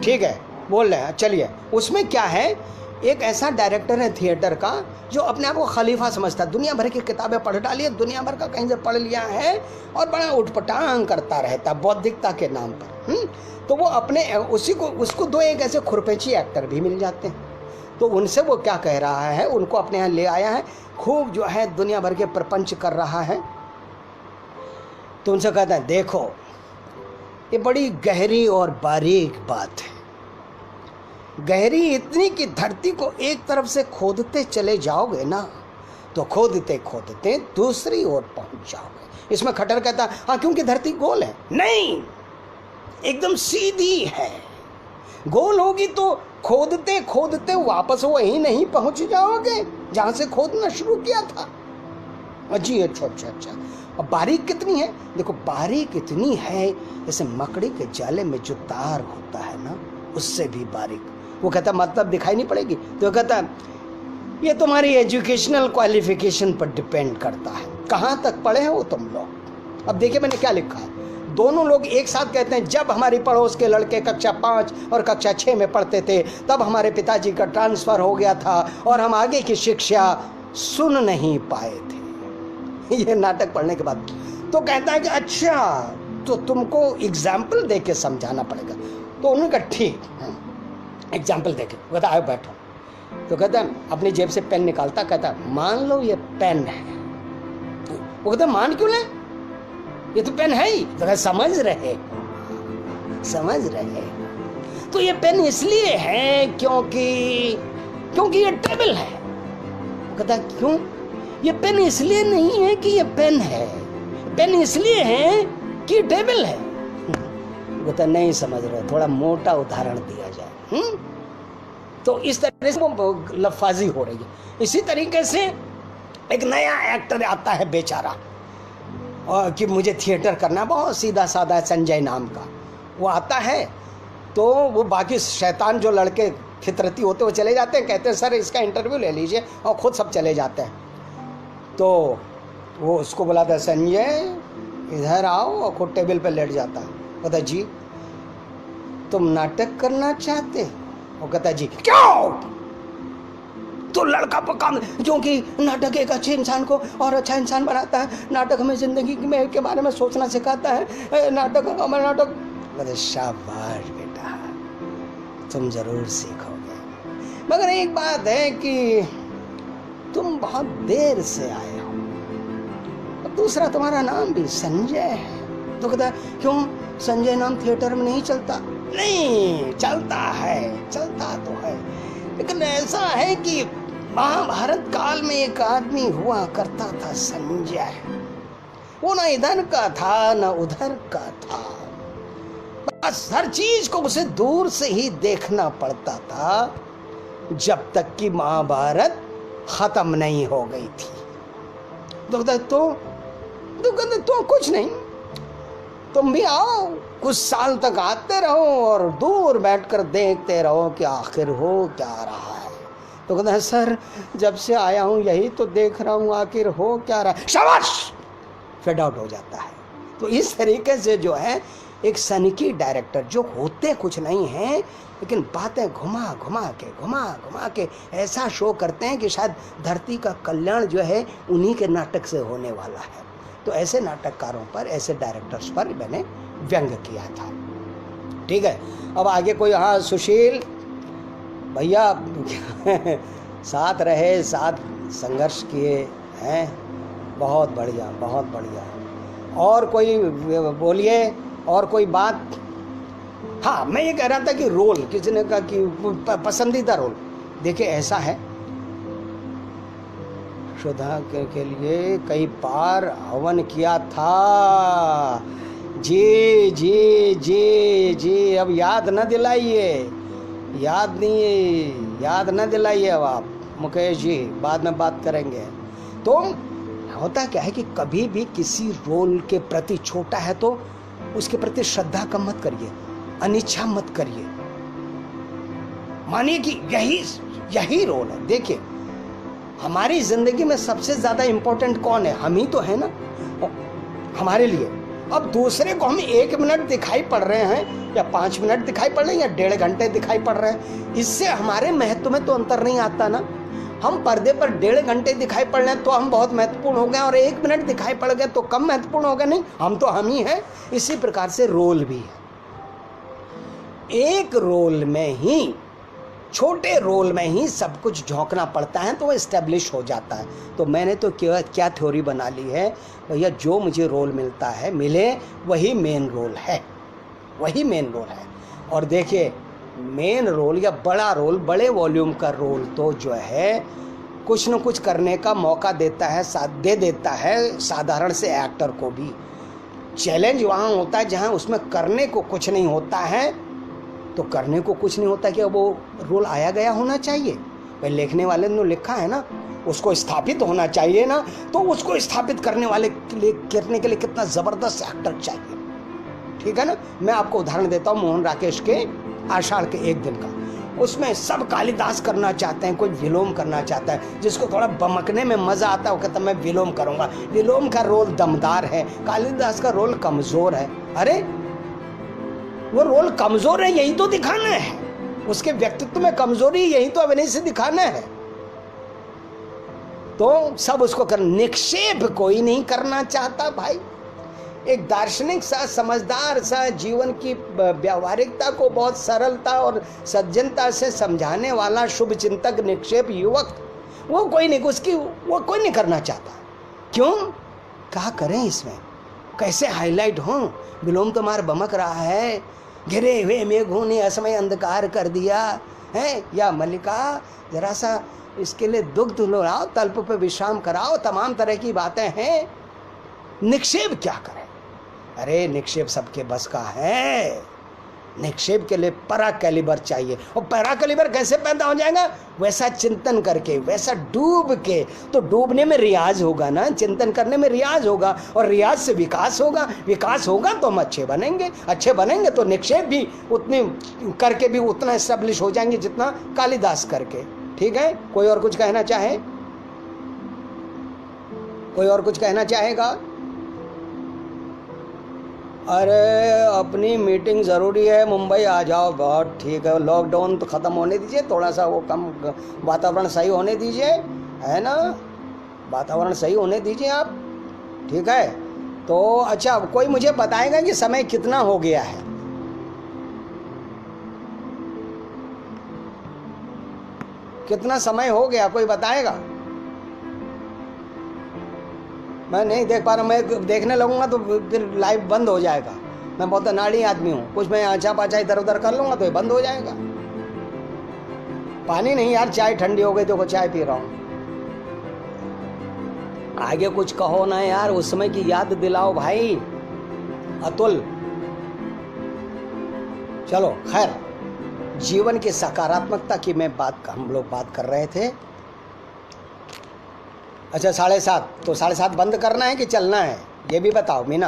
ठीक है बोल रहे हैं। चलिए उसमें क्या है, एक ऐसा डायरेक्टर है थिएटर का जो अपने आप को खलीफा समझता है, दुनिया भर की किताबें पढ़ डाली है, दुनिया भर का कहीं से पढ़ लिया है और बड़ा उठपटांग करता रहता है बौद्धिकता के नाम पर। तो वो अपने उसको दो एक ऐसे खुरपेची एक्टर भी मिल जाते हैं, तो उनसे वो क्या कह रहा है, उनको अपने यहाँ ले आया है, खूब जो है दुनिया भर के प्रपंच कर रहा है। तो उनसे कहता है देखो ये बड़ी गहरी और बारीक बात है, गहरी इतनी कि धरती को एक तरफ से खोदते चले जाओगे ना तो खोदते खोदते दूसरी ओर पहुंच जाओगे। इसमें खटर कहता हाँ क्योंकि धरती गोल है, नहीं एकदम सीधी है, गोल होगी तो खोदते खोदते वापस वहीं नहीं पहुंच जाओगे जहां से खोदना शुरू किया था। जी अच्छा अच्छा अच्छा। अब बारीक कितनी है, देखो बारीक इतनी है जैसे मकड़ी के जाले में जो तार होता है ना उससे भी बारीक। वो कहता मतलब दिखाई नहीं पड़ेगी, तो कहता ये तुम्हारी एजुकेशनल क्वालिफिकेशन पर डिपेंड करता है, कहाँ तक पढ़े हो तुम लोग। अब देखिए मैंने क्या लिखा है, दोनों लोग एक साथ कहते हैं जब हमारी पड़ोस के लड़के कक्षा 5 और कक्षा 6 में पढ़ते थे तब हमारे पिताजी का ट्रांसफ़र हो गया था और हम आगे की शिक्षा सुन नहीं पाए थे। ये नाटक पढ़ने के बाद तो कहता है कि अच्छा तो तुमको एग्जाम्पल दे के समझाना पड़ेगा। तो उन्होंने कहा ठीक एग्जाम्पल दे के। कहता आओ बैठो। तो कहता अपनी जेब से पेन निकालता, कहता मान लो ये पेन है। वो कहता मान क्यों ले, ये तो पेन है ही। तो समझ रहे तो ये पेन इसलिए है क्योंकि ये टेबल है। कहता क्यों, ये पेन इसलिए नहीं है कि ये पेन है, पेन इसलिए है कि टेबल है। कहता नहीं समझ रहे, थोड़ा मोटा उदाहरण दिया जाए। तो इस तरह से वो लफाजी हो रही है। इसी तरीके से एक नया एक्टर आता है बेचारा और कि मुझे थिएटर करना, बहुत सीधा साधा संजय नाम का। वो आता है तो वो बाकी शैतान जो लड़के फितरती होते वो चले जाते हैं, कहते हैं सर इसका इंटरव्यू ले लीजिए, और खुद सब चले जाते हैं। तो वो उसको बुलाता है संजय इधर आओ, और खुद टेबल पर लेट जाता है। कहता जी तुम नाटक करना चाहते हो? वो कहता जी क्यों, तो लड़का पर काम, क्योंकि नाटक एक अच्छे इंसान को और अच्छा इंसान बनाता है, नाटक हमें जिंदगी में के बारे में सोचना सिखाता है, नाटक हमारा नाटक। कहते शाबाश बेटा तुम जरूर सीखोगे, मगर एक बात है कि तुम बहुत देर से आए हो, और दूसरा तुम्हारा नाम भी संजय है। तो कहता क्यों संजय नाम थिएटर में नहीं चलता? नहीं चलता है, चलता तो है, लेकिन ऐसा है कि महाभारत काल में एक आदमी हुआ करता था संजय, वो ना इधर का था ना उधर का था, बस हर चीज को उसे दूर से ही देखना पड़ता था जब तक कि महाभारत खत्म नहीं हो गई थी। तो कुछ नहीं, तुम भी आओ, कुछ साल तक आते रहो और दूर बैठकर देखते रहो कि आखिर हो क्या रहा है, तो कहता है सर जब से आया हूँ यही तो देख रहा हूँ, आखिर हो क्या रहा है, शाबाश, फेड आउट हो जाता है। तो इस तरीके से जो है एक सनकी डायरेक्टर जो होते कुछ नहीं हैं लेकिन बातें घुमा के ऐसा शो करते हैं कि शायद धरती का कल्याण जो है उन्हीं के नाटक से होने वाला है। तो ऐसे नाटककारों पर, ऐसे डायरेक्टर्स पर मैंने व्यंग किया था। ठीक है, अब आगे कोई, हाँ सुशील भैया साथ रहे, साथ संघर्ष किए हैं, बहुत बढ़िया बहुत बढ़िया। और कोई बोलिए, और कोई बात? हाँ, मैं ये कह रहा था कि रोल, किसी ने कहा कि पसंदीदा रोल, देखिए ऐसा है, सुधा के लिए कई बार हवन किया था। जी जी जी जी, अब याद न दिलाइए, याद नहीं, याद न दिलाइए अब आप मुकेश जी, बाद में बात करेंगे। तो होता क्या है कि कभी भी किसी रोल के प्रति, छोटा है तो उसके प्रति श्रद्धा कम मत करिए, अनिच्छा मत करिए। मानिए कि यही रोल है। देखिए हमारी जिंदगी में सबसे ज्यादा इंपॉर्टेंट कौन है? हम ही तो है ना हमारे लिए। अब दूसरे को हम 1 मिनट दिखाई पड़ रहे हैं या 5 मिनट दिखाई पड़ रहे हैं या 1.5 घंटे दिखाई पड़ रहे हैं, इससे हमारे महत्व में तो अंतर नहीं आता ना। हम पर्दे पर 1.5 घंटे दिखाई पड़ रहे हैं तो हम बहुत महत्वपूर्ण हो गए, और 1 मिनट दिखाई पड़ गए तो कम महत्वपूर्ण हो गए? नहीं, हम तो हम ही हैं। इसी प्रकार से रोल भी है। एक रोल में ही, छोटे रोल में ही सब कुछ झोंकना पड़ता है तो वो एस्टेब्लिश हो जाता है। तो मैंने तो क्या थ्योरी बना ली है भैया, जो मुझे रोल मिलता है, मिले, वही मेन रोल है, वही मेन रोल है। और देखिए मेन रोल या बड़ा रोल, बड़े वॉल्यूम का रोल तो जो है कुछ न कुछ करने का मौका देता है, दे देता है साधारण से एक्टर को भी। चैलेंज वहाँ होता है जहाँ उसमें करने को कुछ नहीं होता है। तो करने को कुछ नहीं होता कि अब वो रोल आया गया होना चाहिए, भाई लिखने वाले ने लिखा है ना, उसको स्थापित होना चाहिए ना। तो उसको स्थापित करने के लिए कितना ज़बरदस्त एक्टर चाहिए, ठीक है ना। मैं आपको उदाहरण देता हूँ मोहन राकेश के आषाढ़ के एक दिन का। उसमें सब कालिदास करना चाहते हैं, कोई विलोम करना चाहता है, जिसको थोड़ा बमकने में मजा आता है वो कहता है मैं विलोम करूंगा। विलोम का रोल दमदार है, कालिदास का रोल कमजोर है। अरे वो रोल कमजोर है, यही तो दिखाना है, उसके व्यक्तित्व में कमजोरी यही तो अभिनय से दिखाना है। तो सब उसको कर, निक्षेप कोई नहीं करना चाहता भाई। एक दार्शनिक सा, समझदार सा, जीवन की व्यावहारिकता को बहुत सरलता और सज्जनता से समझाने वाला शुभ चिंतक, निक्षेप युवक, वो कोई नहीं करना चाहता। क्यों? क्या करें इसमें, कैसे हाईलाइट हो? विलोम तो मार बमक रहा है, घिरे हुए मेघों ने असमय अंधकार कर दिया है, या मल्लिका जरा सा इसके लिए दुग्ध लाओ, तल्प पे विश्राम कराओ, तमाम तरह की बातें हैं। निक्षेप क्या करें? अरे निक्षेप सबके बस का है। निक्षेप के लिए पैरा कैलिबर चाहिए, और पैरा कैलिबर कैसे पैदा हो जाएगा? वैसा चिंतन करके, वैसा डूब के। तो डूबने में रियाज होगा ना, चिंतन करने में रियाज होगा, और रियाज से विकास होगा, विकास होगा तो हम अच्छे बनेंगे, अच्छे बनेंगे तो निक्षेप भी उतने करके भी उतना एस्टेब्लिश हो जाएंगे जितना कालिदास करके। ठीक है, कोई और कुछ कहना चाहे? कोई और कुछ कहना चाहेगा? अरे अपनी मीटिंग ज़रूरी है, मुंबई आ जाओ। बहुत ठीक है, लॉकडाउन तो ख़त्म होने दीजिए, थोड़ा सा वो कम, वातावरण सही होने दीजिए, है ना, वातावरण सही होने दीजिए आप। ठीक है, तो अच्छा कोई मुझे बताएगा कि समय कितना हो गया है? कितना समय हो गया, कोई बताएगा? मैं नहीं देख पा रहा, मैं देखने लगूंगा तो फिर लाइव बंद हो जाएगा। मैं बहुत अनाड़ी आदमी हूँ, कुछ मैं आचा पाचा इधर उधर कर लूंगा तो ये बंद हो जाएगा। पानी नहीं यार, चाय ठंडी हो गई, देखो चाय पी रहा हूँ। आगे कुछ कहो ना यार, उस समय की याद दिलाओ भाई। अतुल, चलो खैर, जीवन की सकारात्मकता की हम लोग बात कर रहे थे। अच्छा 7:30, तो 7:30 बंद करना है कि चलना है, ये भी बताओ मीना।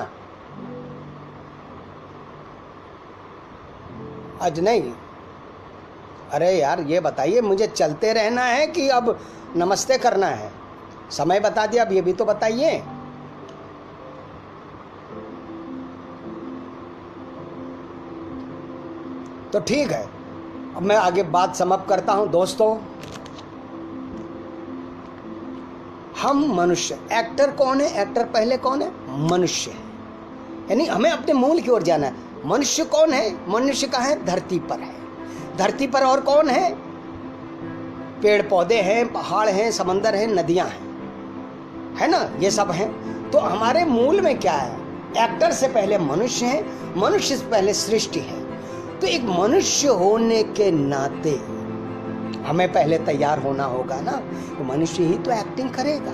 आज नहीं, अरे यार ये बताइए, मुझे चलते रहना है कि अब नमस्ते करना है? समय बता दिया, अब ये भी तो बताइए। तो ठीक है, अब मैं आगे बात समाप्त करता हूं। दोस्तों, हम मनुष्य, एक्टर कौन है? एक्टर पहले कौन है? मनुष्य है। यानी हमें अपने मूल की ओर जाना है। मनुष्य कौन है? मनुष्य कहाँ है? धरती पर है। धरती पर और कौन है? पेड़ पौधे हैं, पहाड़ हैं, समंदर हैं, नदियां हैं, है ना? ये सब हैं। तो हमारे मूल में क्या है? एक्टर से पहले मनुष्य है, मनुष्य से पहले सृष्टि है। तो एक मनुष्य होने के नाते हमें पहले तैयार होना होगा ना, तो मनुष्य ही तो एक्टिंग करेगा।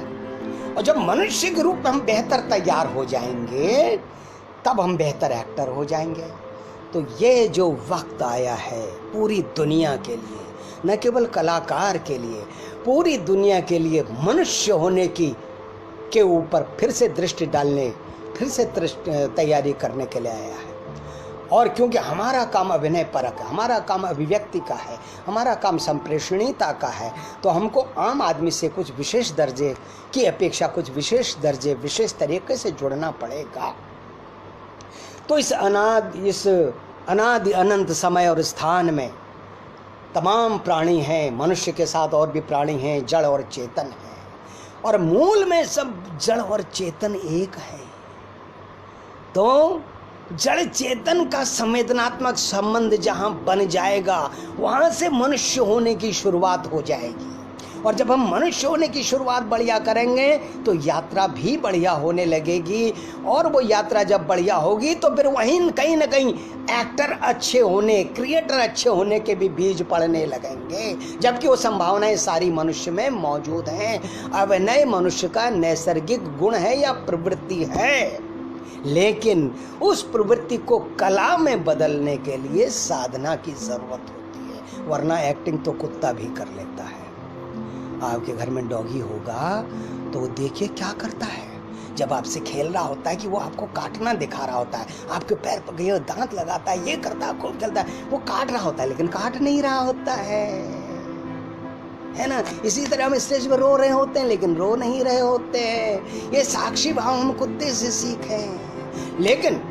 और जब मनुष्य के रूप में हम बेहतर तैयार हो जाएंगे, तब हम बेहतर एक्टर हो जाएंगे। तो ये जो वक्त आया है पूरी दुनिया के लिए, न केवल कलाकार के लिए, पूरी दुनिया के लिए मनुष्य होने के ऊपर फिर से दृष्टि डालने, फिर से तैयारी करने के लिए आया है। और क्योंकि हमारा काम अभिनय परक है, हमारा काम अभिव्यक्ति का है, हमारा काम संप्रेषणीयता का है, तो हमको आम आदमी से कुछ विशेष दर्जे की अपेक्षा, कुछ विशेष दर्जे, विशेष तरीके से जुड़ना पड़ेगा। तो इस अनादि अनंत समय और स्थान में तमाम प्राणी हैं, मनुष्य के साथ और भी प्राणी हैं, जड़ और चेतन हैं, और मूल में सब जड़ और चेतन एक है। तो जड़ चेतन का संवेदनात्मक संबंध जहां बन जाएगा, वहां से मनुष्य होने की शुरुआत हो जाएगी। और जब हम मनुष्य होने की शुरुआत बढ़िया करेंगे तो यात्रा भी बढ़िया होने लगेगी। और वो यात्रा जब बढ़िया होगी तो फिर वहीं कहीं ना कहीं एक्टर अच्छे होने, क्रिएटर अच्छे होने के भी बीज पड़ने लगेंगे, जबकि वो संभावनाएं सारी मनुष्य में मौजूद हैं। अभिनय मनुष्य का नैसर्गिक गुण है या प्रवृत्ति है, लेकिन उस प्रवृत्ति को कला में बदलने के लिए साधना की जरूरत होती है, वरना एक्टिंग तो कुत्ता भी कर लेता है। आपके घर में डॉगी होगा तो वो देखिए क्या करता है। जब आपसे खेल रहा होता है कि वो आपको काटना दिखा रहा होता है, आपके पैर पर गए दांत लगाता है, ये करता है, खूब खेलता है, वो काट रहा होता है लेकिन काट नहीं रहा होता है ना? इसी तरह हम स्टेज पर रो रहे होते हैं लेकिन रो नहीं रहे होते हैं। ये साक्षी भाव हम कुत्ते से सीखें। लेकिन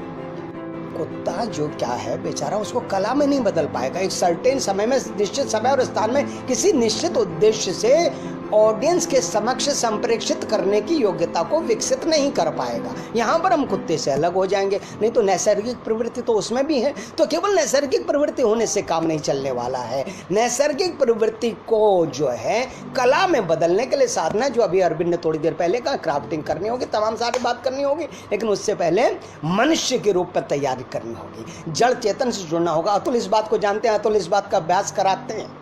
कुत्ता जो क्या है बेचारा, उसको कला में नहीं बदल पाएगा। एक सर्टेन समय में, निश्चित समय और स्थान में, किसी निश्चित उद्देश्य से ऑडियंस के समक्ष संप्रेषित करने की योग्यता को विकसित नहीं कर पाएगा। यहाँ पर हम कुत्ते से अलग हो जाएंगे। नहीं तो नैसर्गिक प्रवृत्ति तो उसमें भी है। तो केवल नैसर्गिक प्रवृत्ति होने से काम नहीं चलने वाला है। नैसर्गिक प्रवृत्ति को जो है कला में बदलने के लिए साधना, जो अभी अरविंद ने थोड़ी देर पहले कहा, क्राफ्टिंग करनी होगी, तमाम सारी बात करनी होगी, लेकिन उससे पहले मनुष्य के रूप में तैयारी करनी होगी, जड़ चेतन से जुड़ना होगा। अतुल इस बात को जानते हैं, अतुल इस बात का अभ्यास कराते हैं।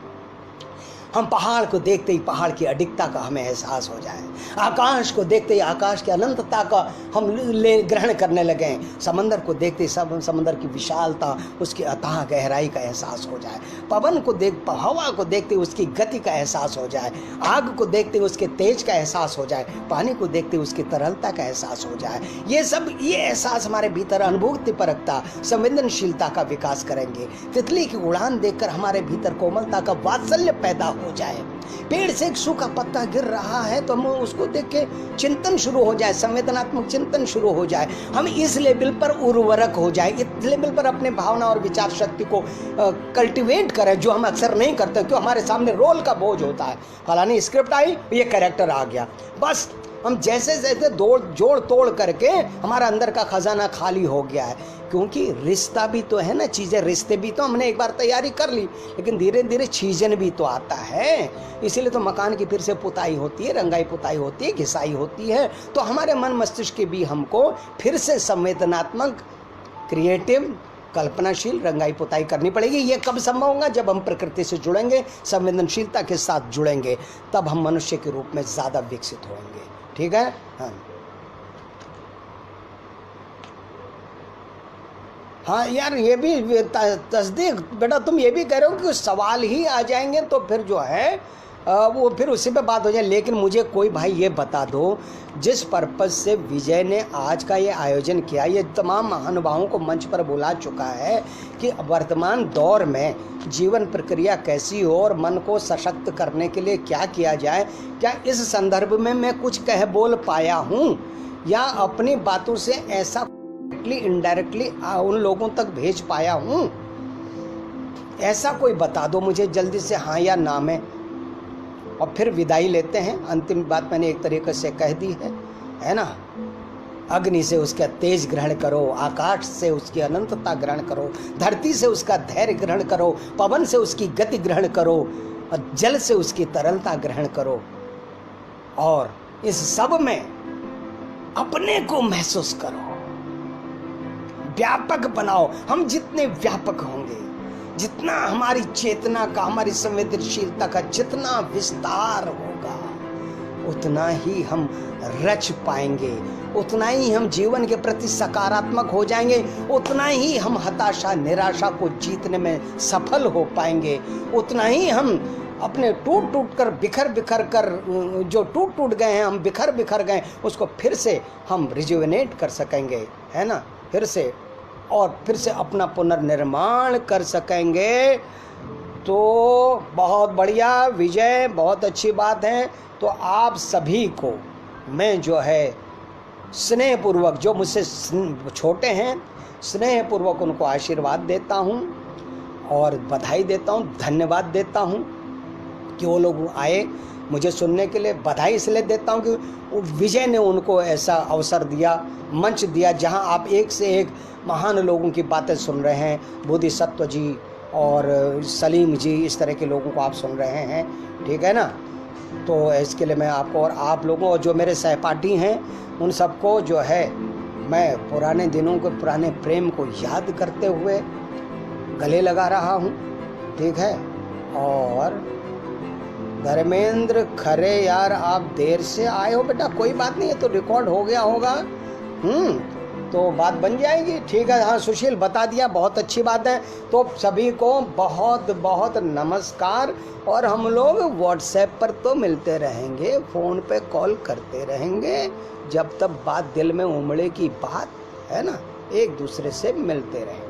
हम पहाड़ को देखते ही पहाड़ की अडिगता का हमें एहसास हो जाए, आकाश को देखते ही आकाश की अनंतता का हम ग्रहण करने लगे, समंदर को देखते ही समंदर की विशालता, उसकी अथाह गहराई का एहसास हो जाए, पवन को हवा को देखते ही उसकी गति का एहसास हो जाए, आग को देखते ही उसके तेज का एहसास हो जाए, पानी को देखते ही उसकी तरलता का एहसास हो जाए। ये एहसास हमारे भीतर अनुभूति परकता, संवेदनशीलता का विकास करेंगे। तितली की उड़ान देखकर हमारे भीतर कोमलता का वात्सल्य पैदा हो जाए। पेड़ से एक सूखा पत्ता गिर रहा है तो हम उसको देख के चिंतन शुरू हो जाए, संवेदनात्मक चिंतन शुरू हो जाए, हम इस लेवल पर उर्वरक हो जाए, इस लेवल पर अपने भावना और विचार शक्ति को कल्टीवेट करें, जो हम अक्सर नहीं करते क्यों हमारे सामने रोल का बोझ होता है। फलानी स्क्रिप्ट आई, ये कैरेक्टर आ गया, बस हम जैसे जैसे जोड़ तोड़ करके हमारा अंदर का खजाना खाली हो गया है। क्योंकि रिश्ता भी तो है ना, चीज़ें, रिश्ते भी तो हमने एक बार तैयारी कर ली, लेकिन धीरे धीरे चीज़न भी तो आता है। इसीलिए तो मकान की फिर से पुताई होती है, रंगाई पुताई होती है, घिसाई होती है। तो हमारे मन मस्तिष्क की भी हमको फिर से संवेदनात्मक, क्रिएटिव, कल्पनाशील रंगाई पुताई करनी पड़ेगी। ये कब संभव होगा? जब हम प्रकृति से जुड़ेंगे, संवेदनशीलता के साथ जुड़ेंगे, तब हम मनुष्य के रूप में ज़्यादा विकसित होंगे। ठीक है? हाँ यार, ये भी तस्दीक बेटा, तुम ये भी कह रहे हो कि सवाल ही आ जाएंगे तो फिर जो है वो फिर उसी पे बात हो जाए। लेकिन मुझे कोई भाई ये बता दो, जिस पर्पज़ से विजय ने आज का ये आयोजन किया, ये तमाम महानुभावों को मंच पर बुला चुका है कि वर्तमान दौर में जीवन प्रक्रिया कैसी हो और मन को सशक्त करने के लिए क्या किया जाए, क्या इस संदर्भ में मैं कुछ कह बोल पाया हूँ या अपनी बातों से ऐसा इनडायरेक्टली उन लोगों तक भेज पाया हूँ? ऐसा कोई बता दो मुझे जल्दी से, हाँ या ना में, और फिर विदाई लेते हैं। अंतिम बात मैंने एक तरीके से कह दी है ना। अग्नि से उसका तेज ग्रहण करो, आकाश से उसकी अनंतता ग्रहण करो, धरती से उसका धैर्य ग्रहण करो, पवन से उसकी गति ग्रहण करो और जल से उसकी तरलता ग्रहण करो, और इस सब में अपने को महसूस करो, व्यापक बनाओ। हम जितने व्यापक होंगे, जितना हमारी चेतना का, हमारी संवेदनशीलता का जितना विस्तार होगा, उतना ही हम रच पाएंगे, उतना ही हम जीवन के प्रति सकारात्मक हो जाएंगे, उतना ही हम हताशा निराशा को जीतने में सफल हो पाएंगे, उतना ही हम अपने टूट टूट कर बिखर बिखर कर जो टूट टूट गए हैं, हम बिखर बिखर गए, उसको फिर से हम रिजुवेनेट कर सकेंगे, है ना, फिर से, और फिर से अपना पुनर्निर्माण कर सकेंगे। तो बहुत बढ़िया विजय, बहुत अच्छी बात है। तो आप सभी को मैं जो है स्नेहपूर्वक, जो मुझसे छोटे हैं, स्नेहपूर्वक उनको आशीर्वाद देता हूँ और बधाई देता हूँ, धन्यवाद देता हूँ कि वो लोग आए मुझे सुनने के लिए। बधाई इसलिए देता हूँ कि विजय ने उनको ऐसा अवसर दिया, मंच दिया, जहाँ आप एक से एक महान लोगों की बातें सुन रहे हैं, बोधिसत्व जी और सलीम जी, इस तरह के लोगों को आप सुन रहे हैं, ठीक है ना। तो इसके लिए मैं आपको और आप लोगों और जो मेरे सहपाठी हैं उन सबको जो है मैं पुराने दिनों के पुराने प्रेम को याद करते हुए गले लगा रहा हूँ, ठीक है। और धर्मेंद्र खरे, यार आप देर से आए हो बेटा, कोई बात नहीं है, तो रिकॉर्ड हो गया होगा, तो बात बन जाएगी, ठीक है। हाँ सुशील बता दिया, बहुत अच्छी बात है। तो सभी को बहुत बहुत नमस्कार, और हम लोग व्हाट्सएप पर तो मिलते रहेंगे, फ़ोन पे कॉल करते रहेंगे, जब तक बात दिल में उमड़े की बात है ना, एक दूसरे से मिलते रहेंगे।